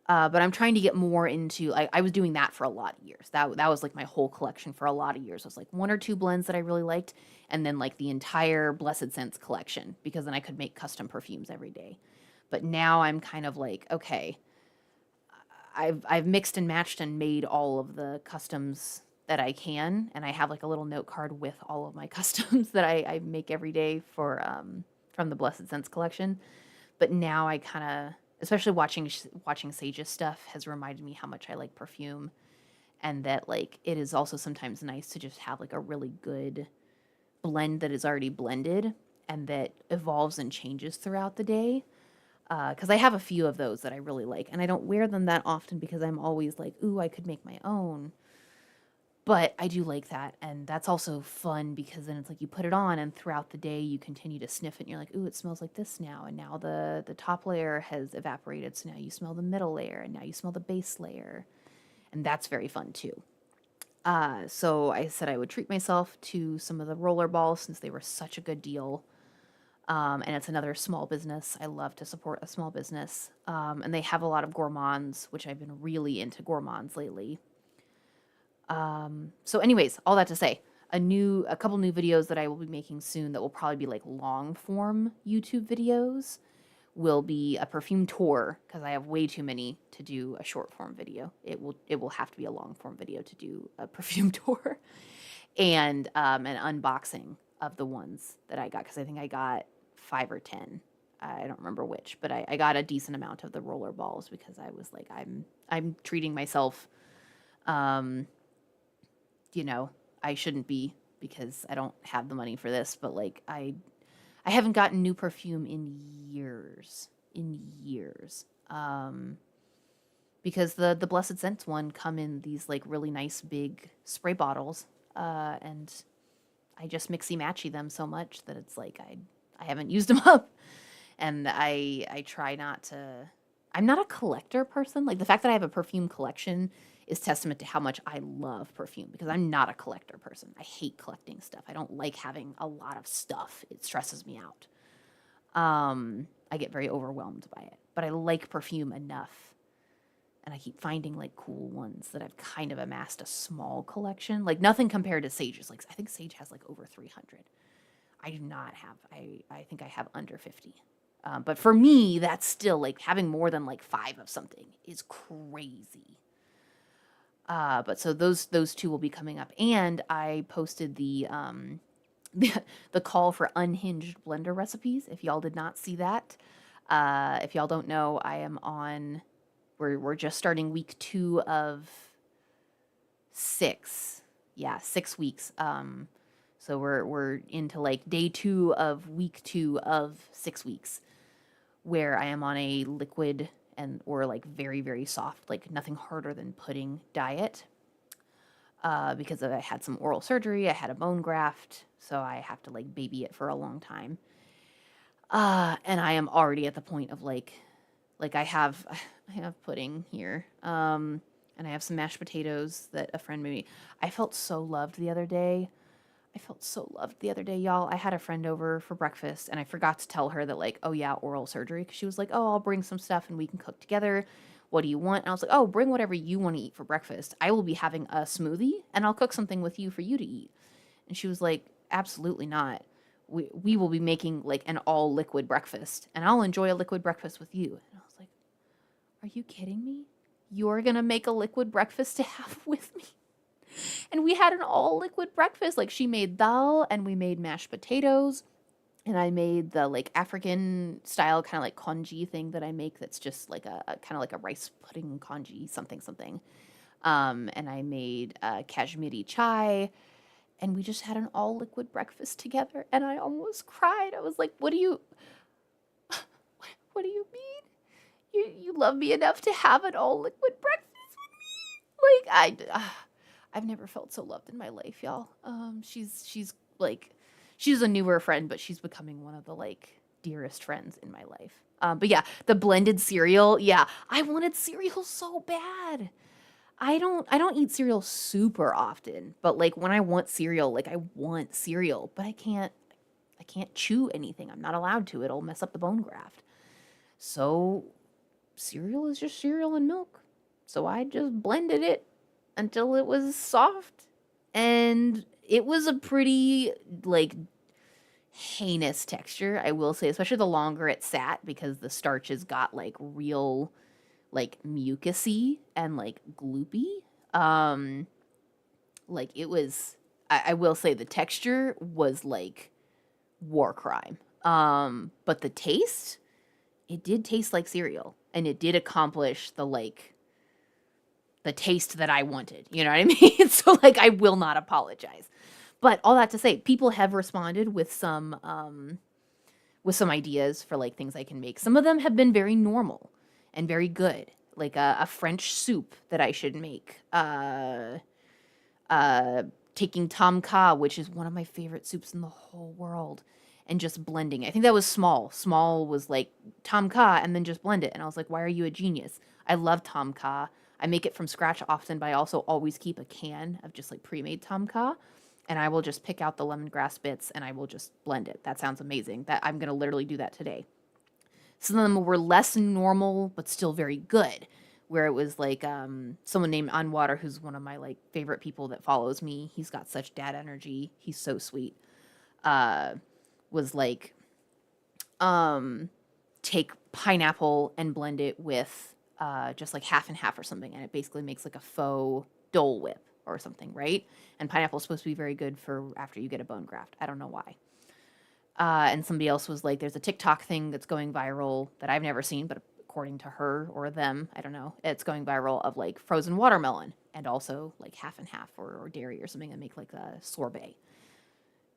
But I'm trying to get more into, I was doing that for a lot of years. That was like my whole collection for a lot of years. It was like 1 or 2 blends that I really liked, and then like the entire Blessed Scents collection, because then I could make custom perfumes every day. But now I'm kind of like, okay, I've mixed and matched and made all of the customs that I can, and I have like a little note card with all of my customs that I make every day for from the Blessed Scents collection. But now I kind of, especially watching Sage's stuff has reminded me how much I like perfume, and that like it is also sometimes nice to just have like a really good blend that is already blended and that evolves and changes throughout the day. Because I have a few of those that I really like, and I don't wear them that often because I'm always like, ooh, I could make my own. But I do like that, and that's also fun because then it's like you put it on, and throughout the day you continue to sniff it, and you're like, ooh, it smells like this now, and now the top layer has evaporated, so now you smell the middle layer, and now you smell the base layer, and that's very fun too. So I said I would treat myself to some of the roller balls since they were such a good deal. And it's another small business. I love to support a small business. And they have a lot of gourmands, which I've been really into gourmands lately. So anyways, all that to say, a couple new videos that I will be making soon that will probably be like long form YouTube videos will be a perfume tour because I have way too many to do a short form video. It will have to be a long form video to do a perfume tour and an unboxing of the ones that I got because I think I got 5 or 10. I don't remember which, but I got a decent amount of the roller balls because I was like, I'm treating myself. Um, you know, I shouldn't be because I don't have the money for this, but like I haven't gotten new perfume in years. In years. Because the Blessed Scents one come in these like really nice big spray bottles. And I just mixy matchy them so much that it's like I haven't used them up. And I try not to. I'm not a collector person. Like the fact that I have a perfume collection is testament to how much I love perfume because I'm not a collector person. I hate collecting stuff. I don't like having a lot of stuff. It stresses me out. I get very overwhelmed by it. But I like perfume enough. And I keep finding like cool ones that I've kind of amassed a small collection. Like nothing compared to Sage's. Like I think Sage has like over 300. I do not have. I think I have under 50. But for me, that's still like having more than like 5 of something is crazy. But so those two will be coming up, and I posted the call for unhinged blender recipes. If y'all did not see that, if y'all don't know, I am on. We're just starting week 2 of 6. Yeah, 6 weeks. So we're into like day 2 of week 2 of 6 weeks, where I am on a liquid or like very, very soft, like nothing harder than pudding diet. Because I had some oral surgery, I had a bone graft, so I have to like baby it for a long time. And I am already at the point of like I have pudding here. And I have some mashed potatoes that a friend made me. I felt so loved the other day. Y'all. I had a friend over for breakfast, and I forgot to tell her that, like, oh, yeah, oral surgery. Because she was like, oh, I'll bring some stuff, and we can cook together. What do you want? And I was like, oh, bring whatever you want to eat for breakfast. I will be having a smoothie, and I'll cook something with you for you to eat. And she was like, absolutely not. We will be making, like, an all-liquid breakfast, and I'll enjoy a liquid breakfast with you. And I was like, are you kidding me? You're going to make a liquid breakfast to have with me? And we had an all liquid breakfast. Like she made dal and we made mashed potatoes. And I made the like African style kind of like congee thing that I make that's just like a kind of like a rice pudding congee something something. And I made Kashmiri chai. And we just had an all liquid breakfast together. And I almost cried. I was like, what do you mean? You love me enough to have an all liquid breakfast with me? Like I've never felt so loved in my life, y'all. She's like, she's a newer friend, but she's becoming one of the like dearest friends in my life. But yeah, the blended cereal. Yeah, I wanted cereal so bad. I don't eat cereal super often, but like when I want cereal, like I want cereal, but I can't chew anything. I'm not allowed to. It'll mess up the bone graft. So cereal is just cereal and milk. So I just blended it until it was soft, and it was a pretty like heinous texture, I will say, especially the longer it sat because the starches got like real like mucusy and like gloopy. Like it was I will say the texture was like war crime. But the taste, it did taste like cereal, and it did accomplish the taste that I wanted. You know what I mean? So like I will not apologize. But all that to say, people have responded with some ideas for like things I can make. Some of them have been very normal and very good. Like a French soup that I should make. Taking Tom Kha, which is one of my favorite soups in the whole world, and just blending it. I think that was Small. Small was like Tom Kha and then just blend it. And I was like, why are you a genius? I love Tom Kha. I make it from scratch often, but I also always keep a can of just like pre-made Tom Kha. And I will just pick out the lemongrass bits and I will just blend it. That sounds amazing. That I'm going to literally do that today. Some of them were less normal, but still very good. where it was like someone named Anwater, who's one of my like favorite people that follows me. He's got such dad energy. He's so sweet. Was like take pineapple and blend it with just like half and half or something, and it basically makes like a faux Dole Whip or something, right? And pineapple is supposed to be very good for after you get a bone graft. I don't know why. And somebody else was like, there's a TikTok thing that's going viral that I've never seen, but according to her or them, I don't know, it's going viral of like frozen watermelon and also like half and half or dairy or something and make like a sorbet.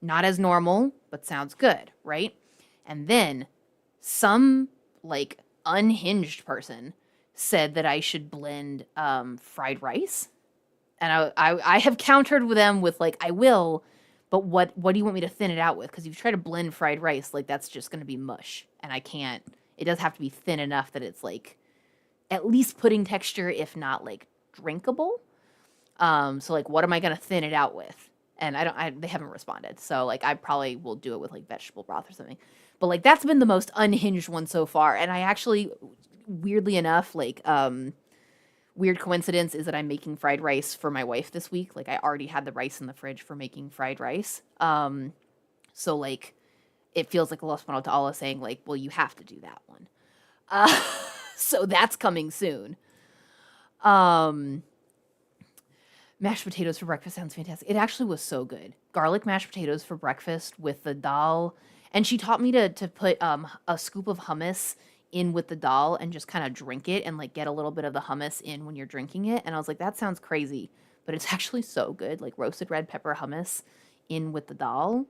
Not as normal, but sounds good, right? And then some like unhinged person said that I should blend fried rice. And I have countered with them with like, I will, but what do you want me to thin it out with? Because if you try to blend fried rice, like that's just going to be mush. And I can't, it does have to be thin enough that it's like at least pudding texture, if not like drinkable. So like, what am I going to thin it out with? And they haven't responded. So like, I probably will do it with like vegetable broth or something. But like, that's been the most unhinged one so far. And I actually, weirdly enough, like, weird coincidence is that I'm making fried rice for my wife this week. Like I already had the rice in the fridge for making fried rice. So like it feels like Allah subhanahu wa ta'ala saying like, well, you have to do that one. Uh, so that's coming soon. Mashed potatoes for breakfast sounds fantastic. It actually was so good. Garlic mashed potatoes for breakfast with the dal. And she taught me to put a scoop of hummus in with the dal and just kind of drink it and like get a little bit of the hummus in when you're drinking it. And I was like, that sounds crazy, but it's actually so good. Like roasted red pepper hummus in with the dal.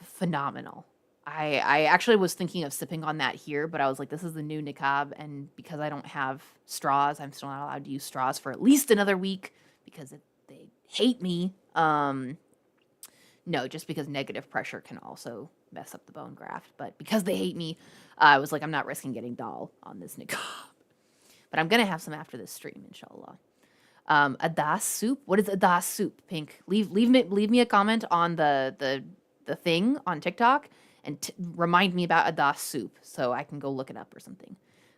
Phenomenal. I actually was thinking of sipping on that here, but I was like, this is the new niqab, and because I don't have straws, I'm still not allowed to use straws for at least another week because they hate me. No, just because negative pressure can also mess up the bone graft. But because they hate me, I was like, I'm not risking getting dal on this niqab. But I'm gonna have some after this stream, inshallah. Adas soup. What is adas soup? Pink. Leave me a comment on the thing on TikTok and remind me about adas soup so I can go look it up or something.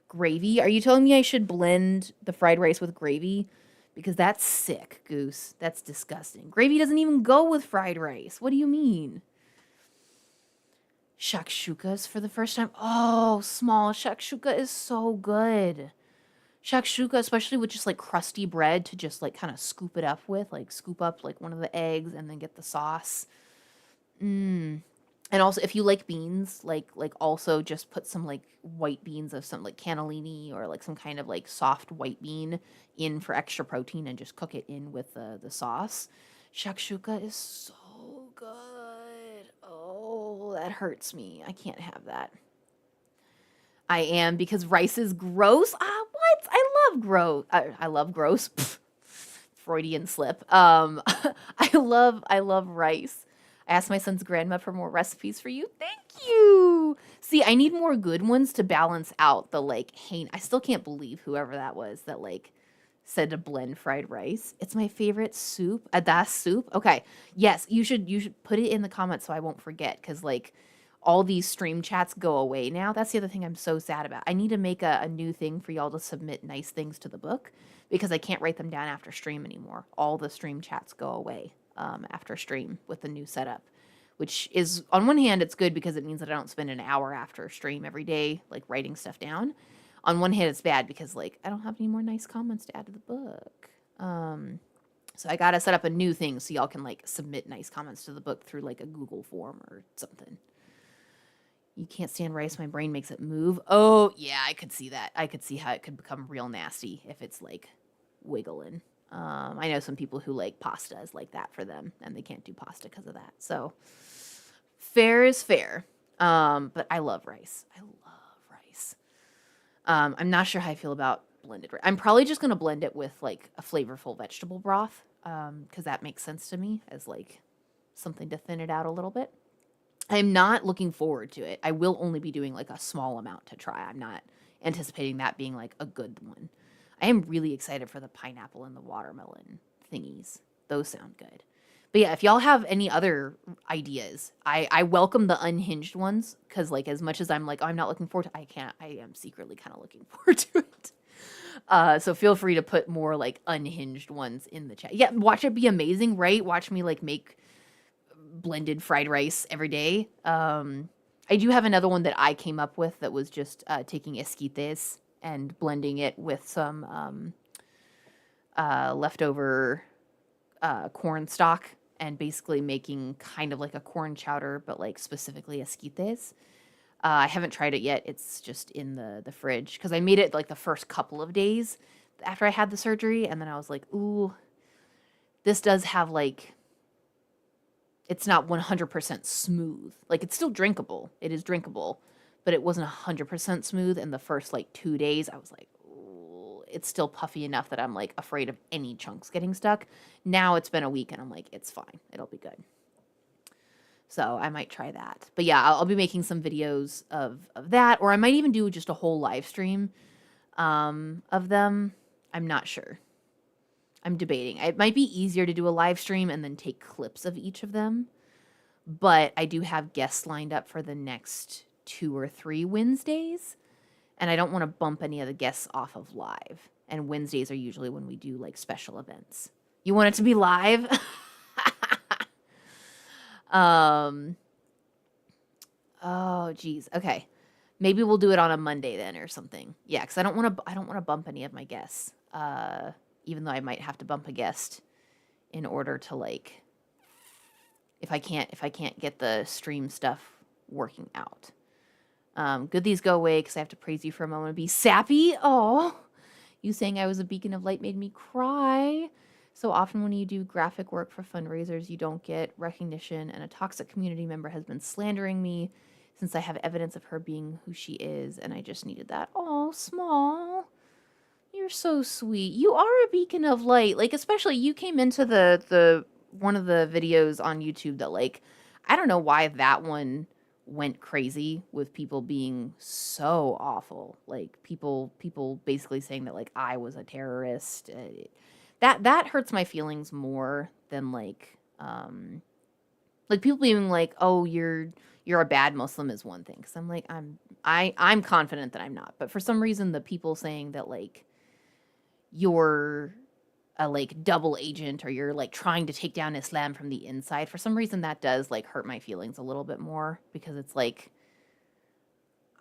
Gravy. Are you telling me I should blend the fried rice with gravy? Because that's sick, Goose. That's disgusting. Gravy doesn't even go with fried rice. What do you mean? Shakshukas for the first time. Oh, small shakshuka is so good. Shakshuka, especially with just like crusty bread to just like kind of scoop it up with, like scoop up like one of the eggs and then get the sauce. And also, if you like beans, like also just put some like white beans of some like cannellini or like some kind of like soft white bean in for extra protein and just cook it in with the sauce. Shakshuka is so good. Oh, that hurts me. I can't have that. I am because rice is gross. Ah, what? I love gross. I love gross. Freudian slip. I love rice. I asked my son's grandma for more recipes for you. Thank you. See, I need more good ones to balance out the like I still can't believe whoever that was that like said to blend fried rice. It's my favorite soup. Adas soup. Okay. Yes, you should put it in the comments so I won't forget cuz like all these stream chats go away now. That's the other thing I'm so sad about. I need to make a new thing for y'all to submit nice things to the book because I can't write them down after stream anymore. All the stream chats go away after stream with the new setup, which is on one hand, it's good because it means that I don't spend an hour after stream every day, like writing stuff down. On one hand, it's bad because like I don't have any more nice comments to add to the book. So I got to set up a new thing so y'all can like submit nice comments to the book through like a Google form or something. You can't stand rice. My brain makes it move. Oh, yeah, I could see that. I could see how it could become real nasty if it's like wiggling. I know some people who like pasta is like that for them, and they can't do pasta because of that. So fair is fair. But I love rice. I love rice. I'm not sure how I feel about blended rice. I'm probably just gonna blend it with like a flavorful vegetable broth, because that makes sense to me as like something to thin it out a little bit. I'm not looking forward to it. I will only be doing like a small amount to try. I'm not anticipating that being like a good one. I am really excited for the pineapple and the watermelon thingies. Those sound good. But yeah, if y'all have any other ideas, I welcome the unhinged ones because like as much as I'm like, oh, I'm not looking forward to I am secretly kind of looking forward to it. So feel free to put more like unhinged ones in the chat. Yeah, watch it be amazing, right? Watch me like make blended fried rice every day. I do have another one that I came up with that was just taking esquites and blending it with some leftover corn stock and basically making kind of like a corn chowder, but like specifically esquites. I haven't tried it yet. It's just in the fridge because I made it like the first couple of days after I had the surgery, and then I was like, ooh, this does have like it's not 100% smooth. Like it's still drinkable. It is drinkable, but it wasn't 100% smooth. And the first like 2 days, I was like, ooh, it's still puffy enough that I'm like afraid of any chunks getting stuck. Now it's been a week and I'm like, it's fine. It'll be good. So I might try that. But yeah, I'll be making some videos of that, or I might even do just a whole live stream of them. I'm not sure. I'm debating. It might be easier to do a live stream and then take clips of each of them. But I do have guests lined up for the next 2 or 3 Wednesdays. And I don't want to bump any of the guests off of live. And Wednesdays are usually when we do like special events. You want it to be live? Oh geez. Okay. Maybe we'll do it on a Monday then or something. Yeah, because I don't want to bump any of my guests. Even though I might have to bump a guest in order to like if I can't get the stream stuff working out. Good these go away because I have to praise you for a moment and be sappy. Oh, you saying I was a beacon of light made me cry. So often when you do graphic work for fundraisers, you don't get recognition, and a toxic community member has been slandering me since I have evidence of her being who she is, and I just needed that. Oh, small. You're so sweet. You are a beacon of light. Like, especially you came into the one of the videos on YouTube that like I don't know why that one went crazy with people being so awful. Like people basically saying that like I was a terrorist. That hurts my feelings more than like people being like, "Oh, you're a bad Muslim" is one thing. Because I'm like I'm confident that I'm not. But for some reason, the people saying that like you're a like double agent or you're like trying to take down Islam from the inside, for some reason that does like hurt my feelings a little bit more because it's like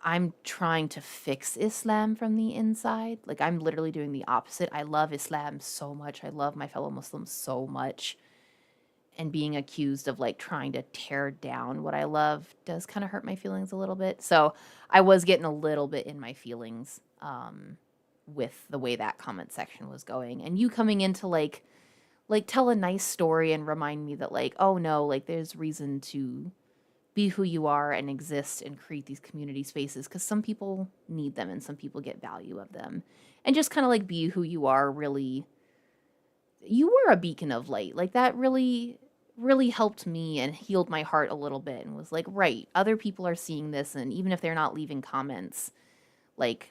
I'm trying to fix Islam from the inside. Like I'm literally doing the opposite. I love Islam so much. I love my fellow Muslims so much. And being accused of like trying to tear down what I love does kind of hurt my feelings a little bit. So I was getting a little bit in my feelings with the way that comment section was going. And you coming in to like tell a nice story and remind me that like, oh no, like there's reason to be who you are and exist and create these community spaces because some people need them and some people get value of them. And just kind of like be who you are, really you were a beacon of light. Like that really helped me and healed my heart a little bit and was like, right, other people are seeing this, and even if they're not leaving comments, like,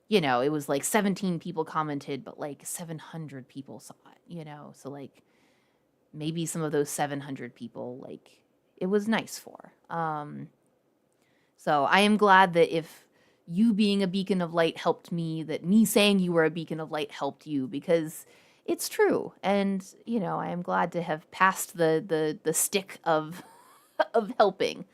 you know, it was like 17 people commented, but like 700 people saw it, you know? So like maybe some of those 700 people, like it was nice for. So I am glad that if you being a beacon of light helped me, that me saying you were a beacon of light helped you because it's true. And, you know, I am glad to have passed the stick of of helping.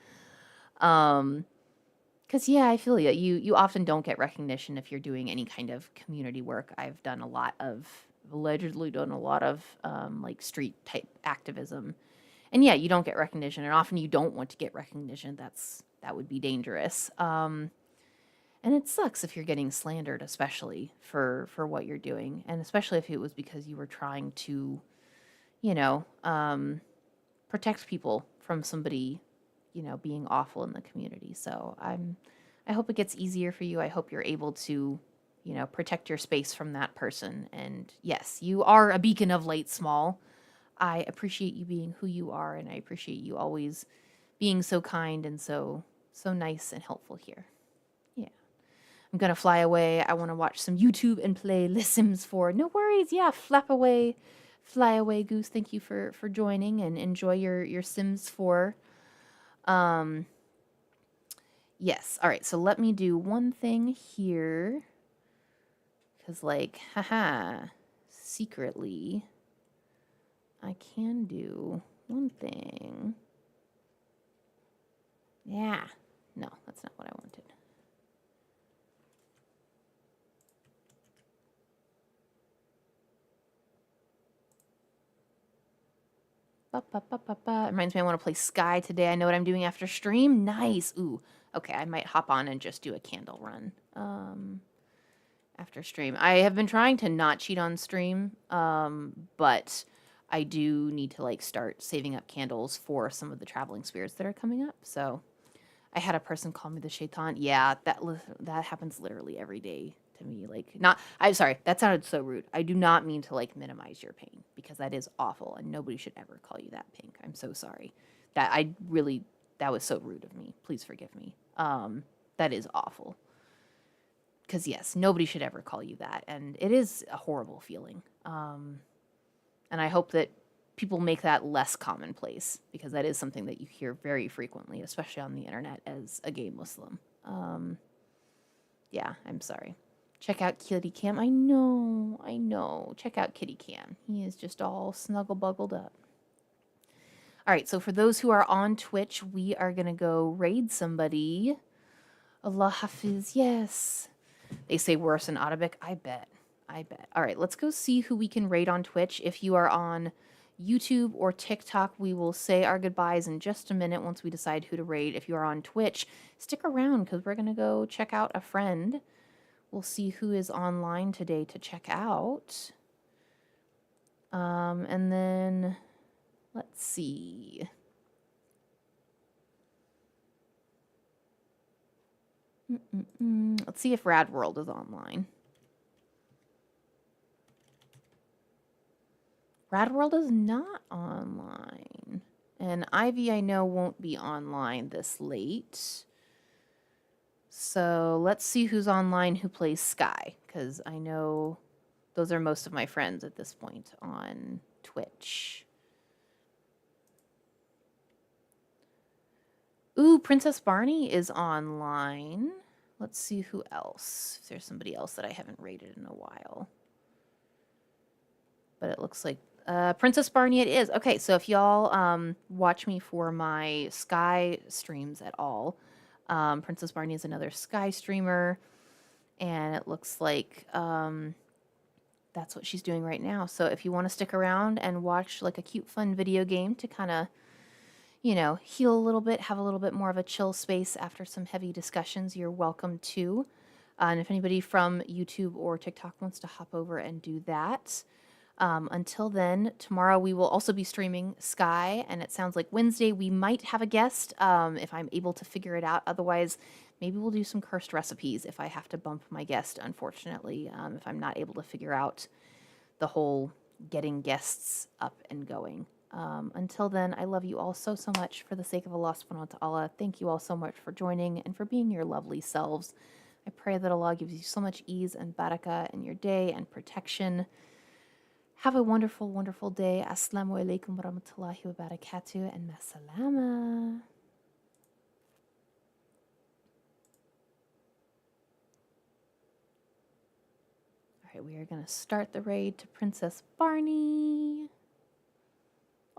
Cause yeah, I feel you. You often don't get recognition if you're doing any kind of community work. I've done a lot of allegedly done a lot of like street type activism. And yeah, you don't get recognition, and often you don't want to get recognition. That would be dangerous. And it sucks if you're getting slandered, especially for what you're doing, and especially if it was because you were trying to, you know, protect people from somebody, you know, being awful in the community. So I hope it gets easier for you. I hope you're able to, you know, protect your space from that person. And yes, you are a beacon of light, Small. I appreciate you being who you are, and I appreciate you always being so kind and so nice and helpful here. Yeah. I'm gonna fly away. I want to watch some YouTube and play The Sims 4. No worries. Yeah, flap away, fly away, Goose. Thank you for joining, and enjoy your Sims 4. Yes. All right. So let me do one thing here Because, like, haha, secretly, I can do one thing. Yeah. No, that's not what I wanted. It reminds me I want to play Sky today. I know what I'm doing after stream. Nice. Ooh. Okay, I might hop on and just do a candle run. After stream. I have been trying to not cheat on stream, but I do need to like start saving up candles for some of the traveling spirits that are coming up. So I had a person call me the shaitan. Yeah, that happens literally every day to me. Like, not, I'm sorry, that sounded so rude. I do not mean to like minimize your pain because that is awful and nobody should ever call you that, Pink. I'm so sorry. That was so rude of me. Please forgive me. That is awful. Because yes, nobody should ever call you that, and it is a horrible feeling. And I hope that people make that less commonplace because that is something that you hear very frequently, especially on the internet as a gay Muslim. Yeah, I'm sorry. Check out Kitty Cam. I know. Check out Kitty Cam. He is just all snuggle buggled up. All right, so for those who are on Twitch, we are going to go raid somebody. Allah Hafiz, yes. They say worse in Arabic. I bet. All right, let's go see who we can raid on Twitch. If you are on YouTube or TikTok, we will say our goodbyes in just a minute once we decide who to raid. If you are on Twitch, stick around because we're going to go check out a friend. We'll see who is online today to check out. And then let's see. Let's see if Rad World is online. Rad World is not online. And Ivy, I know, won't be online this late. So let's see who's online who plays Sky, because I know those are most of my friends at this point on Twitch. Ooh, Princess Barney is online. Let's see who else. If there's somebody else that I haven't rated in a while. But it looks like Princess Barney it is. Okay, so if y'all watch me for my Sky streams at all, Princess Barney is another Sky streamer, and it looks like that's what she's doing right now. So if you want to stick around and watch like a cute, fun video game to kind of, you know, heal a little bit, have a little bit more of a chill space after some heavy discussions, you're welcome to. And if anybody from YouTube or TikTok wants to hop over and do that. Until then, tomorrow we will also be streaming Sky, and it sounds like Wednesday we might have a guest if I'm able to figure it out. Otherwise, maybe we'll do some cursed recipes if I have to bump my guest, unfortunately, if I'm not able to figure out the whole getting guests up and going. Until then, I love you all so much. For the sake of Allah subhanahu wa ta'ala, thank you all so much for joining and for being your lovely selves. I pray that Allah gives you so much ease and barakah in your day and protection. Have a wonderful, wonderful day. Assalamu alaikum wa rahmatullahi wa barakatuh and masalama. All right, we are going to start the raid to Princess Barney.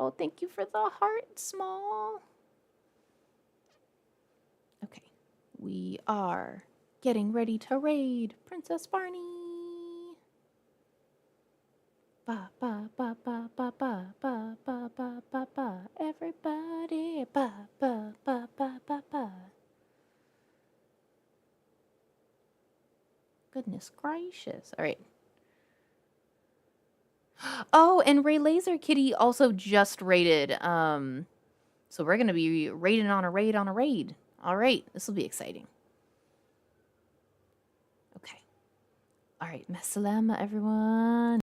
Oh, thank you for the heart, small. Okay, we are getting ready to raid Princess Barney. Ba ba ba ba ba ba ba ba ba ba ba. Everybody, ba ba ba ba ba ba. Goodness gracious! All right. Oh, and Ray Laser Kitty also just raided. So we're gonna be raiding on a raid on a raid. All right, this will be exciting. Okay. All right, masalama, everyone.